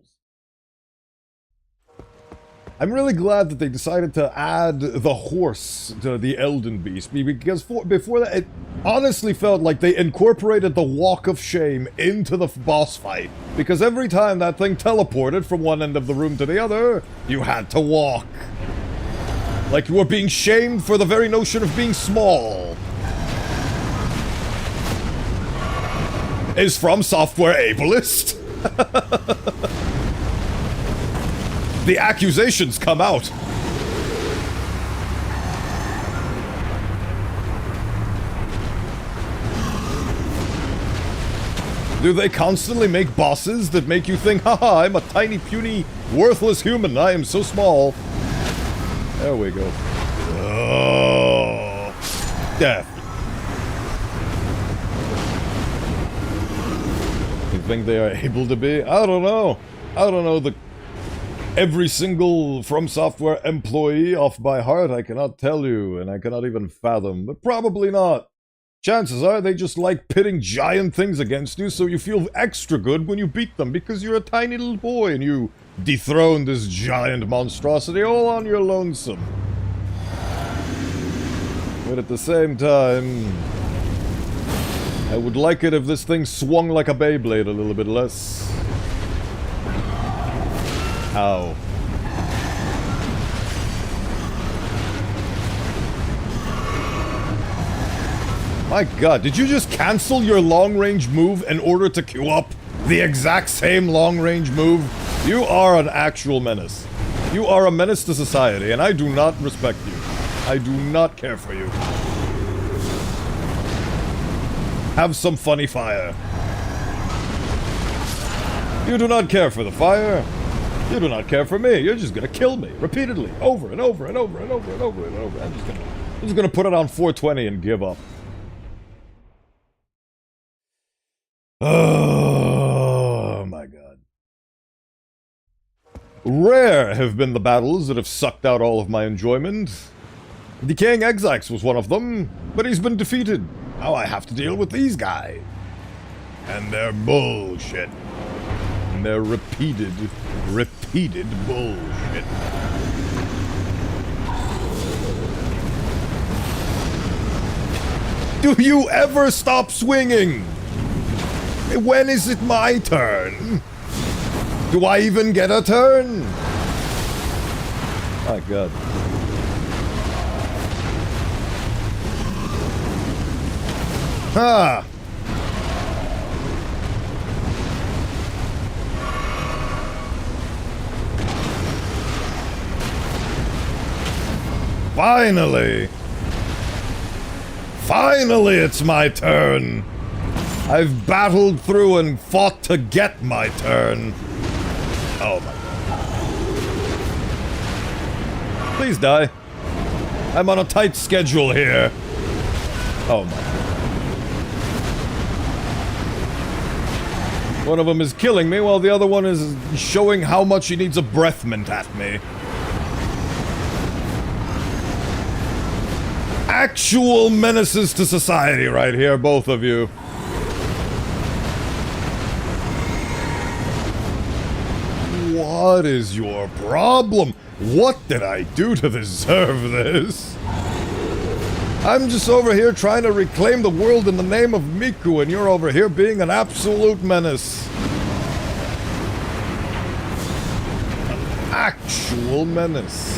I'm really glad that they decided to add the horse to the Elden Beast, because before that, it honestly felt like they incorporated the Walk of Shame into the boss fight. Because every time that thing teleported from one end of the room to the other, you had to walk. Like you were being shamed for the very notion of being small. Is From Software ableist? The accusations come out. Do they constantly make bosses that make you think, haha, I'm a tiny, puny, worthless human, I am so small. There we go. Oh, death. You think they are able to be? I don't know. I don't know every single From Software employee off by heart, I cannot tell you, and I cannot even fathom, but probably not. Chances are they just like pitting giant things against you so you feel extra good when you beat them because you're a tiny little boy and you dethrone this giant monstrosity all on your lonesome. But at the same time, I would like it if this thing swung like a Beyblade a little bit less. Ow. My god, did you just cancel your long-range move in order to queue up the exact same long-range move? You are an actual menace. You are a menace to society, and I do not respect you. I do not care for you. Have some funny fire. You do not care for the fire. You do not care for me. You're just gonna kill me repeatedly, over and over and over and over and over and over. I'm just gonna put it on 420 and give up. Oh my god. Rare have been the battles that have sucked out all of my enjoyment. Decaying Exax was one of them, but he's been defeated. Now I have to deal with these guys. And their bullshit. And their repeated bullshit. Do you ever stop swinging? When is it my turn? Do I even get a turn? My god. Ah! Finally! Finally it's my turn! I've battled through and fought to get my turn. Oh my god. Please die. I'm on a tight schedule here. Oh my god. One of them is killing me while the other one is showing how much he needs a breath mint at me. Actual menaces to society right here, both of you. What is your problem? What did I do to deserve this? I'm just over here trying to reclaim the world in the name of Miku, and you're over here being an absolute menace. An actual menace.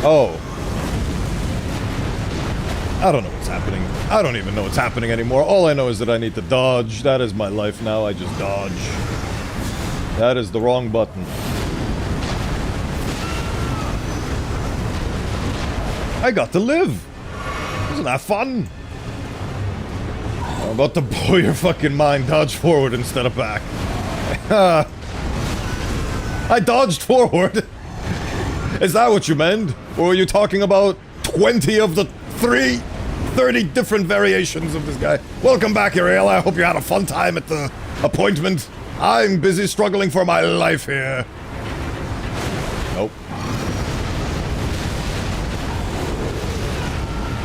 Oh. I don't know what's happening. I don't even know what's happening anymore. All I know is that I need to dodge. That is my life now. I just dodge. That is the wrong button. I got to live. Isn't that fun? I'm about to blow your fucking mind. Dodge forward instead of back. I dodged forward. Is that what you meant? Or were you talking about 20 of the 30 different variations of this guy? Welcome back, Ariel. I hope you had a fun time at the appointment. I'm busy struggling for my life here. Nope.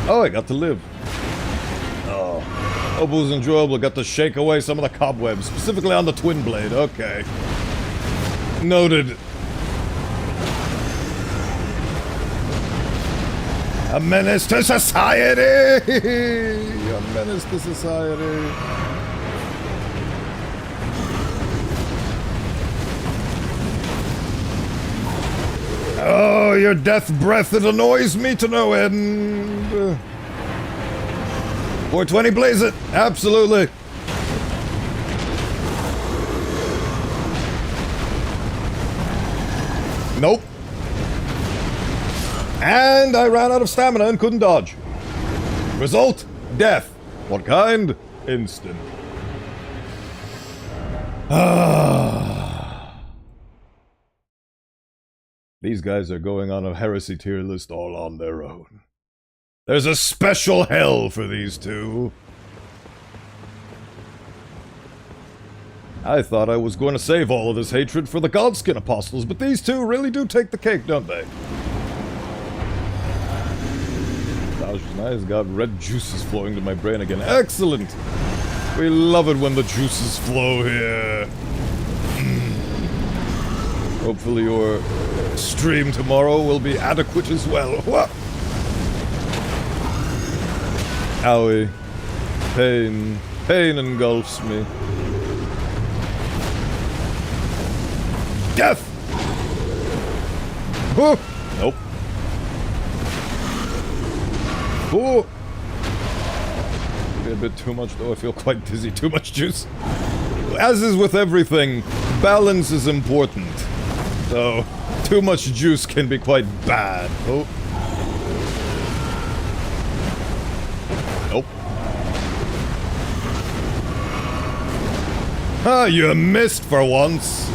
Oh, I got to live. Oh. Hope it was enjoyable. Got to shake away some of the cobwebs, specifically on the twin blade. Okay. Noted. A menace to society! A menace to society. Oh, your death breath, it annoys me to no end. 420, blaze it. Absolutely. Nope. And I ran out of stamina and couldn't dodge. Result, death. What kind? Instant. These guys are going on a heresy tier list all on their own. There's a special hell for these two. I thought I was going to save all of this hatred for the Godskin Apostles, but these two really do take the cake, don't they? Nice, got red juices flowing to my brain again. Excellent! We love it when the juices flow here. Hopefully your stream tomorrow will be adequate as well. Whoa. Owie. Pain. Pain engulfs me. Death! Oh! Nope. Oh! A bit too much, though. I feel quite dizzy. Too much juice. As is with everything, balance is important. So, too much juice can be quite bad. Oh. Nope. Ah, you missed for once.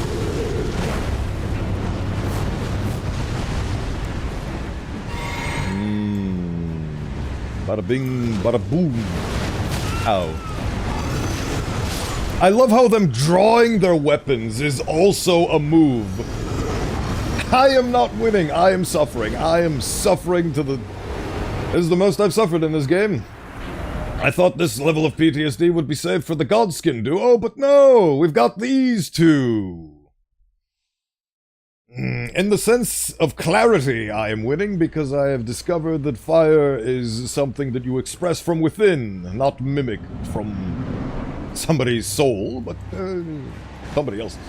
Bada bing, bada boom. Ow. I love how them drawing their weapons is also a move. I am not winning, I am suffering. I am suffering to the... This is the most I've suffered in this game. I thought this level of PTSD would be saved for the Godskin duo, but no! We've got these two! In the sense of clarity, I am winning because I have discovered that fire is something that you express from within, not mimicked from somebody's soul, but somebody else's.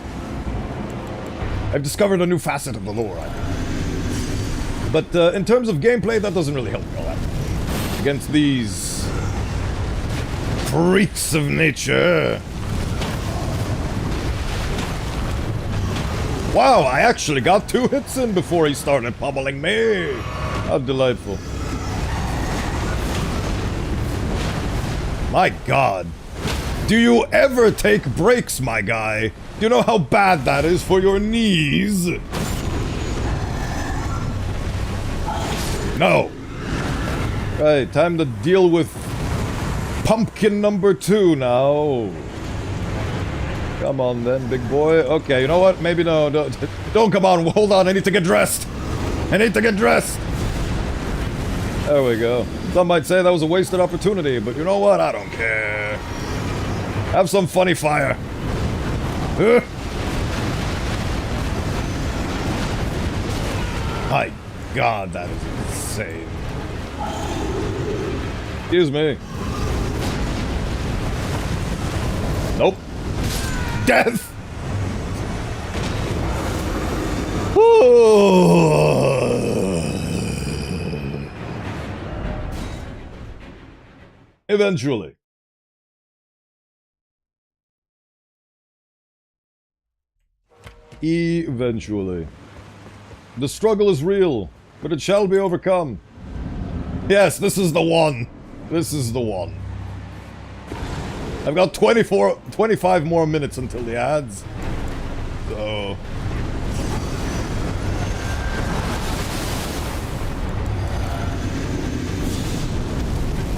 I've discovered a new facet of the lore, I think. But in terms of gameplay, that doesn't really help me all that. Against these freaks of nature. Wow, I actually got 2 hits in before he started pummeling me. How delightful. My god. Do you ever take breaks, my guy? Do you know how bad that is for your knees? No. Right, time to deal with pumpkin number 2 now. Come on then, big boy. Okay, you know what? Maybe no. Don't come on. Hold on. I need to get dressed. I need to get dressed. There we go. Some might say that was a wasted opportunity, but you know what? I don't care. Have some funny fire. My god, that is insane. Excuse me. Nope. Death! Eventually. Eventually. The struggle is real, but it shall be overcome. Yes, this is the one. This is the one. I've got 25 more minutes until the ads. So...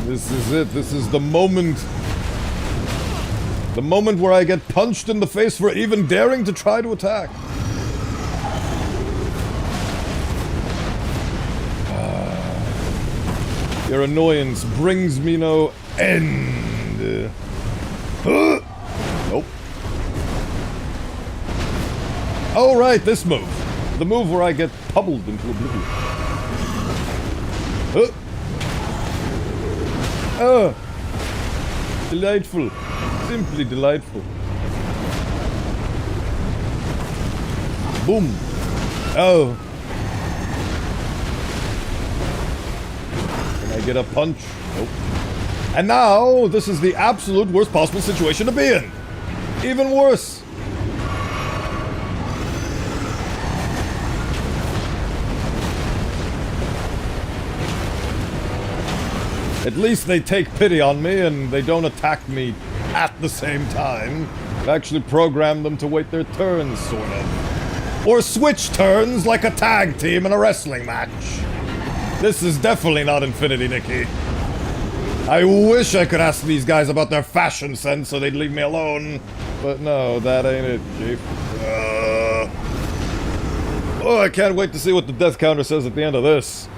This is it. This is the moment. The moment where I get punched in the face for even daring to try to attack. Your annoyance brings me no end. Nope. Oh, right, this move. The move where I get pummeled into oblivion. Delightful. Simply delightful. Boom. Oh. Can I get a punch? Nope. And now, this is the absolute worst possible situation to be in. Even worse. At least they take pity on me and they don't attack me at the same time. I've actually programmed them to wait their turns, sort of. Or switch turns like a tag team in a wrestling match. This is definitely not Infinity, Nikki. I wish I could ask these guys about their fashion sense so they'd leave me alone. But no, that ain't it, Chief. Oh, I can't wait to see what the death counter says at the end of this.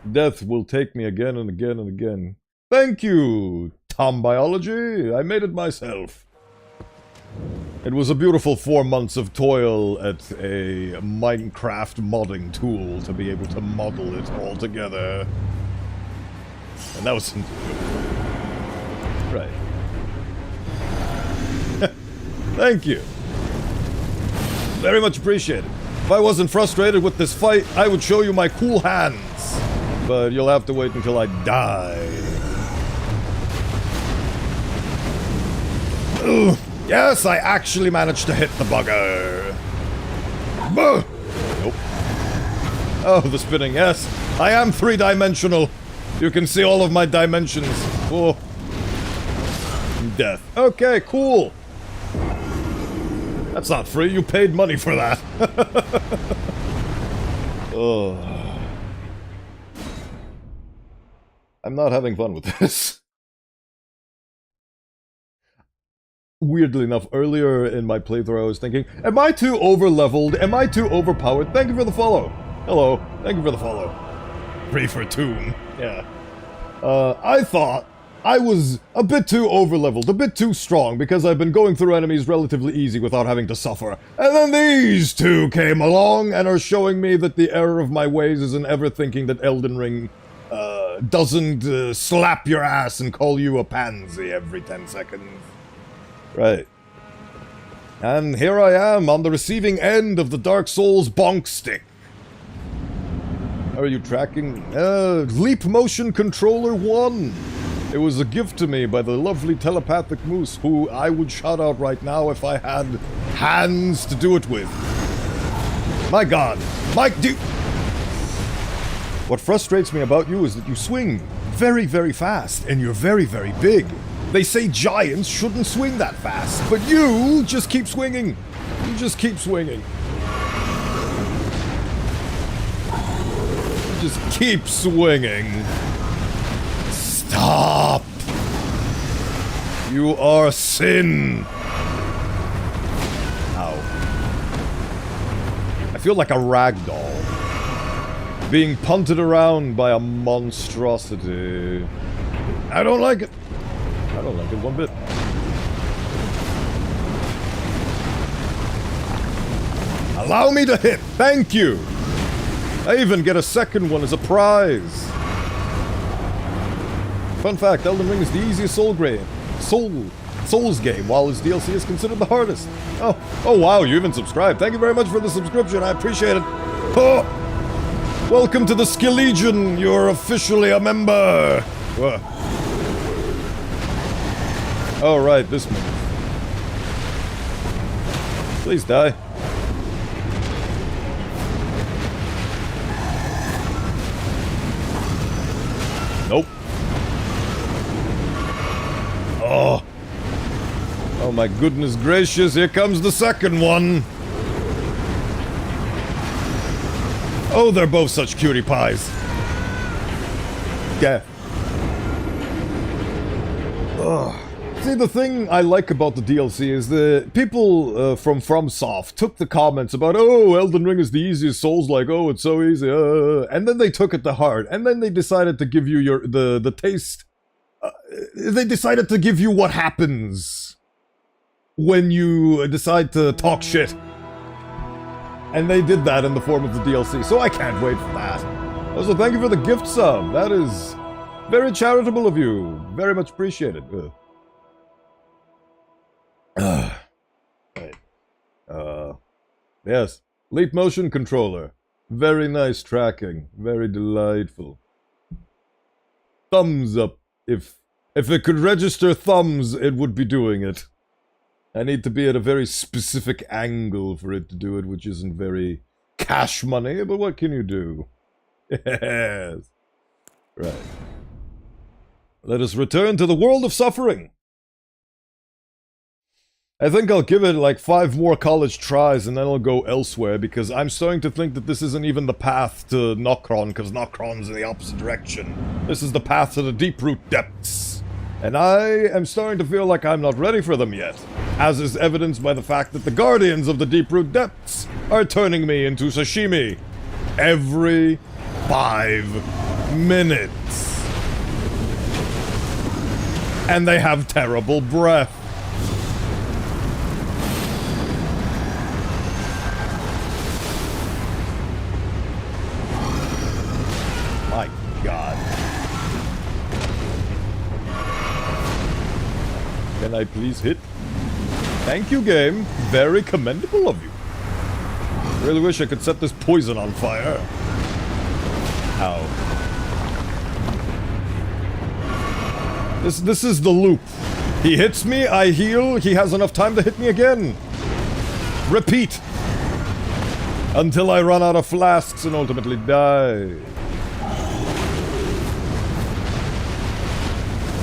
Death will take me again and again and again. Thank you, Tom Biology. I made it myself. It was a beautiful 4 months of toil at a Minecraft modding tool to be able to model it all together. And that was... Right. Thank you. Very much appreciated. If I wasn't frustrated with this fight, I would show you my cool hands. But you'll have to wait until I die. Ugh. Yes, I actually managed to hit the bugger. Nope. Oh, the spinning, yes. I am three-dimensional. You can see all of my dimensions. Oh. Death. Okay, cool. That's not free, you paid money for that. Oh. I'm not having fun with this. Weirdly enough, earlier in my playthrough I was thinking, am I too over-leveled? Am I too overpowered? Thank you for the follow. Hello. Thank you for the follow. Free for tune. Yeah. I thought I was a bit too over-leveled, a bit too strong, because I've been going through enemies relatively easy without having to suffer. And then these two came along and are showing me that the error of my ways is in ever thinking that Elden Ring doesn't slap your ass and call you a pansy every 10 seconds. Right. And here I am on the receiving end of the Dark Souls bonk stick. Are you tracking? Leap Motion Controller 1. It was a gift to me by the lovely telepathic moose, who I would shout out right now if I had hands to do it with. My god. Mike, dude. What frustrates me about you is that you swing very, very fast, and you're very, very big. They say giants shouldn't swing that fast, but you just keep swinging. You just keep swinging. You just keep swinging. Stop. You are sin. Ow. I feel like a ragdoll. Being punted around by a monstrosity. I don't like it. I don't like it one bit. Allow me to hit! Thank you! I even get a second one as a prize! Fun fact, Elden Ring is the easiest Souls game, while its DLC is considered the hardest. Oh wow, you even subscribed. Thank you very much for the subscription, I appreciate it. Oh. Welcome to the Skill Legion, you're officially a member! Oh, right, this one. Please die. Nope. Oh. Oh my goodness gracious, here comes the second one. Oh, they're both such cutie pies. Death. Ugh. See, the thing I like about the DLC is the people from FromSoft took the comments about, oh, Elden Ring is the easiest Souls-like, oh, it's so easy, and then they took it to heart, and then they decided to give you the taste. They decided to give you what happens when you decide to talk shit. And they did that in the form of the DLC, so I can't wait for that. Also, thank you for the gift sub. That is very charitable of you. Very much appreciated. Right. Yes. Leap Motion Controller. Very nice tracking. Very delightful. Thumbs up. If it could register thumbs, it would be doing it. I need to be at a very specific angle for it to do it, which isn't very cash money, but what can you do? Yes. Right. Let us return to the world of suffering. I think I'll give it like 5 more college tries and then I'll go elsewhere, because I'm starting to think that this isn't even the path to Nokron, because Nokron's in the opposite direction. This is the path to the deep-root depths. And I am starting to feel like I'm not ready for them yet, as is evidenced by the fact that the Guardians of the Deep-Root Depths are turning me into sashimi every 5 minutes. And they have terrible breath. My God. Can I please hit? Thank you, game. Very commendable of you. Really wish I could set this poison on fire. Ow. This is the loop. He hits me, I heal, he has enough time to hit me again. Repeat. Until I run out of flasks and ultimately die.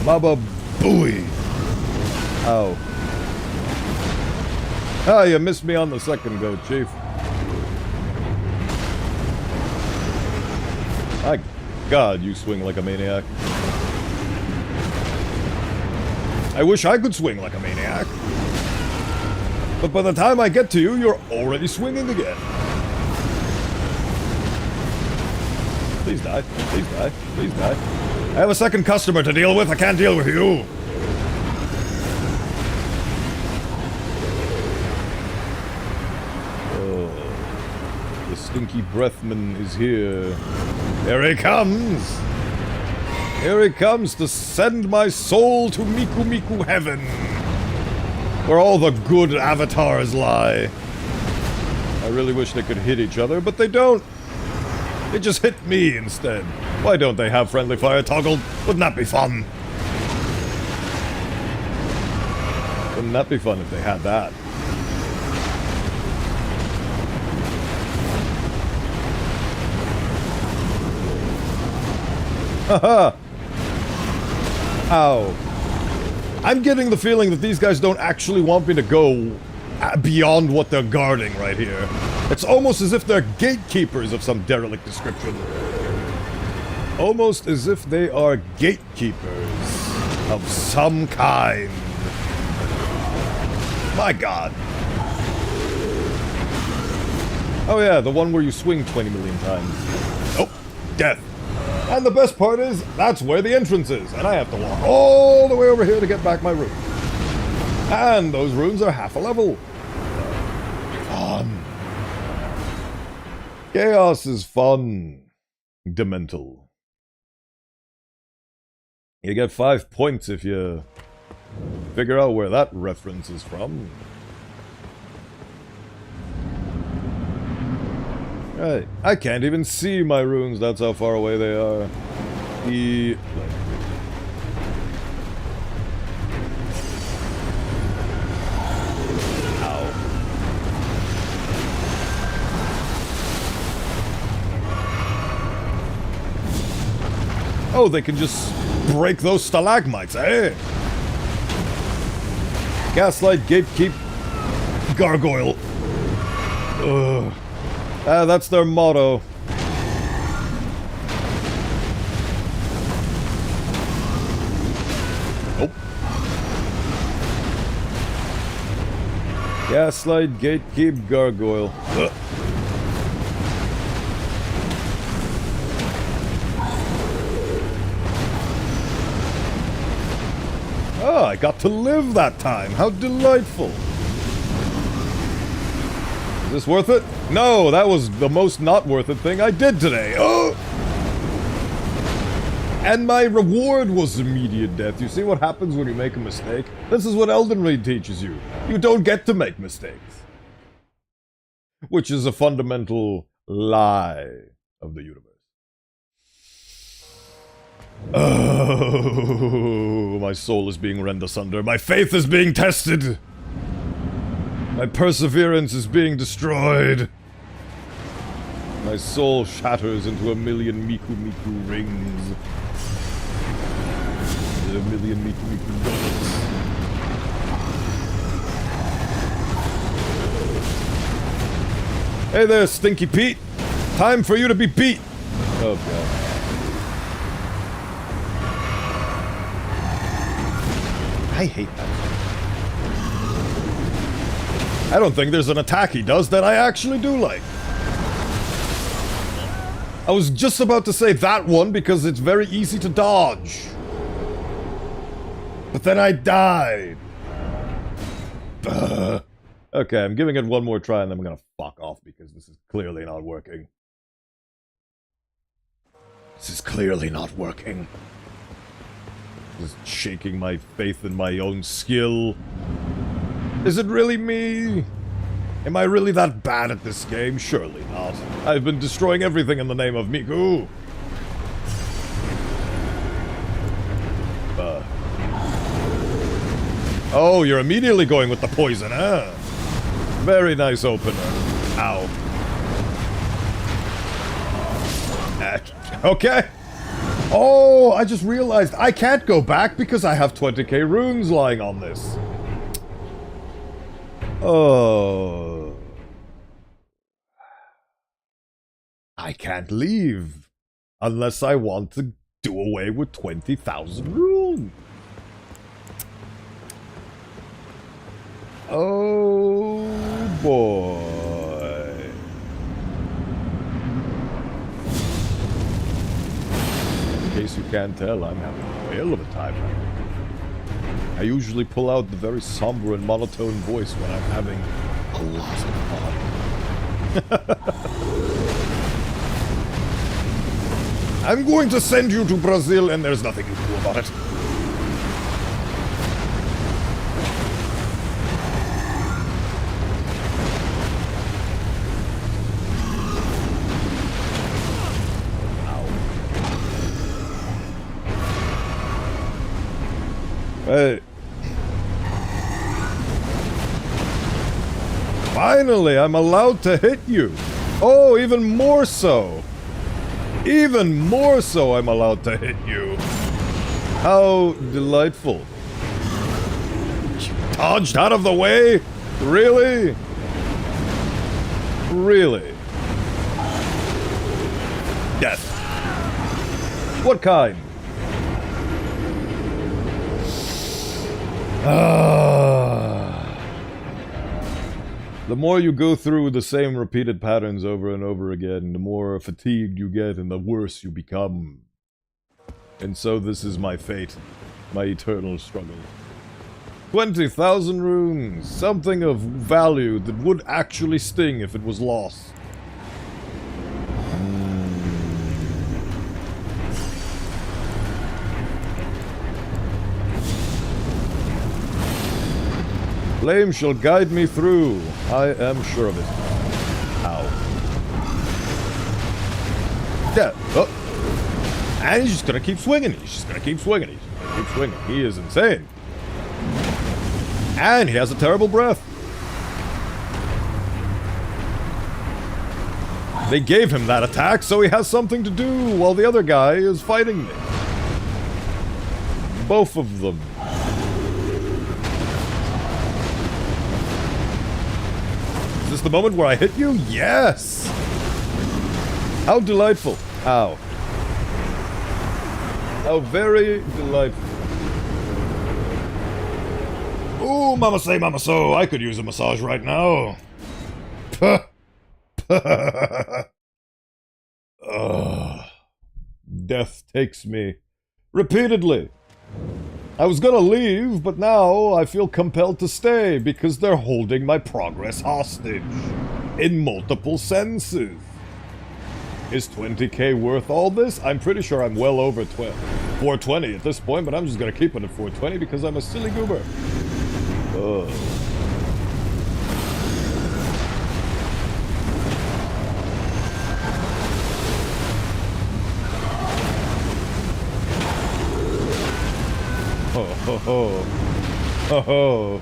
Baba Booey. Ow. Ah, you missed me on the second go, Chief. My God, you swing like a maniac. I wish I could swing like a maniac. But by the time I get to you, you're already swinging again. Please die. Please die. Please die. I have a second customer to deal with. I can't deal with you. Oh, the stinky breathman is here. Here he comes. Here he comes to send my soul to Miku Miku Heaven, where all the good avatars lie. I really wish they could hit each other, but they don't. They just hit me instead. Why don't they have friendly fire toggled? Wouldn't that be fun? Wouldn't that be fun if they had that? Haha! Ow. I'm getting the feeling that these guys don't actually want me to go beyond what they're guarding right here. It's almost as if they're gatekeepers of some derelict description. Almost as if they are gatekeepers of some kind. My God. Oh yeah, the one where you swing 20 million times. Oh, death. And the best part is, that's where the entrance is, and I have to walk all the way over here to get back my rune. And those runes are half a level. Fun. Chaos is fun. Demental. You get 5 points if you figure out where that reference is from. Right. I can't even see my runes, that's how far away they are. Ow. Oh, they can just break those stalagmites, eh? Gaslight, gatekeep, gargoyle. Ugh. That's their motto. Nope. Gaslight, gatekeep, gargoyle. Ugh. Oh, I got to live that time. How delightful. Is this worth it? No, that was the most not worth it thing I did today. Oh! And my reward was immediate death. You see what happens when you make a mistake? This is what Elden Ring teaches you. You don't get to make mistakes. Which is a fundamental lie of the universe. Oh, my soul is being rent asunder. My faith is being tested. My perseverance is being destroyed. My soul shatters into a million Miku Miku rings. A million Miku Miku dollars. Hey there, Stinky Pete. Time for you to be beat. Oh, God. I hate that. I don't think there's an attack he does that I actually do like. I was just about to say that one because it's very easy to dodge. But then I died. Okay, I'm giving it one more try and then I'm gonna fuck off because this is clearly not working. This is clearly not working. Just shaking my faith in my own skill. Is it really me? Am I really that bad at this game? Surely not. I've been destroying everything in the name of Miku. Oh, you're immediately going with the poison, huh? Very nice opener. Ow. Okay. Oh, I just realized I can't go back because I have 20k runes lying on this. Oh. I can't leave unless I want to do away with 20,000 runes. Oh boy. In case you can't tell, I'm having a whale of a time right now. I usually pull out the very somber and monotone voice when I'm having a lot of fun. I'm going to send you to Brazil and there's nothing you can do about it. Hey. Finally, I'm allowed to hit you. Oh, even more so. Even more so, I'm allowed to hit you. How delightful. You dodged out of the way? Really? Really? Death. What kind? The more you go through the same repeated patterns over and over again, the more fatigued you get and the worse you become. And so this is my fate, my eternal struggle. 20,000 runes, something of value that would actually sting if it was lost. Flame shall guide me through. I am sure of it. Ow. Yeah. Oh. And he's just gonna keep swinging. He's just gonna keep swinging. He's gonna keep swinging. He is insane. And he has a terrible breath. They gave him that attack, so he has something to do while the other guy is fighting me. Both of them. Is this the moment where I hit you? Yes! How delightful. Ow. How very delightful. Ooh, mama say, mama so. I could use a massage right now. Death takes me repeatedly. I was gonna leave, but now I feel compelled to stay because they're holding my progress hostage in multiple senses. Is 20k worth all this? I'm pretty sure I'm well over 420 at this point, but I'm just gonna keep it at 420 because I'm a silly goober. Ugh. Ho ho ho. Ho ho.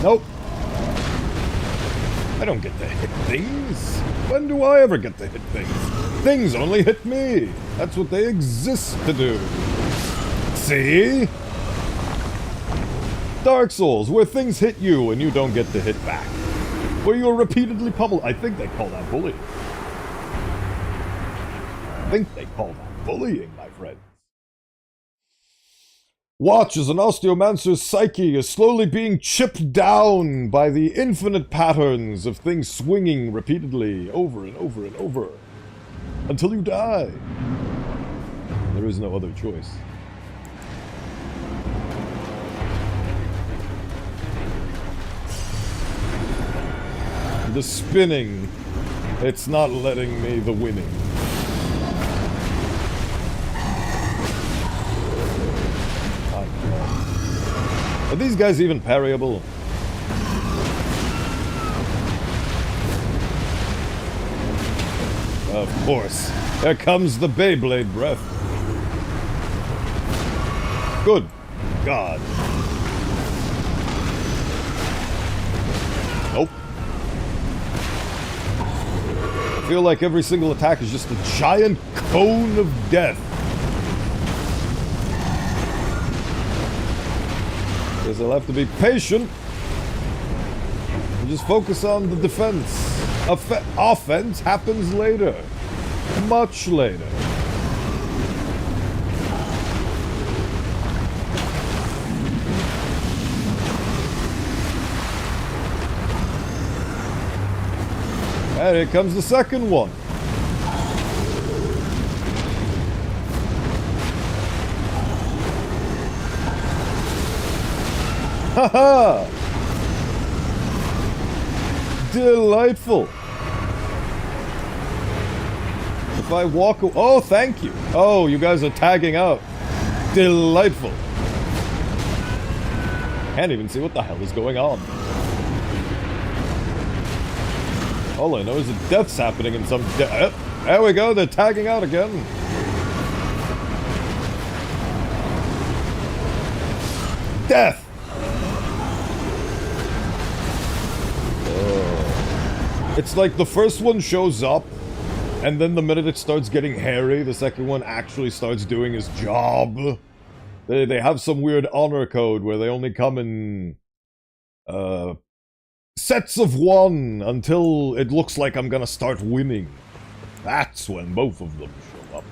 Nope. I don't get to hit things. When do I ever get to hit things? Things only hit me. That's what they exist to do. See? Dark Souls, where things hit you and you don't get to hit back. Where you are repeatedly pummeled. I think they call that bullying. I think they call that bullying, my friends. Watch as an Osteomancer's psyche is slowly being chipped down by the infinite patterns of things swinging repeatedly over and over and over. Until you die. There is no other choice. The spinning It's not letting me the winning. Are these guys even parryable? Of course. There comes the Beyblade breath. Good God. Nope. I feel like every single attack is just a giant cone of death. Guess I'll have to be patient and just focus on the defense. Offense happens later. Much later. And here comes the second one. Haha! Delightful. If I walk... Oh, thank you. Oh, you guys are tagging out. Delightful. Can't even see what the hell is going on. All I know is that death's happening in some... There we go, they're tagging out again. Death! Oh. It's like the first one shows up, and then the minute it starts getting hairy, the second one actually starts doing his job. They have some weird honor code where they only come in... sets of one until it looks like I'm gonna start winning. That's when both of them show up.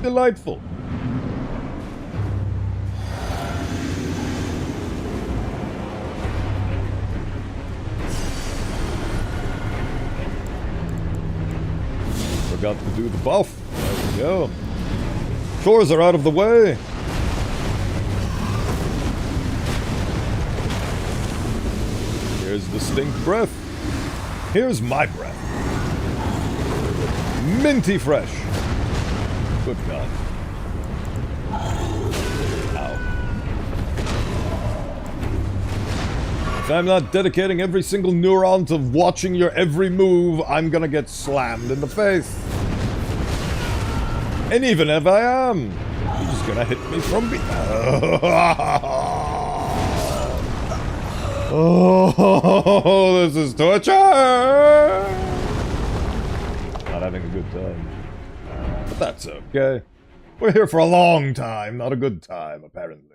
Delightful. Forgot to do the buff. There we go. Chores are out of the way. Here's the stink breath. Here's my breath. Minty fresh. Good God. Ow. If I'm not dedicating every single neuron to watching your every move, I'm gonna get slammed in the face. And even if I am, you're just gonna hit me from behind. Oh, this is torture! Not having a good time. But that's okay. We're here for a long time, not a good time, apparently.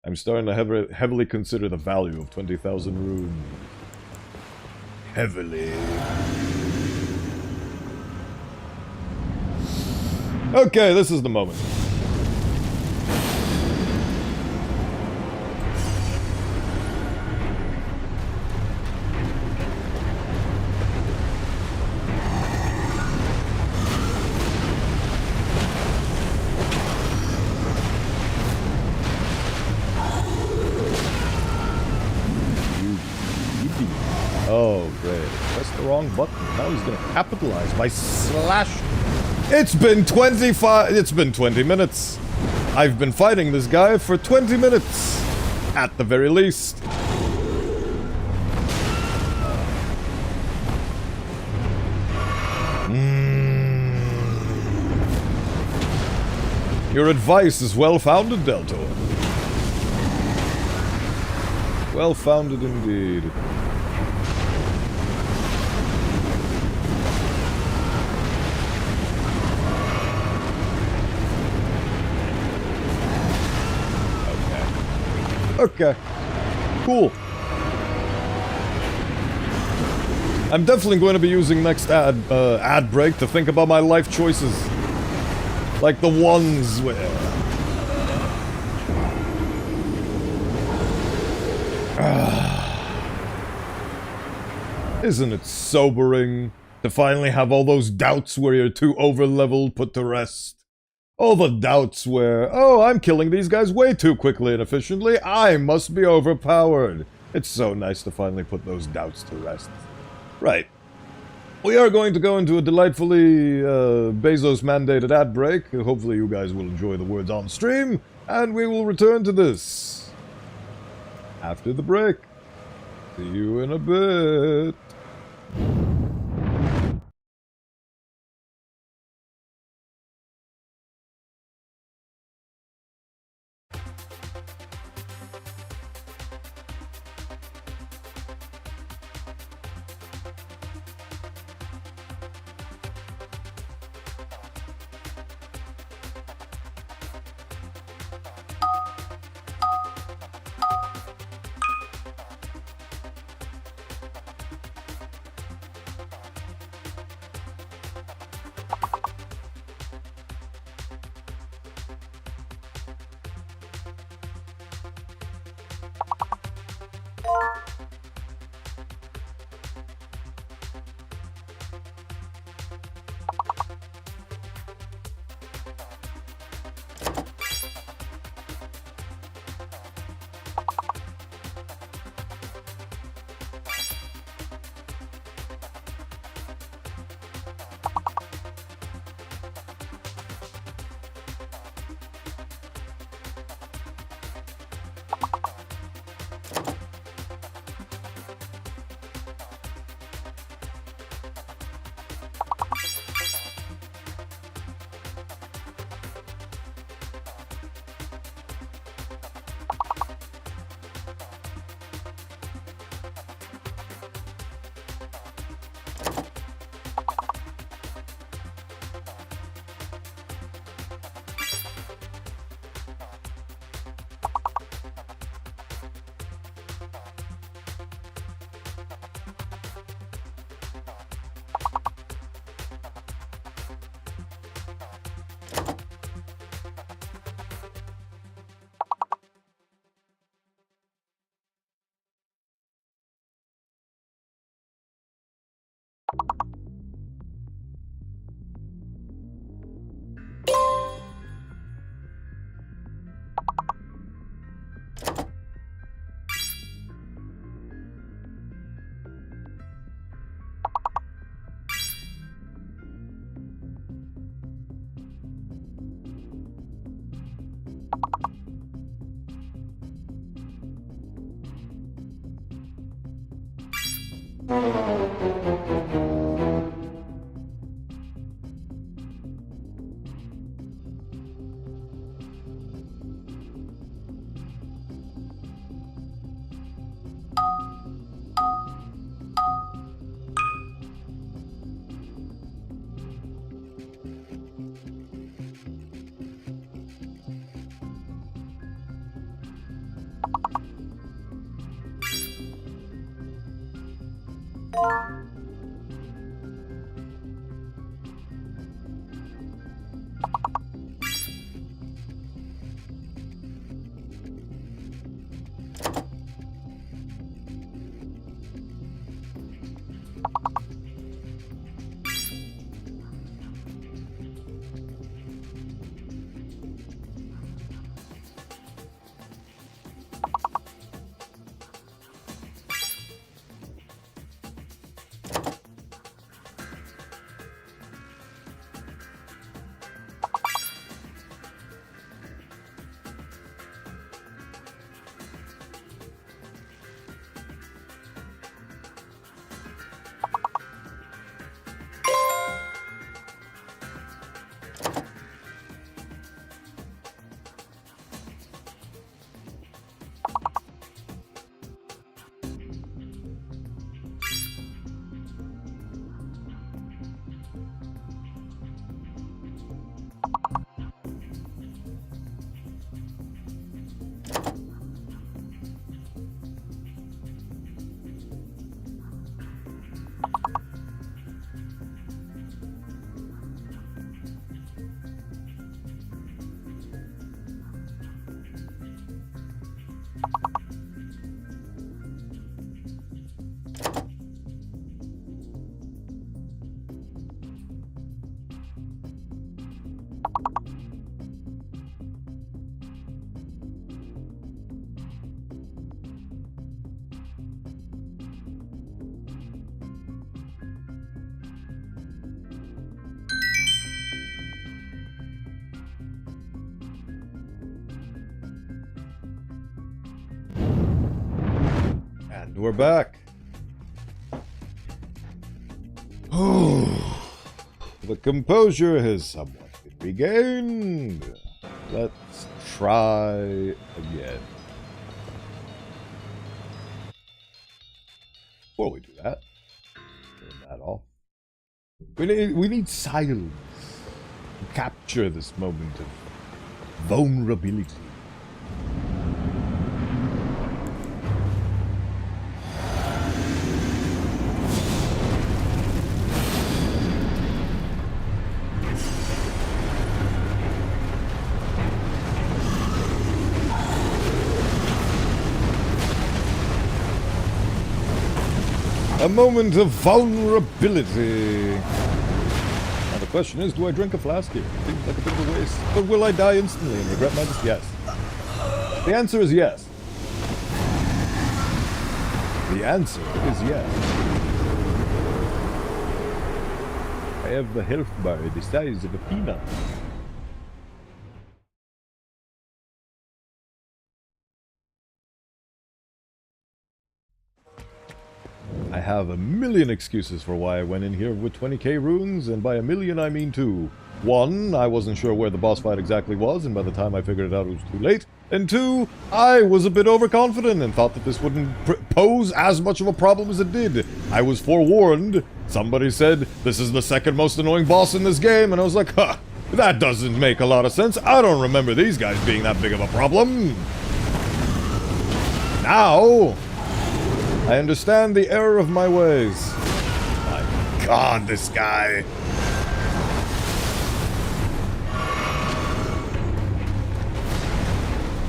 I'm starting to heavily consider the value of 20,000 runes. Heavily. Okay, this is the moment. Oh, great. Pressed the wrong button. Now he's gonna capitalize by slashing. It's been 20 minutes. I've been fighting this guy for 20 minutes. At the very least. Your advice is well-founded, Deltor. Well-founded indeed. Okay. Cool. I'm definitely going to be using next ad break to think about my life choices. Like the ones where... Isn't it sobering to finally have all those doubts where you're too over-leveled put to rest? All the doubts where, oh, I'm killing these guys way too quickly and efficiently, I must be overpowered. It's so nice to finally put those doubts to rest. Right. We are going to go into a delightfully Bezos-mandated ad break. Hopefully you guys will enjoy the words on stream, and we will return to this after the break. See you in a bit. And we're back. The composure has somewhat been regained. Let's try again. Before we do that, turn that off. We need silence to capture this moment of vulnerability. A moment of vulnerability. Now the question is, do I drink a flask here? Seems like a bit of a waste. But will I die instantly and regret my decision? Yes. The answer is yes. The answer is yes. I have the health bar the size of a peanut. I have a million excuses for why I went in here with 20k runes, and by a million I mean two. One, I wasn't sure where the boss fight exactly was, and by the time I figured it out it was too late. And two, I was a bit overconfident and thought that this wouldn't pose as much of a problem as it did. I was forewarned. Somebody said, this is the second most annoying boss in this game, and I was like, huh, that doesn't make a lot of sense. I don't remember these guys being that big of a problem. Now I understand the error of my ways. My God, this guy.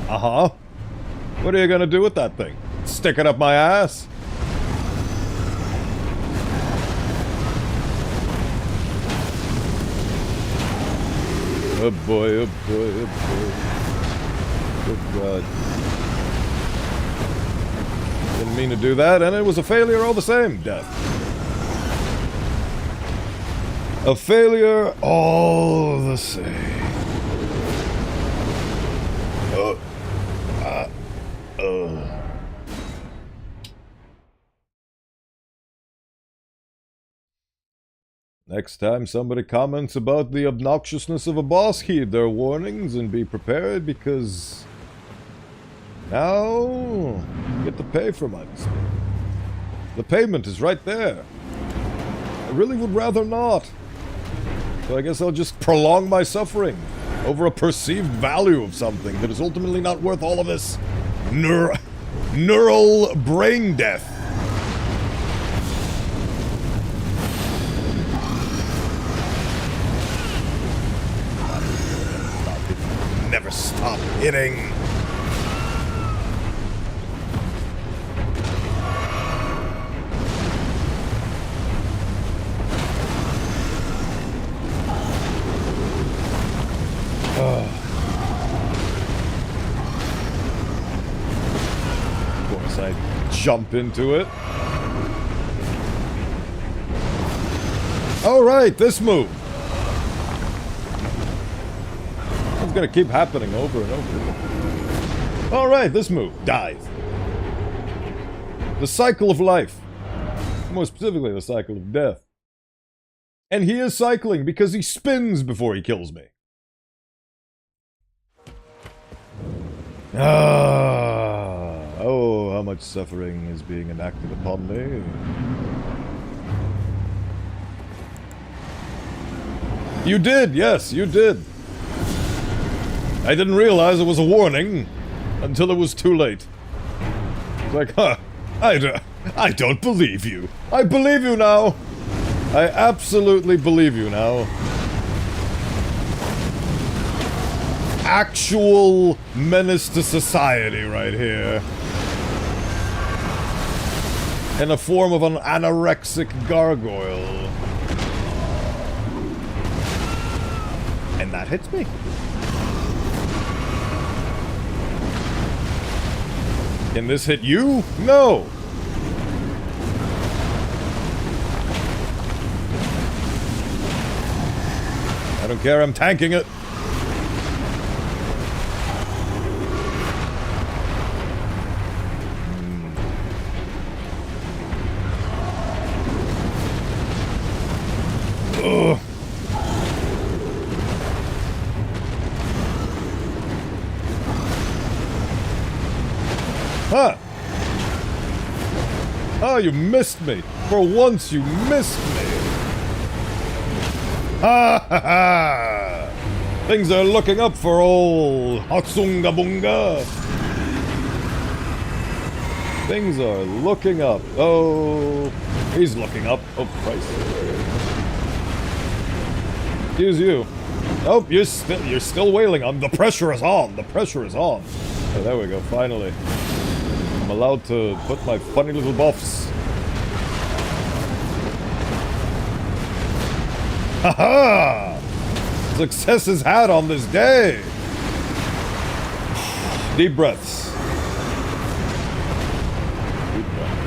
Uh-huh. What are you gonna do with that thing? Stick it up my ass? Oh boy, oh boy, oh boy. Good God. Didn't mean to do that, and it was a failure all the same. Death. A failure all the same. Next time somebody comments about the obnoxiousness of a boss, heed their warnings and be prepared, because now I get to pay for my mistake. The payment is right there. I really would rather not. So I guess I'll just prolong my suffering over a perceived value of something that is ultimately not worth all of this neural brain death. Never stop hitting. Of course, I jump into it. All right, this move. It's gonna keep happening over and over. Alright, this move. Dive. The cycle of life. More specifically, the cycle of death. And he is cycling because he spins before he kills me. Oh, how much suffering is being enacted upon me. You did, yes, you did. I didn't realize it was a warning until it was too late. It's like, huh, I don't believe you. I believe you now. I absolutely believe you now. Actual menace to society right here. In the form of an anorexic gargoyle. And that hits me. Can this hit you? No! I don't care, I'm tanking it. Huh. Oh, you missed me. For once, you missed me. Ha ha ha. Things are looking up for old Hatsunga Bunga. Things are looking up. Oh, he's looking up. Oh, Christ. Excuse you. Oh, you're still wailing on. The pressure is on. The pressure is on. Oh, there we go. Finally, I'm allowed to put my funny little buffs. Haha! Success is had on this day. Deep breaths. Deep breath.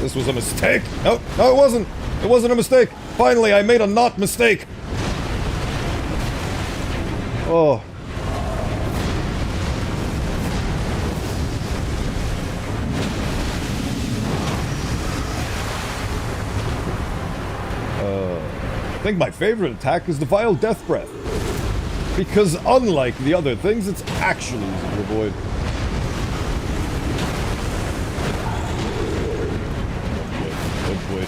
This was a mistake. No, no, it wasn't. It wasn't a mistake. Finally, I made a not mistake. Oh. I think my favorite attack is the Vile Death Breath. Because unlike the other things, it's actually easy to avoid. Oh boy.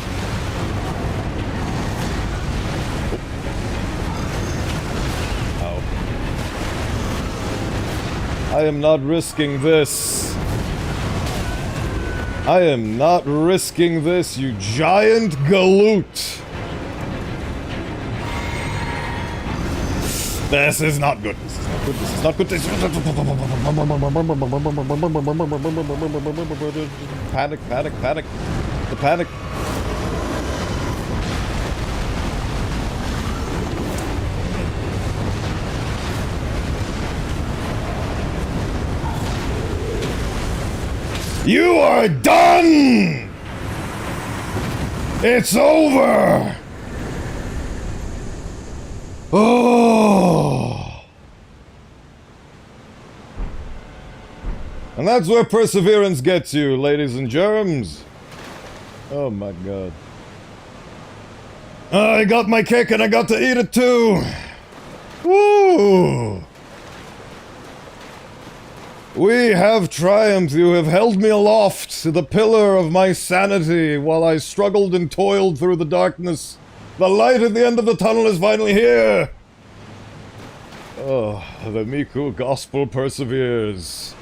Oh. Ow. I am not risking this. I am not risking this, you giant galoot. This is not good. This is not good. This is not good. This is Panic, panic, panic. The panic. You are done! It's over! Oh! And that's where perseverance gets you, ladies and germs. Oh my god. I got my cake and I got to eat it too! Woo! We have triumphed. You have held me aloft to the pillar of my sanity while I struggled and toiled through the darkness. The light at the end of the tunnel is finally here! Oh, the Miku gospel perseveres.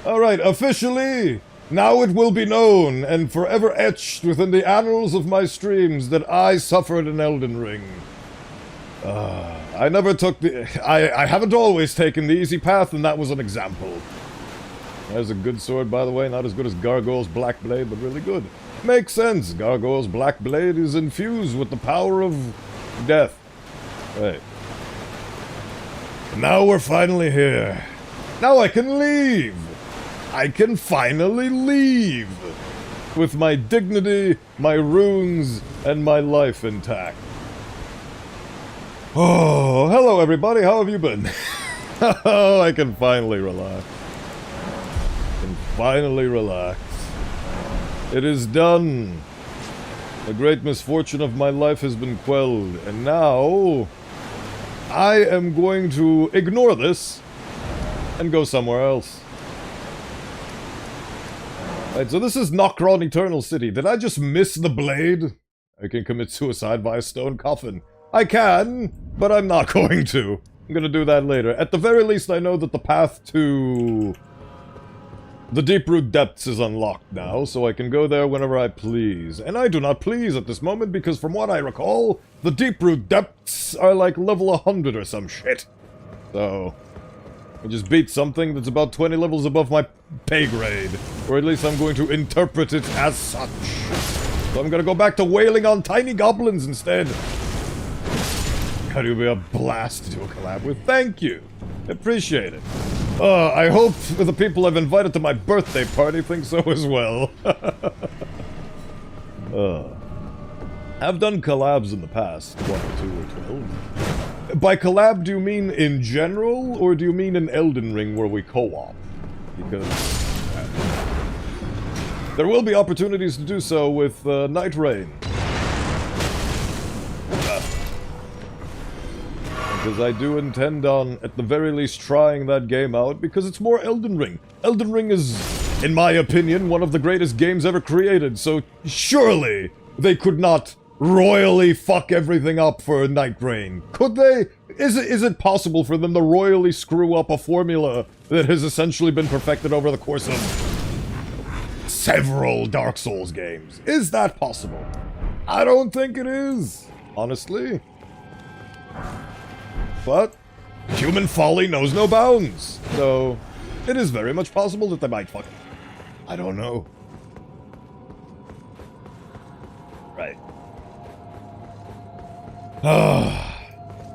Alright, officially, now it will be known and forever etched within the annals of my streams that I suffered an Elden Ring. I never took the... I haven't always taken the easy path, and that was an example. There's a good sword, by the way, not as good as Gargoyle's Black Blade, but really good. Makes sense. Gargoyle's Black Blade is infused with the power of death. Right. Now we're finally here. Now I can leave. I can finally leave. With my dignity, my runes, and my life intact. Oh, hello everybody. How have you been? Oh, I can finally relax. I can finally relax. It is done. The great misfortune of my life has been quelled, and now I am going to ignore this and go somewhere else. Right, so this is Nokron Eternal City. Did I just miss the blade? I can commit suicide by a stone coffin. I can, but I'm not going to. I'm gonna do that later. At the very least, I know that the path to the Deep-Root Depths is unlocked now, so I can go there whenever I please. And I do not please at this moment, because from what I recall, the Deep-Root Depths are like level 100 or some shit. So I just beat something that's about 20 levels above my pay grade. Or at least I'm going to interpret it as such. So I'm gonna go back to wailing on tiny goblins instead. God, you'll be a blast to do a collab with. Thank you. Appreciate it. I hope the people I've invited to my birthday party think so as well. I've done collabs in the past. 1 or 2 or 12. By collab, do you mean in general, or do you mean in Elden Ring where we co-op? Because there will be opportunities to do so with Night Rain. Because I do intend on, at the very least, trying that game out, because it's more Elden Ring. Elden Ring is, in my opinion, one of the greatest games ever created, so surely they could not royally fuck everything up for Night Rain. Could they? Is it possible for them to royally screw up a formula that has essentially been perfected over the course of several Dark Souls games? Is that possible? I don't think it is, honestly. But human folly knows no bounds, so it is very much possible that they might fuck it. I don't know. Right.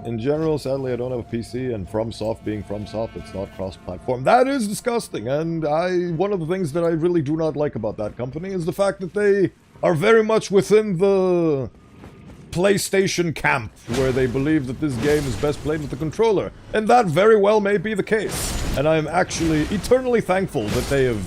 In general, sadly, I don't have a PC, and FromSoft being FromSoft, it's not cross-platform. That is disgusting, and one of the things that I really do not like about that company is the fact that they are very much within the PlayStation camp, where they believe that this game is best played with the controller. And that very well may be the case. And I am actually eternally thankful that they have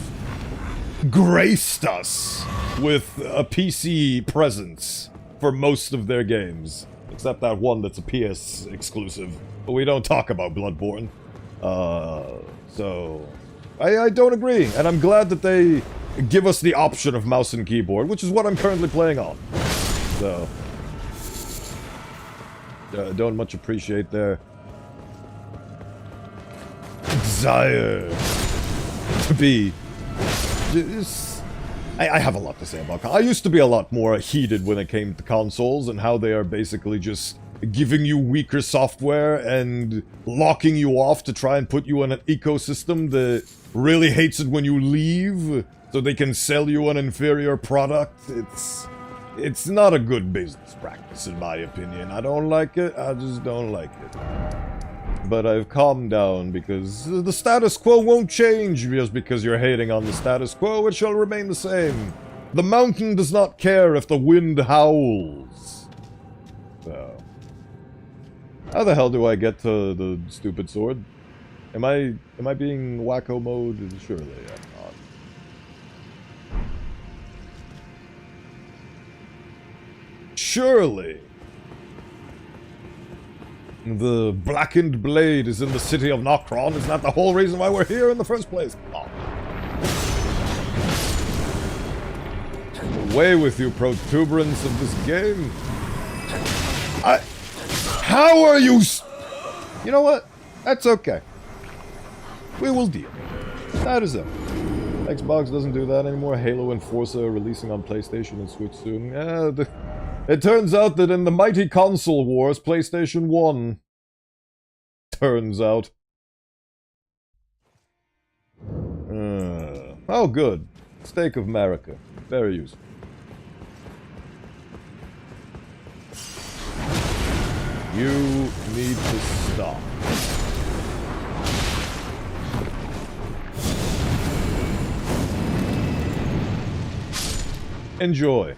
graced us with a PC presence for most of their games. Except that one that's a PS exclusive. But we don't talk about Bloodborne. So I don't agree. And I'm glad that they give us the option of mouse and keyboard, which is what I'm currently playing on. So don't much appreciate their desire to be just... I have a lot to say about... I used to be a lot more heated when it came to consoles and how they are basically just giving you weaker software and locking you off to try and put you in an ecosystem that really hates it when you leave so they can sell you an inferior product. It's not a good business practice, in my opinion. I don't like it. I just don't like it. But I've calmed down because the status quo won't change just because you're hating on the status quo. It shall remain the same. The mountain does not care if the wind howls. So, how the hell do I get to the stupid sword? Am I being wacko mode? Surely I'm not. Surely. The blackened blade is in the city of Nokron. Isn't that the whole reason why we're here in the first place? Oh. Away with you, protuberance of this game. How are you... You know what? That's okay. We will deal. That is it. Xbox doesn't do that anymore. Halo and Forza are releasing on PlayStation and Switch soon. It turns out that in the mighty console wars, PlayStation won. Turns out. Oh, good. Steak of America. Very useful. You need to stop. Enjoy.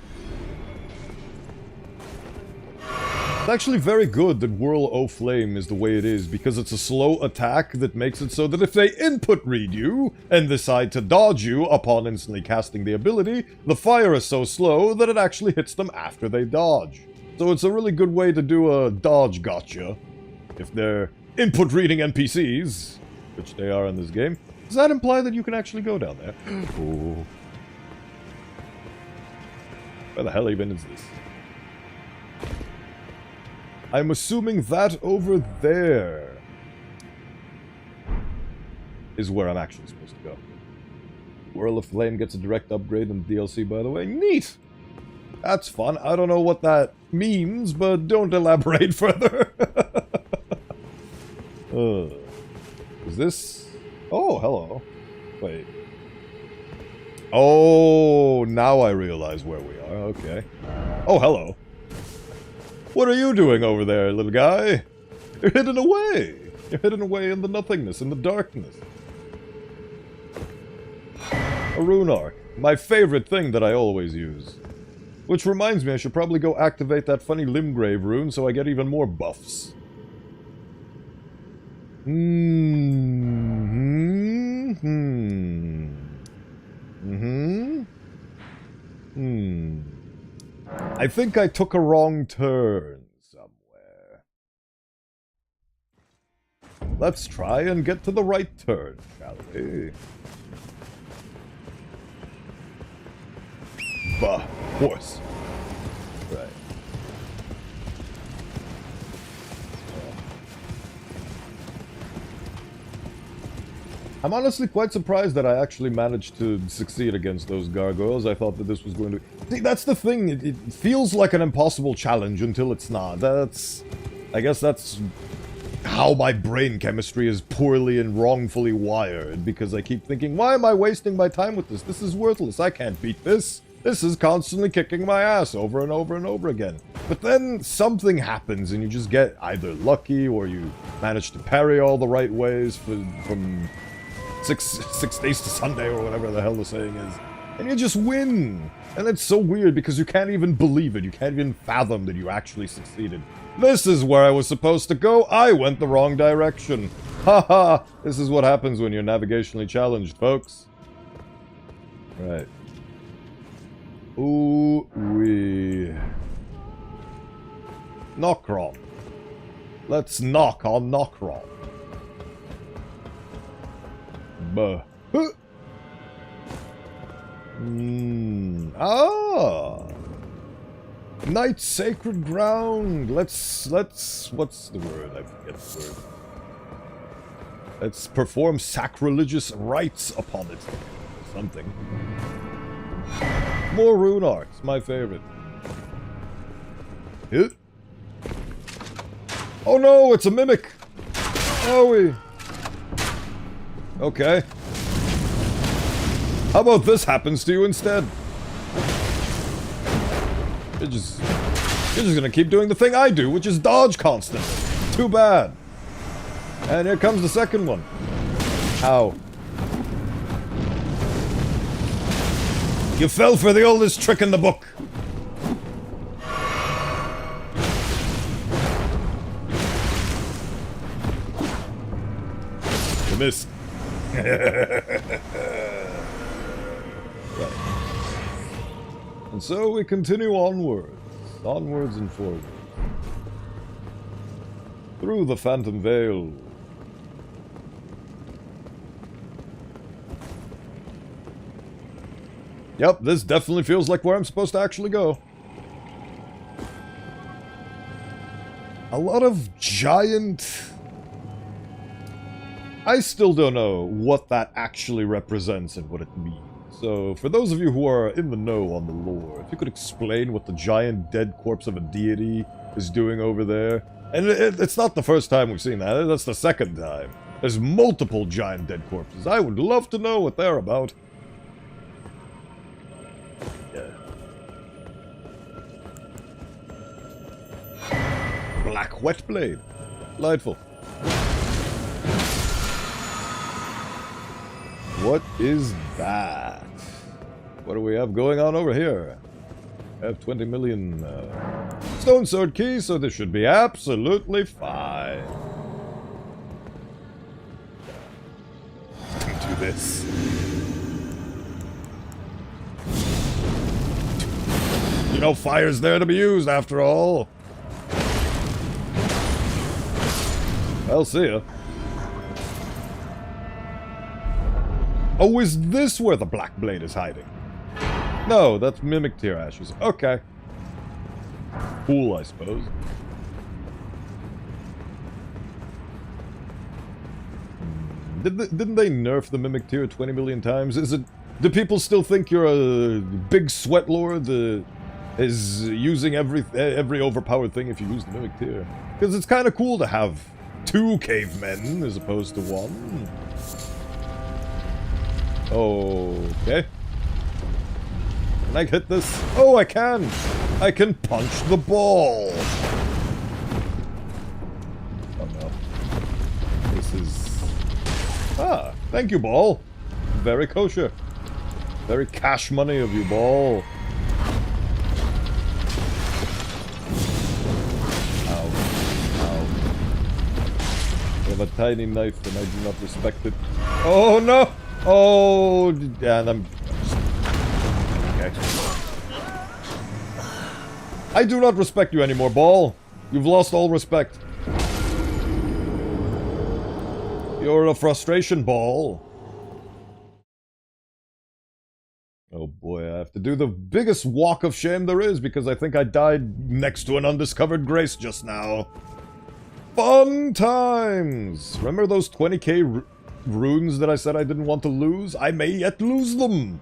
It's actually very good that Whirl O' Flame is the way it is, because it's a slow attack that makes it so that if they input read you, and decide to dodge you upon instantly casting the ability, the fire is so slow that it actually hits them after they dodge. So it's a really good way to do a dodge gotcha, if they're input reading NPCs, which they are in this game. Does that imply that you can actually go down there? Ooh. Where the hell even is this? I'm assuming that over there is where I'm actually supposed to go. Whirl of Flame gets a direct upgrade in the DLC, by the way. Neat! That's fun. I don't know what that means, but don't elaborate further. Is this... Oh, hello. Wait. Oh, now I realize where we are. Okay. Oh, hello. What are you doing over there, little guy? You're hidden away. You're hidden away in the nothingness, in the darkness. A rune arc. My favorite thing that I always use. Which reminds me, I should probably go activate that funny Limgrave rune so I get even more buffs. I think I took a wrong turn somewhere. Let's try and get to the right turn, shall we? Bah, horse. Right. I'm honestly quite surprised that I actually managed to succeed against those gargoyles. I thought that this was going to... See, that's the thing. It feels like an impossible challenge until it's not. I guess that's how my brain chemistry is poorly and wrongfully wired, because I keep thinking, why am I wasting my time with this? This is worthless. I can't beat this. This is constantly kicking my ass over and over and over again. But then something happens and you just get either lucky or you manage to parry all the right ways from six days to Sunday or whatever the hell the saying is. And you just win. And it's so weird because you can't even believe it. You can't even fathom that you actually succeeded. This is where I was supposed to go. I went the wrong direction. Haha. This is what happens when you're navigationally challenged, folks. Right. Ooh wee. Knockron. Let's knock on Knockron. Buh. Huh. Ah. Night sacred ground. Let's what's the word? I forget the word. Let's perform sacrilegious rites upon it. Or something. More rune arts, my favorite. Hit. Oh no, it's a mimic. Oh we. Okay. How about this happens to you instead? You're just gonna keep doing the thing I do, which is dodge constantly. Too bad. And here comes the second one. Ow. You fell for the oldest trick in the book. You missed. Right. And so we continue onwards. Onwards and forwards. Through the Phantom Veil. Yep, this definitely feels like where I'm supposed to actually go. A lot of giant... I still don't know what that actually represents and what it means. So, for those of you who are in the know on the lore, if you could explain what the giant dead corpse of a deity is doing over there. And it's not the first time we've seen that, that's the second time. There's multiple giant dead corpses. I would love to know what they're about. Yeah. Black Whetblade. Delightful. What is that? What do we have going on over here? I have 20 million stone sword keys, so this should be absolutely fine. Do this. You know, fire's there to be used after all. I'll see ya. Oh, is this where the Black Blade is hiding? No, that's Mimic Tear Ashes. Okay. Cool, I suppose. Didn't they nerf the Mimic Tear 20 million times? Do people still think you're a big sweat lord that is using every overpowered thing if you use the Mimic Tear? Because it's kind of cool to have 2 cavemen as opposed to 1. Okay. Can I hit this? Oh, I can! I can punch the ball! Oh no. This is... Ah, thank you, ball. Very kosher. Very cash money of you, ball. Ow. Ow. You have a tiny knife and I do not respect it. Oh no! Oh, and I'm... Okay. I do not respect you anymore, ball. You've lost all respect. You're a frustration ball. Oh boy, I have to do the biggest walk of shame there is because I think I died next to an undiscovered grace just now. Fun times! Remember those 20k runes that I said I didn't want to lose? I may yet lose them!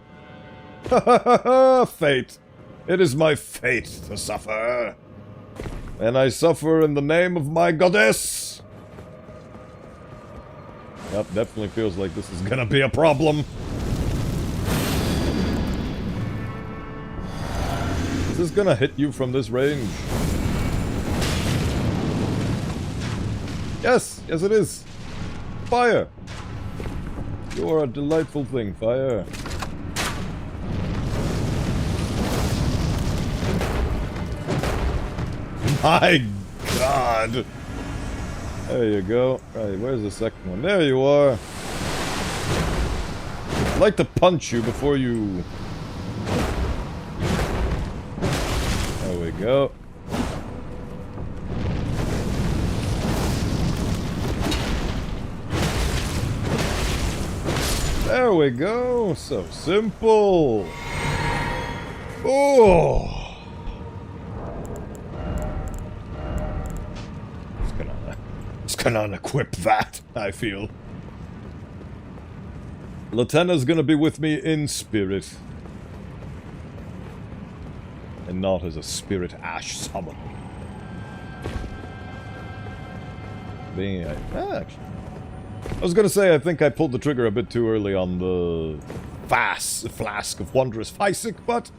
Ha ha ha ha! Fate! It is my fate to suffer. And I suffer in the name of my goddess! That definitely feels like this is gonna be a problem. Is this gonna hit you from this range? Yes! Yes it is! Fire! You are a delightful thing, fire. My God! There you go. Right, where's the second one? There you are! I'd like to punch you before you... There we go. There we go! So simple! Oh! Just gonna unequip that, I feel. Latenna's gonna be with me in spirit. And not as a spirit ash summon. Actually, I was gonna say, I think I pulled the trigger a bit too early on the flask of Wondrous Physic, but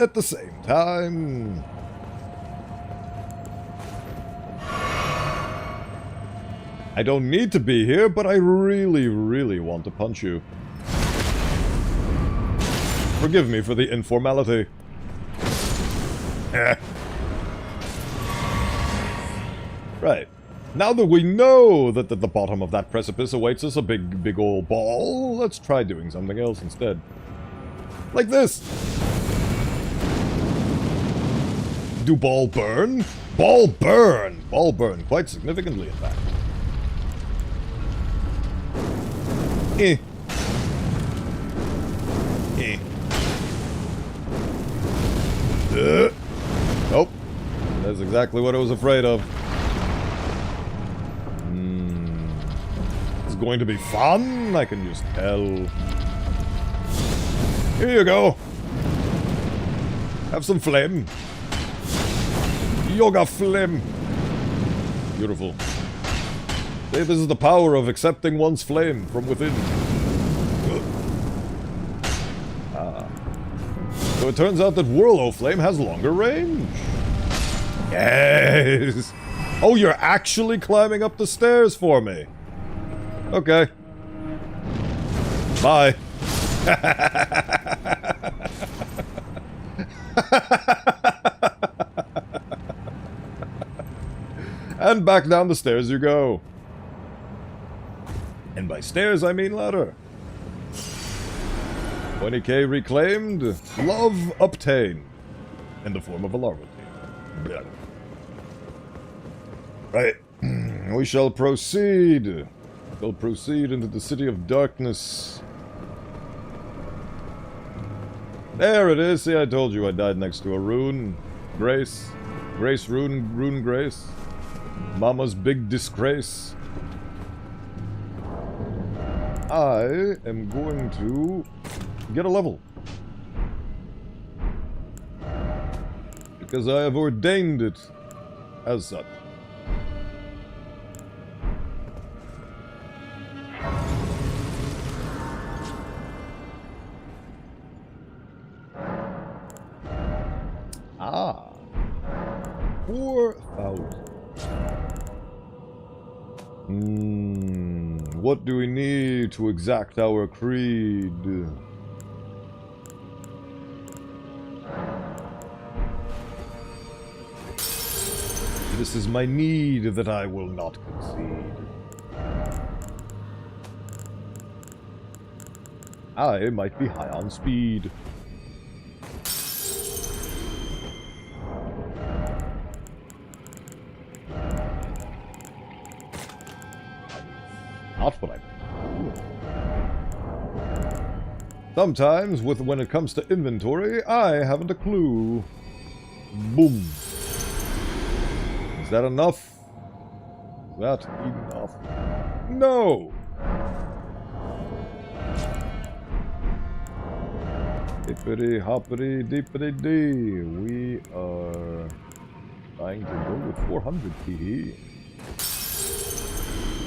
at the same time... I don't need to be here, but I really, really want to punch you. Forgive me for the informality. Right. Now that we know that at the bottom of that precipice awaits us a big old ball, let's try doing something else instead. Like this! Do ball burn? Ball burn! Ball burn, quite significantly in fact. Eh. Eh. Nope. That's exactly what I was afraid of. It's going to be fun, I can just tell. Here you go. Have some flame. Yoga flame. Beautiful. See, this is the power of accepting one's flame from within. So it turns out that Whirlo Flame has longer range. Yes! Oh, you're actually climbing up the stairs for me. Okay. Bye. And back down the stairs you go. And by stairs, I mean ladder. 20k reclaimed, love obtained. In the form of a larva. Right. We shall proceed. We'll proceed into the City of Darkness. There it is. See, I told you I died next to a rune. Grace. Grace rune. Rune grace. Mama's big disgrace. I am going to get a level. Because I have ordained it as such. Ah. 4,000. What do we need to exact our creed? This is my need that I will not concede. I might be high on speed. not what I... Sometimes, when it comes to inventory, I haven't a clue. Boom. Is that enough? Is that enough? No! Hippity hoppity deepity dee. We are trying to go with 400 tee.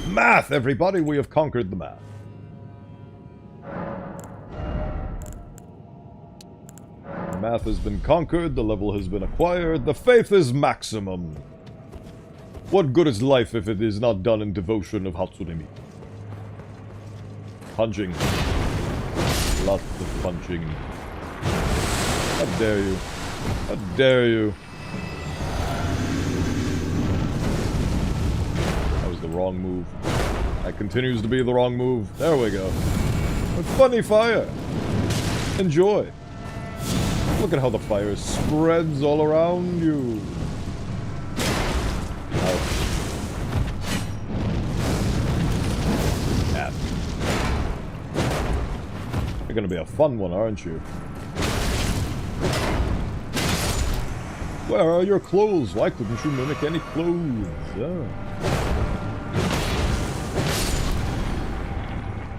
Math, everybody! We have conquered the math. The math has been conquered, the level has been acquired, the faith is maximum. What good is life if it is not done in devotion of Hatsune? Punching. Lots of punching. How dare you? How dare you? That was the wrong move. That continues to be the wrong move. There we go. A funny fire. Enjoy. Look at how the fire spreads all around you. Ouch. Yeah. You're gonna be a fun one, aren't you? Where are your clothes? Why couldn't you mimic any clothes? Yeah.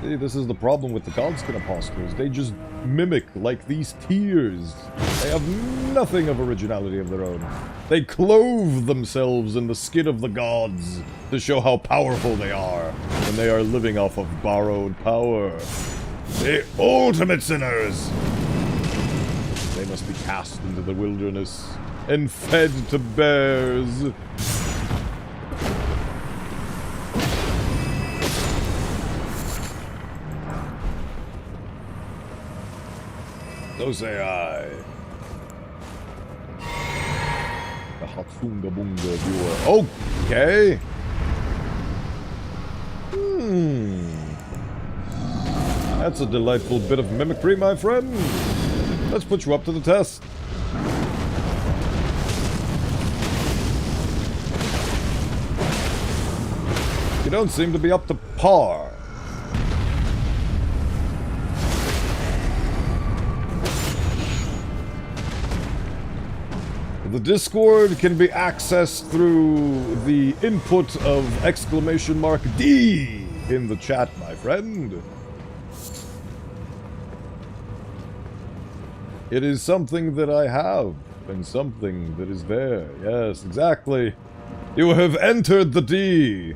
See, this is the problem with the Godskin Apostles. They just mimic like these tears. They have nothing of originality of their own. They clothe themselves in the skin of the gods to show how powerful they are when they are living off of borrowed power. The ultimate sinners! They must be cast into the wilderness and fed to bears. So say I. The Hatsunga Bunga viewer. Okay. That's a delightful bit of mimicry, my friend. Let's put you up to the test. You don't seem to be up to par. The Discord can be accessed through the input of !D in the chat, my friend. It is something that I have, and something that is there. Yes, exactly. You have entered the D.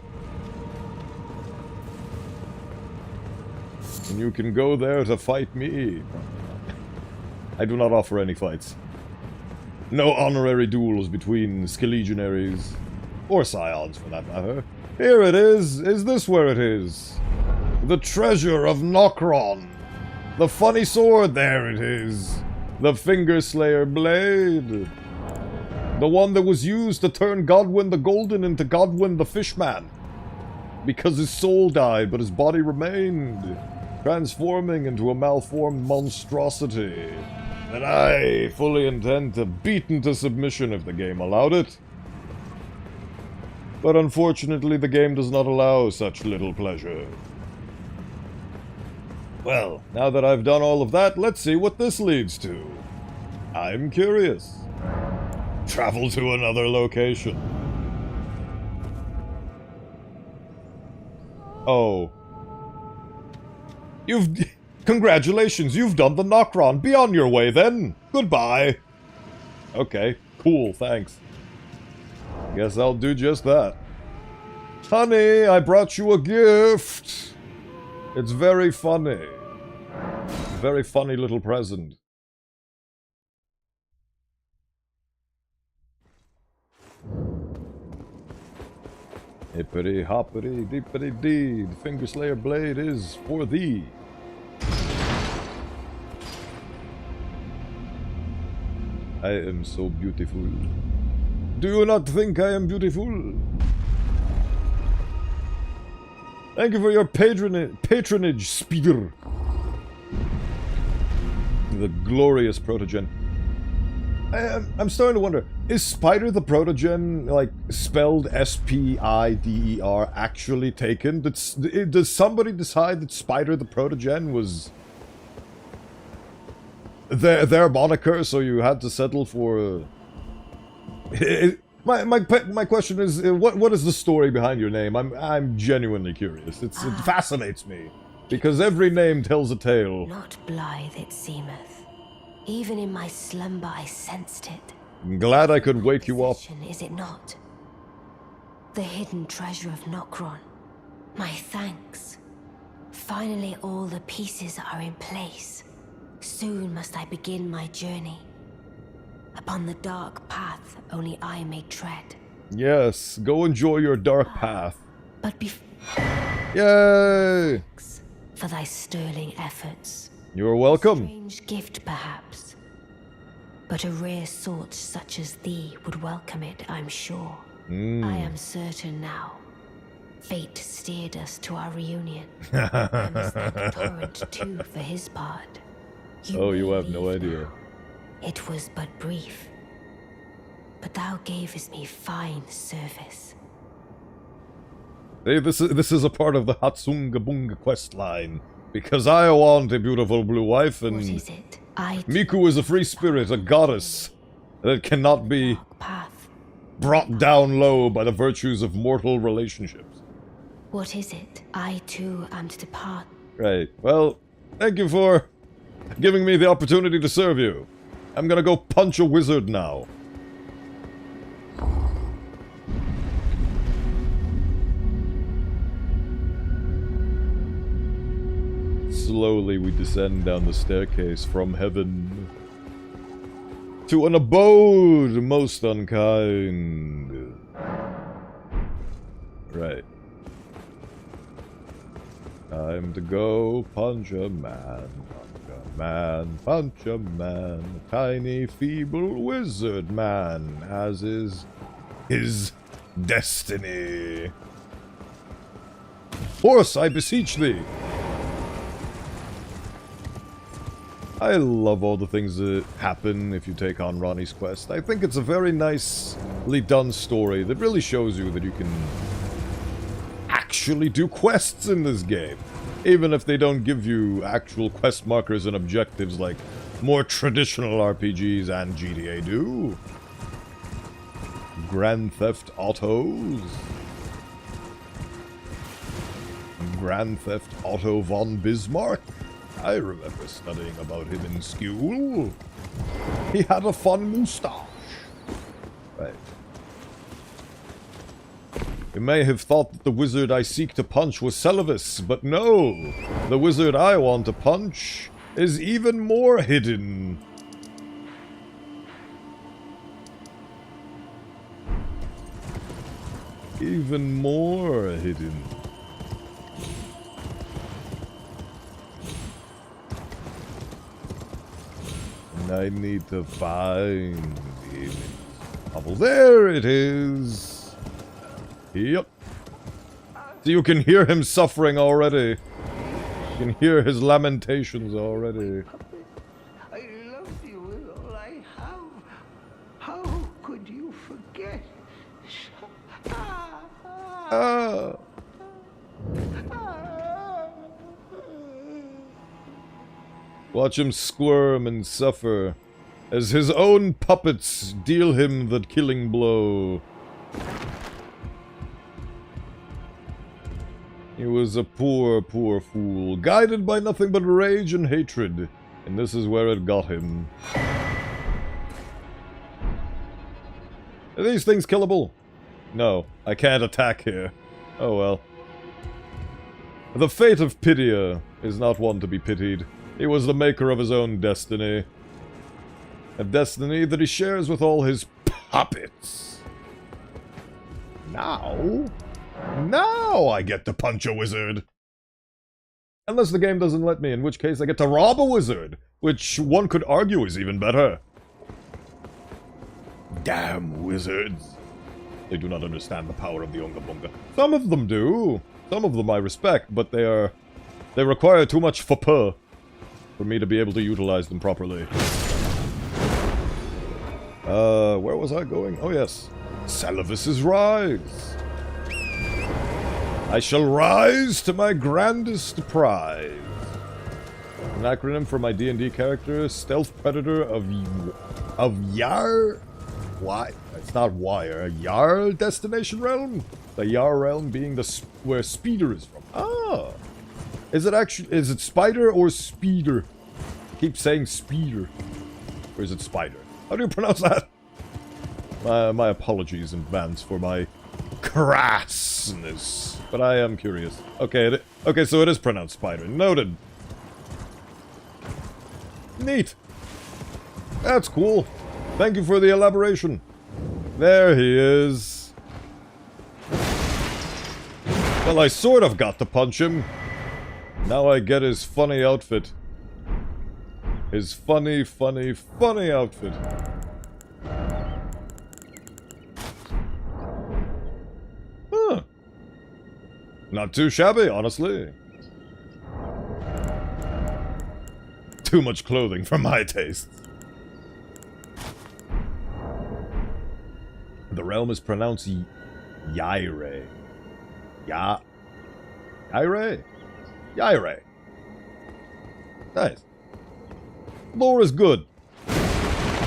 And you can go there to fight me. I do not offer any fights. No honorary duels between Skelegionaries, or Scions for that matter. Here it is! Is this where it is? The treasure of Nokron! The funny sword, there it is! The Finger Slayer blade! The one that was used to turn Godwyn the Golden into Godwyn the Fishman. Because his soul died, but his body remained, transforming into a malformed monstrosity that I fully intend to beat into submission if the game allowed it. But unfortunately, the game does not allow such little pleasure. Well, now that I've done all of that, let's see what this leads to. I'm curious. Travel to another location. Oh. Congratulations, you've done the Nokron. Be on your way, then. Goodbye. Okay, cool, thanks. Guess I'll do just that. Honey, I brought you a gift. It's very funny. Very funny little present. Hippity hoppity deepity dee. The Finger Slayer blade is for thee. I am so beautiful. Do you not think I am beautiful? Thank you for your patronage, Speeder. The glorious protogen. I'm starting to wonder, is Spider the Protogen, like, spelled S-P-I-D-E-R, actually taken? Does somebody decide that Spider the Protogen was their moniker, so you had to settle for... My question is, what is the story behind your name? I'm genuinely curious. It fascinates me, because every name tells a tale. Not blithe it seemeth. Even in my slumber I sensed it. I'm glad I could wake you up. Is it not? The hidden treasure of Nokron. My thanks. Finally all the pieces are in place. Soon must I begin my journey. Upon the dark path only I may tread. Yes, go enjoy your dark path. But Yay! For thy sterling efforts. You're welcome. A strange gift, perhaps. But a rare sort such as thee would welcome it, I'm sure. I am certain now. Fate steered us to our reunion. I must thank Torrent, too, for his part. You have no idea. Now. It was but brief. But thou gavest me fine service. Hey, this is a part of the Hatsunga Bunga quest line. Because I want a beautiful blue wife, and what is it? Miku is a free spirit, a goddess, that cannot be brought down low by the virtues of mortal relationships. What is it? I too am to depart. Right. Well, thank you for giving me the opportunity to serve you. I'm gonna go punch a wizard now. Slowly we descend down the staircase from heaven to an abode most unkind. Right. Time to go punch a man, punch a man, a tiny feeble wizard man, as is his destiny. Horse, I beseech thee! I love all the things that happen if you take on Ronnie's quest. I think it's a very nicely done story that really shows you that you can actually do quests in this game. Even if they don't give you actual quest markers and objectives like more traditional RPGs and GTA do. Grand Theft Autos. Grand Theft Auto von Bismarck. I remember studying about him in school. He had a fun moustache. Right. You may have thought that the wizard I seek to punch was Celavis, but no! The wizard I want to punch is even more hidden. Even more hidden. And I need to find him. Oh, well, there it is. Yep. So you can hear him suffering already. You can hear his lamentations already. I love you with all I have. How could you forget? Ah. Watch him squirm and suffer as his own puppets deal him the killing blow. He was a poor, poor fool, guided by nothing but rage and hatred, and this is where it got him. Are these things killable? No, I can't attack here. Oh well. The fate of Pitia is not one to be pitied. He was the maker of his own destiny. A destiny that he shares with all his puppets. Now I get to punch a wizard. Unless the game doesn't let me, in which case I get to rob a wizard, which one could argue is even better. Damn wizards. They do not understand the power of the Unga Bunga. Some of them do. Some of them I respect, but they require too much faux for me to be able to utilize them properly. Where was I going? Oh yes. Salavis's rise. I shall rise to my grandest prize. An acronym for my D&D character, Stealth Predator of Yar... Why? It's not Wire. Yar Destination Realm? The Yar Realm being where Speeder is from. Ah! Is it Spider or Speeder? I keep saying Speeder. Or is it Spider? How do you pronounce that? My apologies in advance for my crassness. But I am curious. Okay, okay, so it is pronounced Spider. Noted. Neat. That's cool. Thank you for the elaboration. There he is. Well, I sort of got to punch him. Now I get his funny outfit. His funny outfit. Huh. Not too shabby, honestly. Too much clothing for my tastes. The realm is pronounced Yaire. Yaire? Yaire. Nice. Lore is good.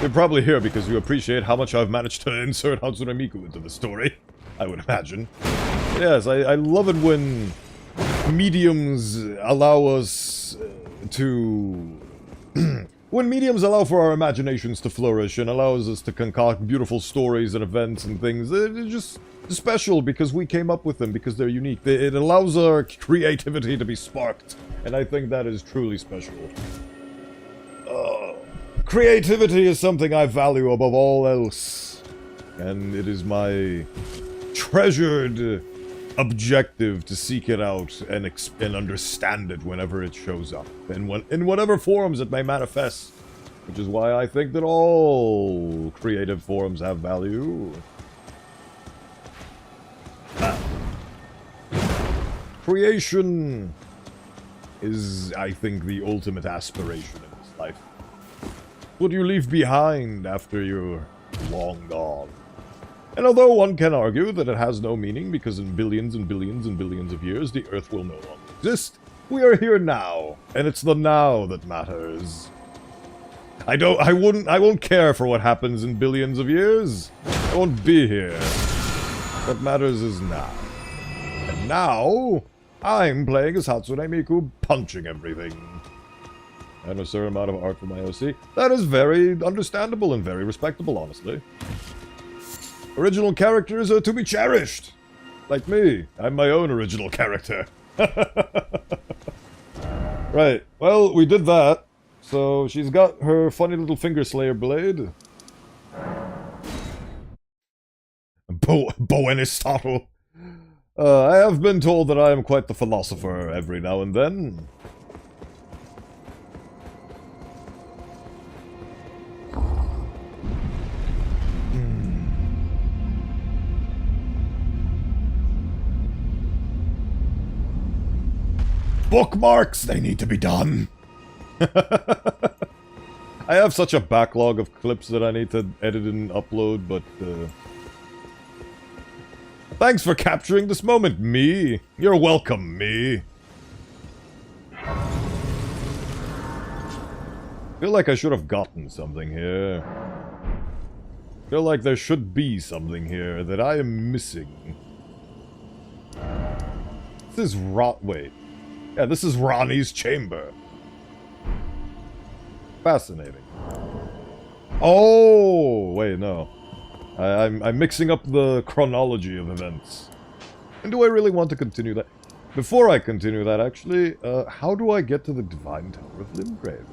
You're probably here because you appreciate how much I've managed to insert Hatsune Miku into the story, I would imagine. Yes, I love it when mediums allow us to... when mediums allow for our imaginations to flourish and allows us to concoct beautiful stories and events and things. They're just special because we came up with them, because they're unique. It allows our creativity to be sparked, and I think that is truly special. Creativity is something I value above all else, and it is my treasured objective to seek it out and understand it whenever it shows up, and in whatever forms it may manifest, which is why I think that all creative forms have value. Creation is, I think, the ultimate aspiration in this life. What you leave behind after you're long gone. And although one can argue that it has no meaning because in billions and billions and billions of years the Earth will no longer exist, we are here now, and it's the now that matters. I won't care for what happens in billions of years. I won't be here. What matters is now. And now, I'm playing as Hatsune Miku, punching everything. And a certain amount of art for my OC. That is very understandable and very respectable, honestly. Original characters are to be cherished. Like me. I'm my own original character. Right. Well, we did that. So, she's got her funny little finger slayer blade. Bowenthius. I have been told that I am quite the philosopher every now and then. Bookmarks! They need to be done! I have such a backlog of clips that I need to edit and upload, but, thanks for capturing this moment, me! You're welcome, me! Feel like I should have gotten something here. Feel like there should be something here that I am missing. This is wait. Yeah, this is Ronnie's chamber. Fascinating. Oh, wait, no. I'm mixing up the chronology of events. And do I really want to continue that? Before I continue that, actually, how do I get to the Divine Tower of Limgrave?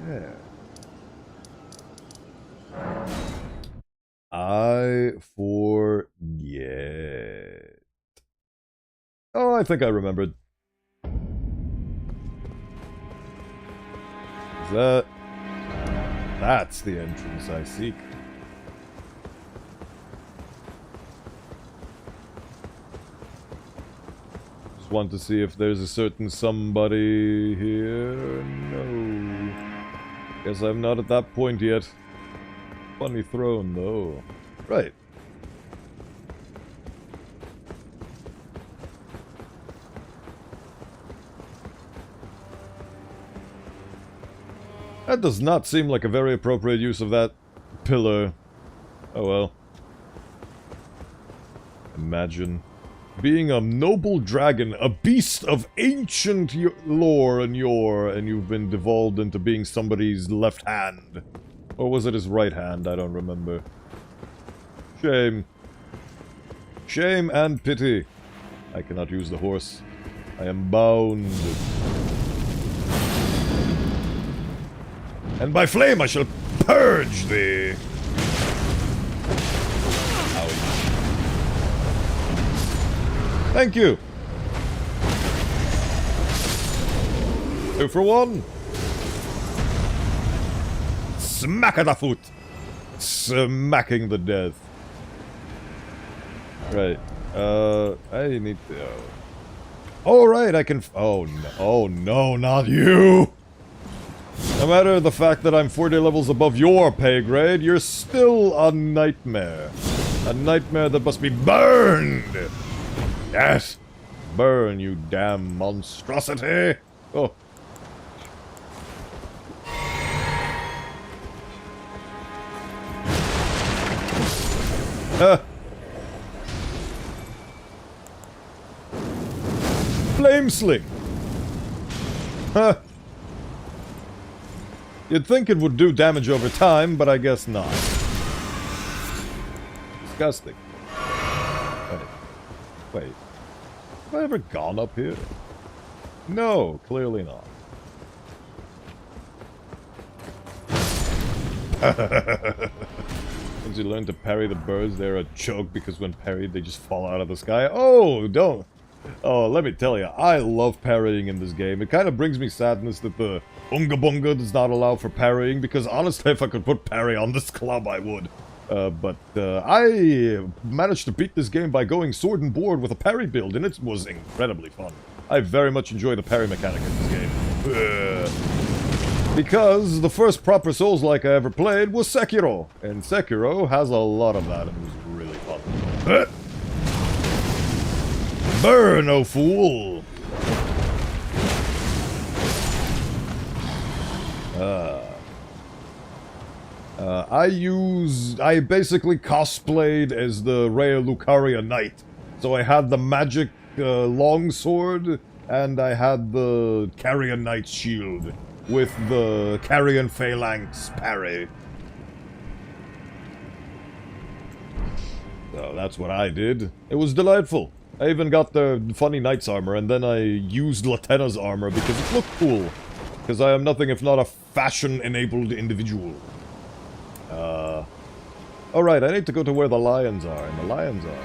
Yeah. I forget. Oh, I think I remembered. Is that... That's the entrance I seek. Just want to see if there's a certain somebody here. No. Guess I'm not at that point yet. Funny throne, though. Right. That does not seem like a very appropriate use of that pillar. Oh well. Imagine being a noble dragon, a beast of ancient lore and yore, and you've been devolved into being somebody's left hand. Or was it his right hand? I don't remember. Shame. Shame and pity. I cannot use the horse. I am bound. And by flame I shall purge thee. Ouch. Thank you. 2 for 1. Smack at the foot. Smacking the death. Right. I need to... Oh, right, I can... Oh, no. Oh, no, not you! No matter the fact that I'm 40 levels above your pay grade, you're still a nightmare. A nightmare that must be burned! Yes! Burn, you damn monstrosity! Oh. Flame sling! Huh. You'd think it would do damage over time, but I guess not. Disgusting. Wait. Have I ever gone up here? No, clearly not. Once you learn to parry the birds, they're a joke because when parried, they just fall out of the sky. Oh, don't! Oh, let me tell you, I love parrying in this game. It kind of brings me sadness that the Bunga does not allow for parrying, because honestly, if I could put parry on this club, I would. But I managed to beat this game by going sword and board with a parry build, and it was incredibly fun. I very much enjoy the parry mechanic in this game. Because the first proper Souls-like I ever played was Sekiro, and Sekiro has a lot of that, and it was really fun. Burn, oh fool! I basically cosplayed as the Rhea Lucaria Knight. So I had the magic longsword, and I had the Carrion Knight's shield, with the Carrion Phalanx parry. So that's what I did. It was delightful. I even got the funny knight's armor, and then I used Latena's armor because it looked cool. Because I am nothing if not a fashion-enabled individual. Alright, I need to go to where the lions are, and the lions are...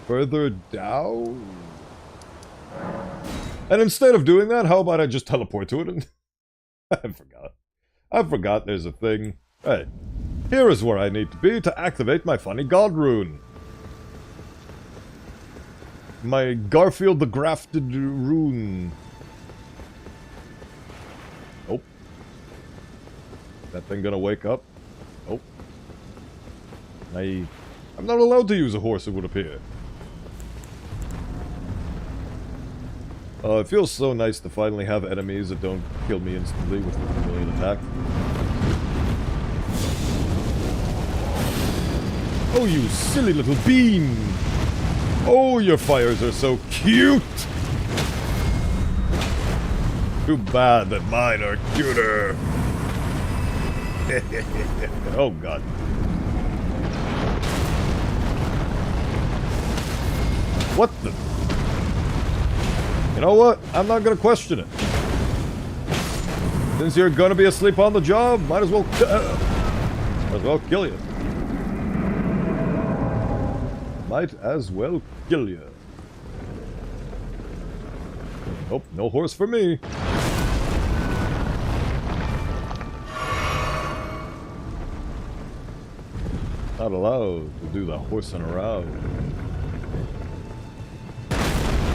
further down? And instead of doing that, how about I just teleport to it and... I forgot there's a thing. Right. Here is where I need to be to activate my funny god rune. My Garfield the Grafted rune. Oh. That thing gonna wake up? Oh. I'm not allowed to use a horse, it would appear. It feels so nice to finally have enemies that don't kill me instantly with a million attacks. Oh, you silly little bean! Oh, your fires are so cute! Too bad that mine are cuter. Oh, God. What the... You know what? I'm not gonna question it. Since you're gonna be asleep on the job, might as well kill you. Might as well kill you. Nope, no horse for me. Not allowed to do the horsing around.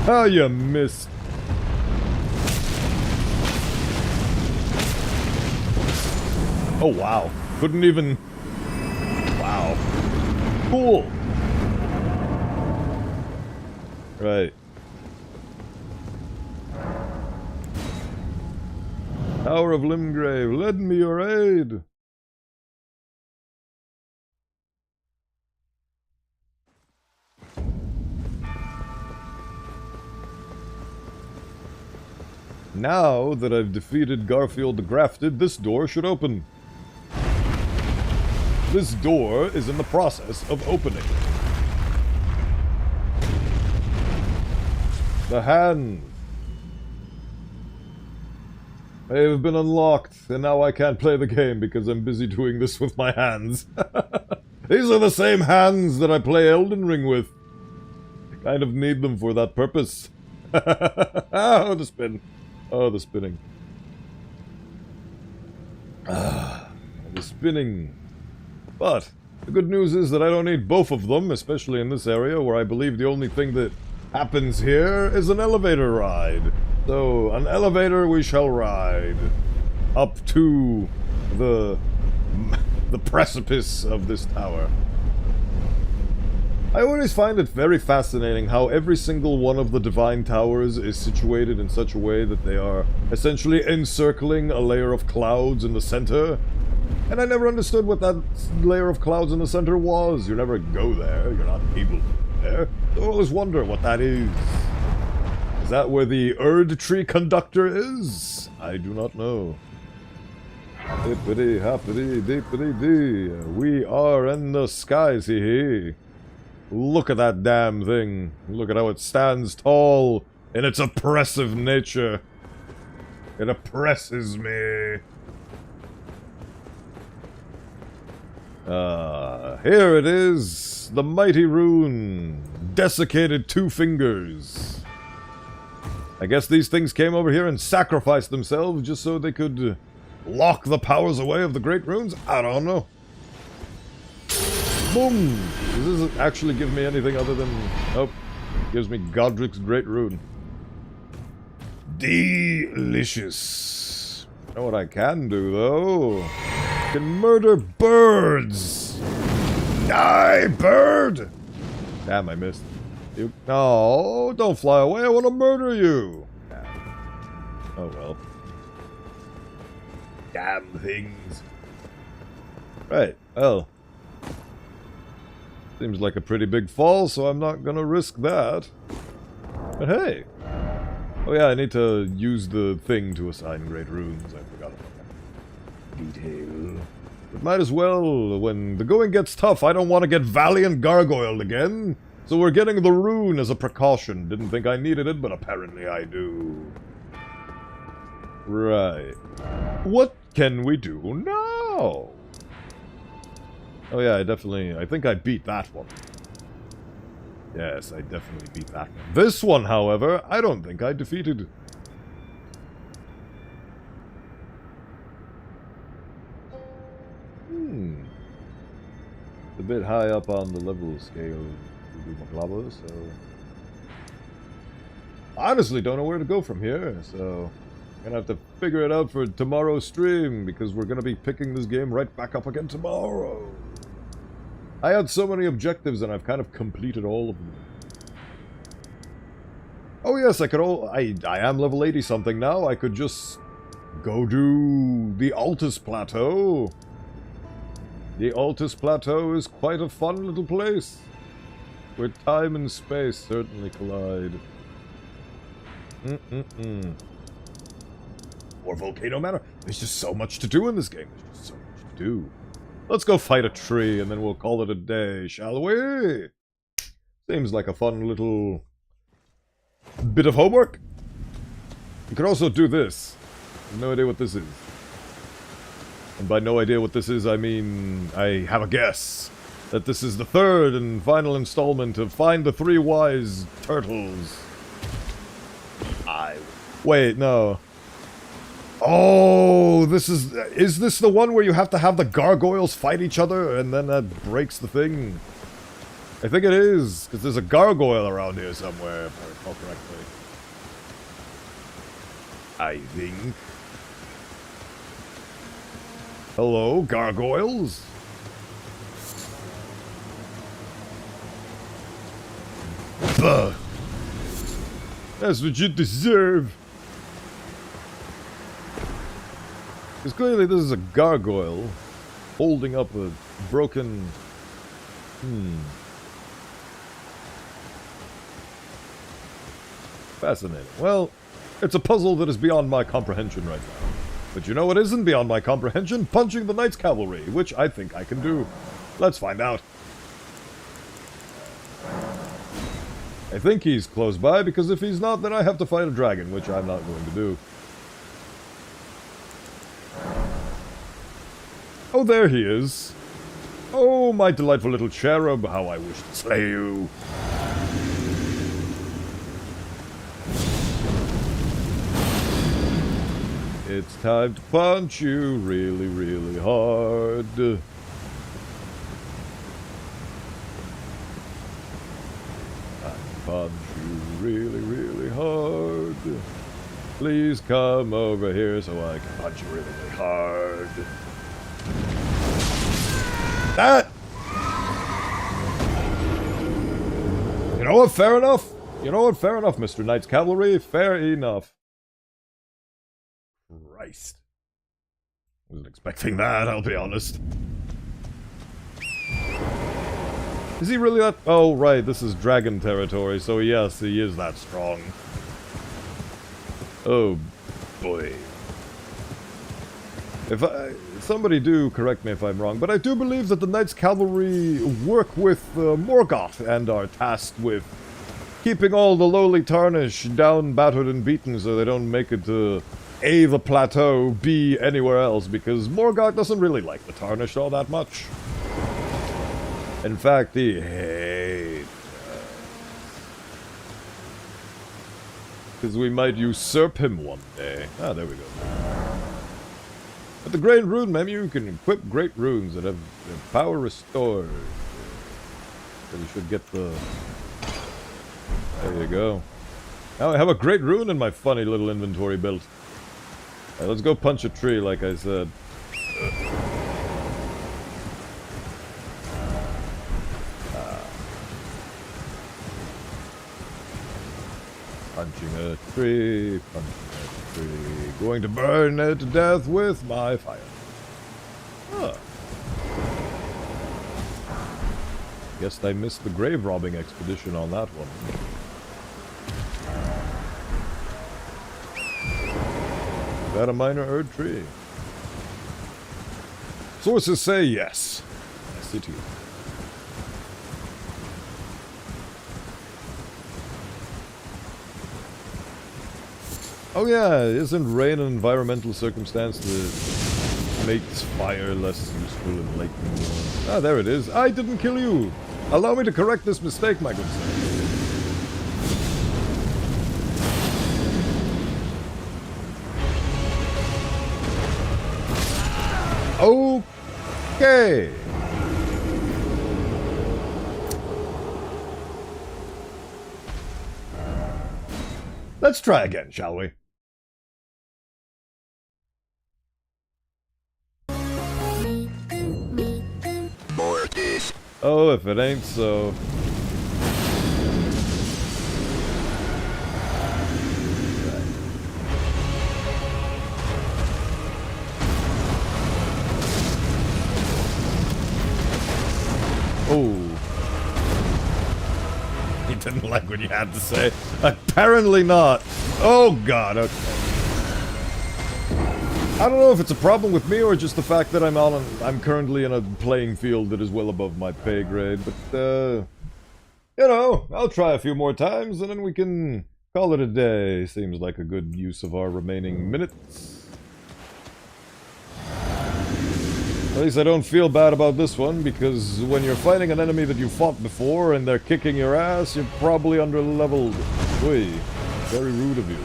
Ah, you missed. Oh, wow. Couldn't even... Wow. Cool. Right. Tower of Limgrave, lend me your aid. Now that I've defeated Garfield the Grafted, this door should open. This door is in the process of opening. The hands. They have been unlocked, and now I can't play the game because I'm busy doing this with my hands. These are the same hands that I play Elden Ring with. I kind of need them for that purpose. Oh, the spin. Oh, the spinning. Ah, the spinning. But the good news is that I don't need both of them, especially in this area where I believe the only thing that happens here is an elevator ride. So, an elevator we shall ride up to the precipice of this tower. I always find it very fascinating how every single one of the Divine Towers is situated in such a way that they are essentially encircling a layer of clouds in the center. And I never understood what that layer of clouds in the center was. You never go there, you're not able to go there. So I always wonder what that is. Is that where the Erd Tree Conductor is? I do not know. Dippity hoppity dippity dee. We are in the skies, hee hee. Look at that damn thing. Look at how it stands tall in its oppressive nature. It oppresses me. Here it is. The mighty rune. Desiccated Two Fingers. I guess these things came over here and sacrificed themselves just so they could lock the powers away of the Great Runes? I don't know. Boom! Does this actually give me anything other than... Oh, it gives me Godric's Great Rune. Delicious. You know what I can do, though? I can murder birds! Die, bird! Damn, I missed. You... No, don't fly away, I want to murder you! Oh, well. Damn things. Right, well... Seems like a pretty big fall, so I'm not gonna risk that. But hey! Oh yeah, I need to use the thing to assign great runes. I forgot about that detail. But might as well, when the going gets tough, I don't want to get Valiant Gargoyled again. So we're getting the rune as a precaution. Didn't think I needed it, but apparently I do. Right. What can we do now? Oh yeah, I think I beat that one. Yes, I definitely beat that one. This one, however, I don't think I defeated. It's a bit high up on the level scale to do Maglava, so... Honestly, don't know where to go from here, so... Gonna have to figure it out for tomorrow's stream, because we're gonna be picking this game right back up again tomorrow. I had so many objectives and I've kind of completed all of them. Oh yes, I am level 80 something now. I could just go do the Altus Plateau. The Altus Plateau is quite a fun little place, where time and space certainly collide. Or Volcano Manor. There's just so much to do in this game. There's just so much to do. Let's go fight a tree and then we'll call it a day, shall we? Seems like a fun little bit of homework. You could also do this. I have no idea what this is. And by no idea what this is, I mean, I have a guess that this is the third and final installment of Find the Three Wise Turtles. Wait, no. Oh, this is this the one where you have to have the gargoyles fight each other and then that breaks the thing? I think it is, because there's a gargoyle around here somewhere, if I recall correctly. I think. Hello, gargoyles? Buh. That's what you deserve. Because clearly this is a gargoyle holding up a broken... Fascinating. Well, it's a puzzle that is beyond my comprehension right now. But you know what isn't beyond my comprehension? Punching the Knight's Cavalry, which I think I can do. Let's find out. I think he's close by, because if he's not, then I have to fight a dragon, which I'm not going to do. Oh, there he is. Oh, my delightful little cherub, how I wish to slay you. It's time to punch you really, really hard. Punch you really, really hard. Please come over here so I can punch you really, really hard. That! You know what? Fair enough. You know what? Fair enough, Mr. Knight's Cavalry. Fair enough. Christ. Wasn't expecting that, I'll be honest. Is he really that... Oh, right, this is dragon territory, so yes, he is that strong. Oh, boy. Somebody do correct me if I'm wrong, but I do believe that the Knights Cavalry work with Morgoth and are tasked with keeping all the lowly Tarnish down, battered, and beaten so they don't make it to A, the plateau, B, anywhere else, because Morgoth doesn't really like the Tarnished all that much. In fact, he hates us. Because we might usurp him one day. Ah, there we go. At the Great Rune menu, you can equip great runes that have their power restored. So you should get the... There you go. Now I have a great rune in my funny little inventory built. Alright, let's go punch a tree, like I said. Punching a tree, punching a tree. Going to burn it to death with my fire. Huh. Guess I missed the grave robbing expedition on that one. Is that a minor Erd tree? Sources say yes. Yes, it is. Oh yeah, isn't rain an environmental circumstance that makes fire less useful in late game? Ah, there it is. I didn't kill you! Allow me to correct this mistake, my good sir. Okay. Let's try again, shall we? Oh, if it ain't so. Oh. He didn't like what you had to say. Apparently not. Oh god, okay. I don't know if it's a problem with me or just the fact that I'm currently in a playing field that is well above my pay grade, but you know, I'll try a few more times and then we can call it a day. Seems like a good use of our remaining minutes. At least I don't feel bad about this one, because when you're fighting an enemy that you fought before and they're kicking your ass, you're probably under-leveled. Oy, very rude of you.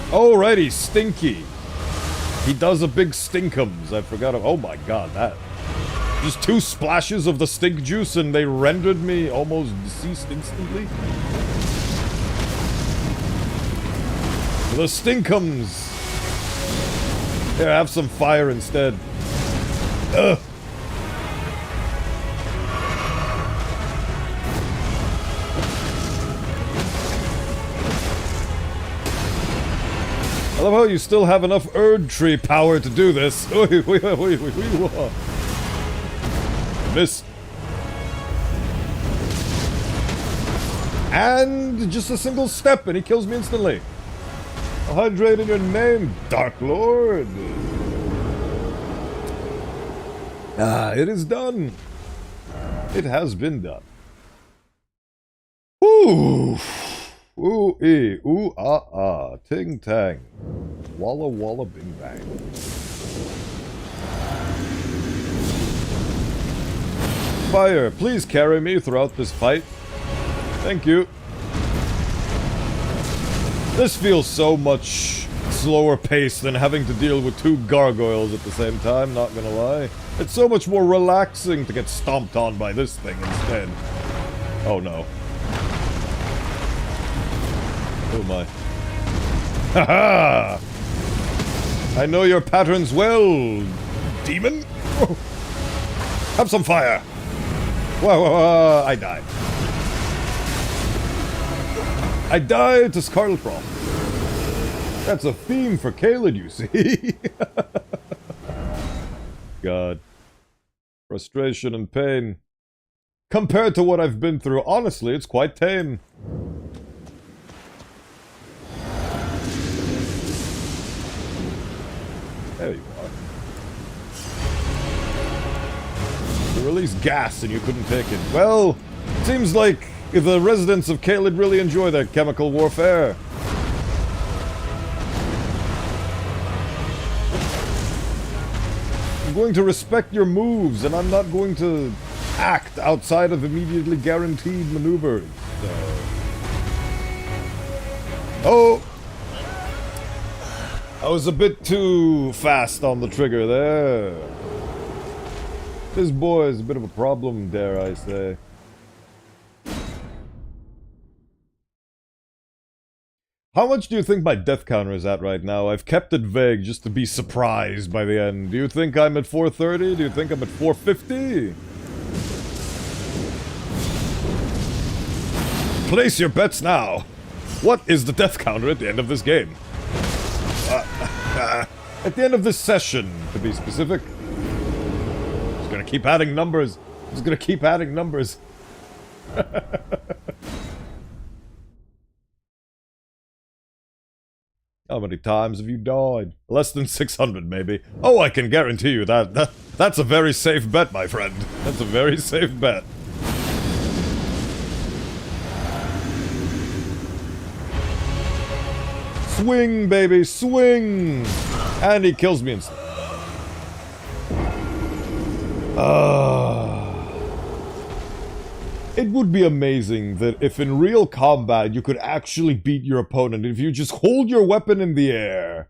Alrighty, Stinky. He does a big stinkums. I forgot. Oh my god, that. Just 2 splashes of the stink juice and they rendered me almost deceased instantly. The stinkums. Here, have some fire instead. Ugh. I love how you still have enough Erd Tree power to do this. Miss. And just a single step and he kills me instantly. I'll hydrate in your name, Dark Lord. Ah, it is done. It has been done. Ooh. Ooh, ee, ooh, ah, ah, ting, tang. Walla, walla, bing, bang. Fire, please carry me throughout this fight. Thank you. This feels so much slower paced than having to deal with two gargoyles at the same time, not gonna lie. It's so much more relaxing to get stomped on by this thing instead. Oh no. Oh my. Haha! I know your patterns well, demon! Have some fire! Whoa, whoa, whoa, I died. I died to Scarlet Frost. That's a theme for Caelid, you see. God. Frustration and pain. Compared to what I've been through, honestly, it's quite tame. There you are. You released gas and you couldn't take it. Well, seems like the residents of Caelid really enjoy their chemical warfare. I'm going to respect your moves, and I'm not going to act outside of immediately guaranteed maneuvers. So. Oh! I was a bit too fast on the trigger there. This boy is a bit of a problem, dare I say. How much do you think my death counter is at right now? I've kept it vague just to be surprised by the end. Do you think I'm at 430? Do you think I'm at 450? Place your bets now. What is the death counter at the end of this game? At the end of this session, to be specific. Just gonna keep adding numbers. Just gonna keep adding numbers. How many times have you died? Less than 600, maybe. Oh, I can guarantee you that's a very safe bet, my friend. That's a very safe bet. Swing, baby, swing! And he kills me instantly. It would be amazing that if in real combat you could actually beat your opponent if you just hold your weapon in the air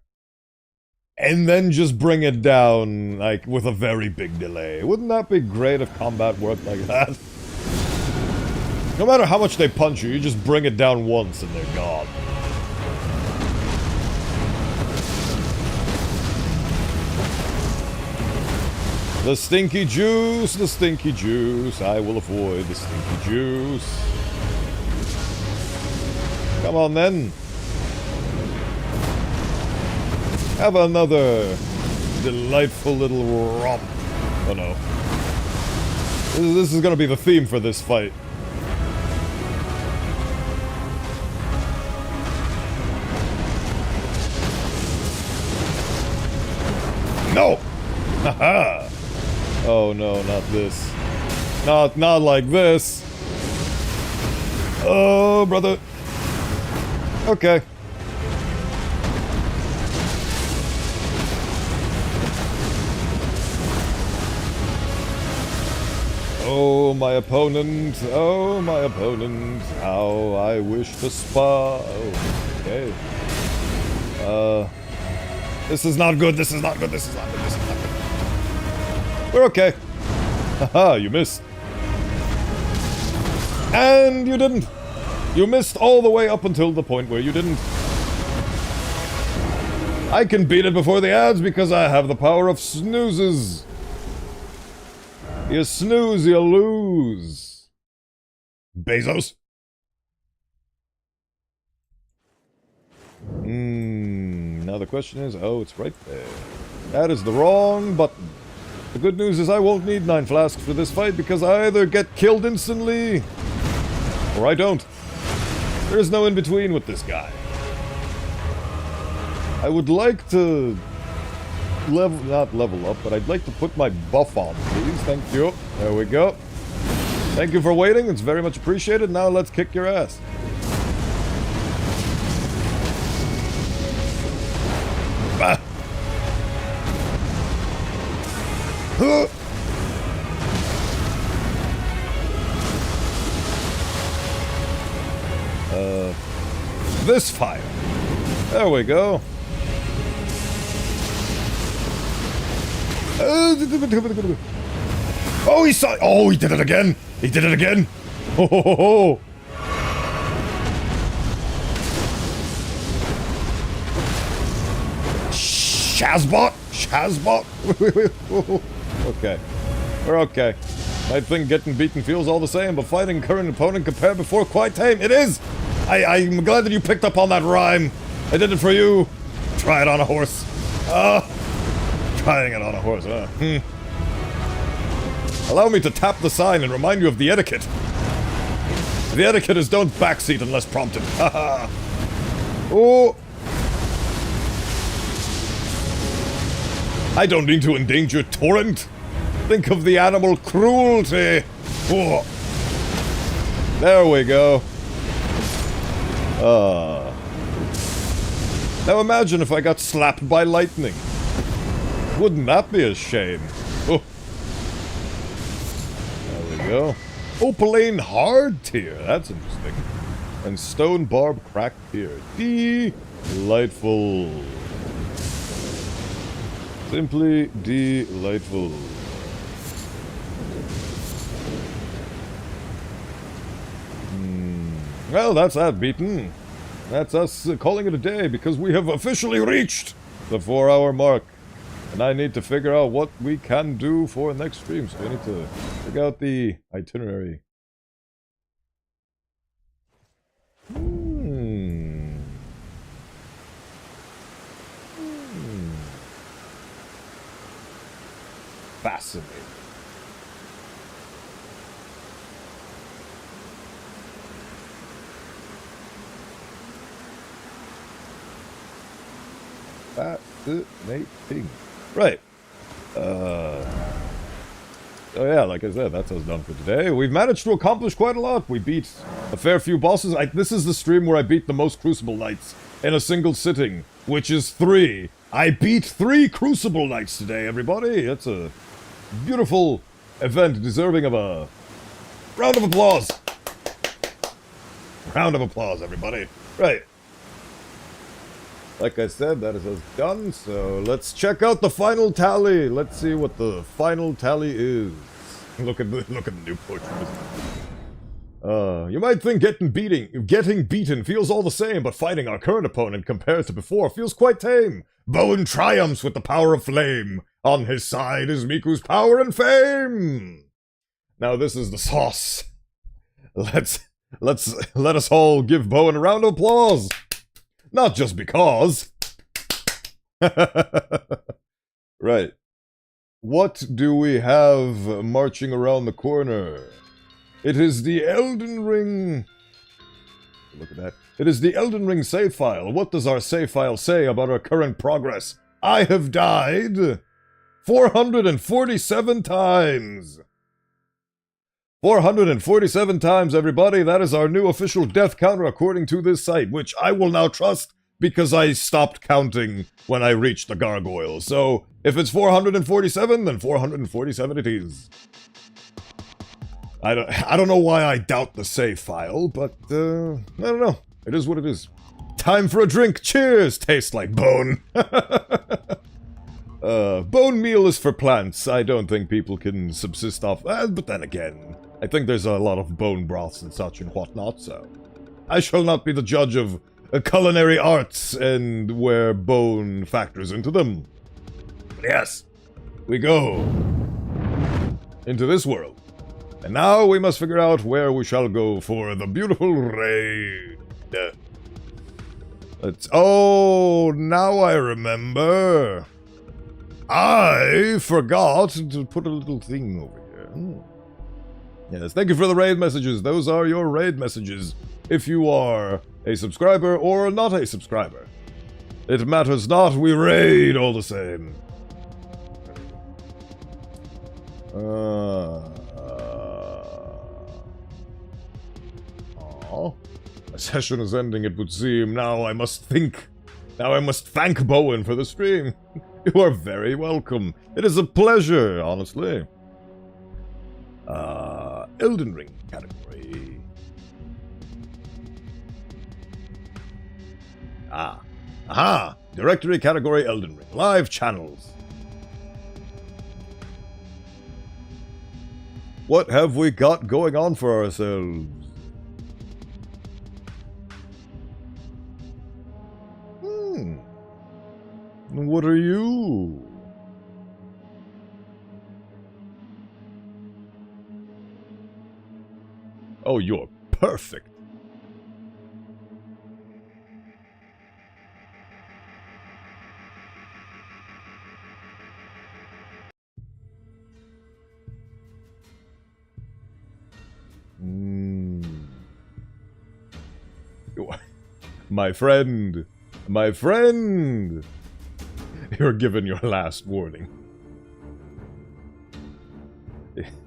and then just bring it down, like, with a very big delay. Wouldn't that be great if combat worked like that? No matter how much they punch you, you just bring it down once and they're gone. The stinky juice, I will avoid the stinky juice. Come on then. Have another delightful little romp. Oh no. This is gonna be the theme for this fight. No! Haha! Oh no, not this. Not like this. Oh, brother. Okay. Oh, my opponent. Oh, my opponent. How I wish to spa. Oh, okay. This is not good. This is not good. This is not good. This is not good. We're okay. Haha, you missed. And you didn't. You missed all the way up until the point where you didn't. I can beat it before the ads because I have the power of snoozes. You snooze, you lose. Bezos. Now the question is, oh, it's right there. That is the wrong button. The good news is I won't need 9 flasks for this fight because I either get killed instantly or I don't. There is no in between with this guy. I would like to not level up, but I'd like to put my buff on, please. Thank you. There we go. Thank you for waiting. It's very much appreciated. Now let's kick your ass. Ah. Huh. This fire. There we go. Oh, he saw. Oh, he did it again. He did it again. Oh, ho, ho, ho. Shazbot. Shazbot. Okay. We're okay. I think getting beaten feels all the same, but fighting current opponent compared before quite tame. It is. I'm glad that you picked up on that rhyme. I did it for you. Try it on a horse. Trying it on a horse, Allow me to tap the sign and remind you of the etiquette. The etiquette is don't backseat unless prompted. Haha. Oh. I don't mean to endanger Torrent. Think of the animal cruelty. Oh. There we go. Now imagine if I got slapped by lightning. Wouldn't that be a shame? Oh. There we go. Opaline hard tier. That's interesting. And stone barb crack tier. Delightful. Simply delightful. Well, that's that beaten. That's us calling it a day because we have officially reached the 4-hour mark. And I need to figure out what we can do for next stream. So I need to figure out the itinerary. Fascinating. Fascinating. Right. Oh yeah, like I said, that's us done for today. We've managed to accomplish quite a lot. We beat a fair few bosses. This is the stream where I beat the most Crucible Knights in a single sitting, which is 3. I beat 3 Crucible Knights today, everybody. It's a beautiful event deserving of a round of applause. Round of applause, everybody. Right. Like I said, that is us done, so let's check out the final tally. Let's see what the final tally is. Look at the new pushes. You might think getting beaten feels all the same, but fighting our current opponent compared to before feels quite tame. Bowen triumphs with the power of flame. On his side is Miku's power and fame. Now this is the sauce. Let us all give Bowen a round of applause. Not just because. Right. What do we have marching around the corner? It is the Elden Ring. Look at that. It is the Elden Ring save file. What does our save file say about our current progress? I have died 447 times. 447 times, everybody. That is our new official death counter according to this site, which I will now trust because I stopped counting when I reached the gargoyle. So, if it's 447, then 447 it is. I don't know why I doubt the save file, but, I don't know. It is what it is. Time for a drink. Cheers! Tastes like bone. Bone meal is for plants. I don't think people can subsist off that, but then again, I think there's a lot of bone broths and such and whatnot, so I shall not be the judge of culinary arts and where bone factors into them. Yes, we go into this world. And now we must figure out where we shall go for the beautiful raid. Oh, now I remember. I forgot to put a little thing over here. Yes, thank you for the raid messages. Those are your raid messages. If you are a subscriber or not a subscriber. It matters not, we raid all the same. My session is ending, it would seem. Now I must think. Now I must thank Bowen for the stream. You are very welcome. It is a pleasure, honestly. Elden Ring category. Aha! Directory category Elden Ring. Live channels. What have we got going on for ourselves? What are you? Oh, you're perfect. My friend, you're given your last warning.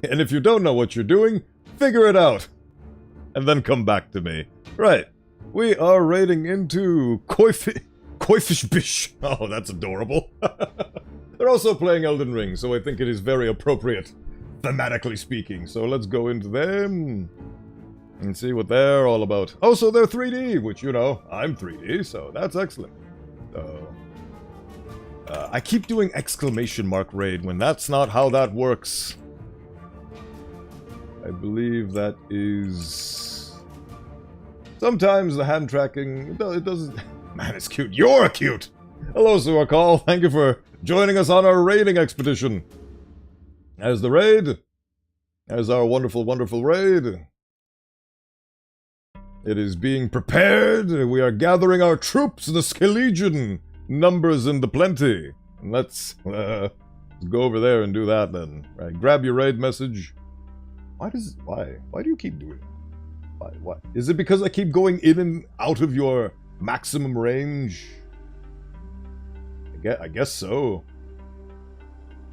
And if you don't know what you're doing, figure it out. And then come back to me. Right, we are raiding into Koifishbish. Oh, that's adorable. They're also playing Elden Ring, so I think it is very appropriate, thematically speaking. So let's go into them and see what they're all about. Oh, so they're 3D, which, you know, I'm 3D, so that's excellent. So, I keep doing exclamation mark raid when that's not how that works. I believe that is... Sometimes the hand tracking, it doesn't... Man, it's cute. You're cute! Hello, Suakal. Thank you for joining us on our raiding expedition. As the raid, as our wonderful, wonderful raid, it is being prepared. We are gathering our troops, the Skelegion. Numbers in the plenty. Let's go over there and do that then. Right, grab your raid message. Why do you keep doing it? Why? Is it because I keep going in and out of your maximum range? I guess so.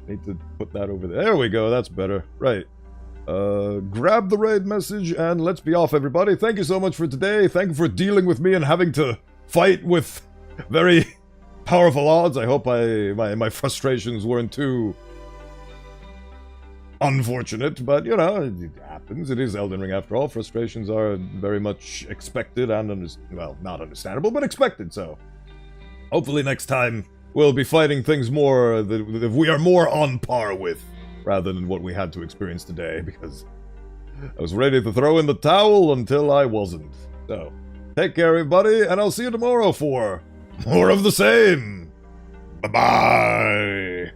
Need to put that over there. There we go, that's better. Right. Grab the raid message and let's be off, everybody. Thank you so much for today. Thank you for dealing with me and having to fight with very powerful odds. I hope my frustrations weren't too unfortunate, but you know, it happens. It is Elden Ring after all. Frustrations are very much expected and, well, not understandable, but expected, so hopefully next time we'll be fighting things more that we are more on par with, rather than what we had to experience today, because I was ready to throw in the towel until I wasn't. So, take care, everybody, and I'll see you tomorrow for more of the same. Bye-bye.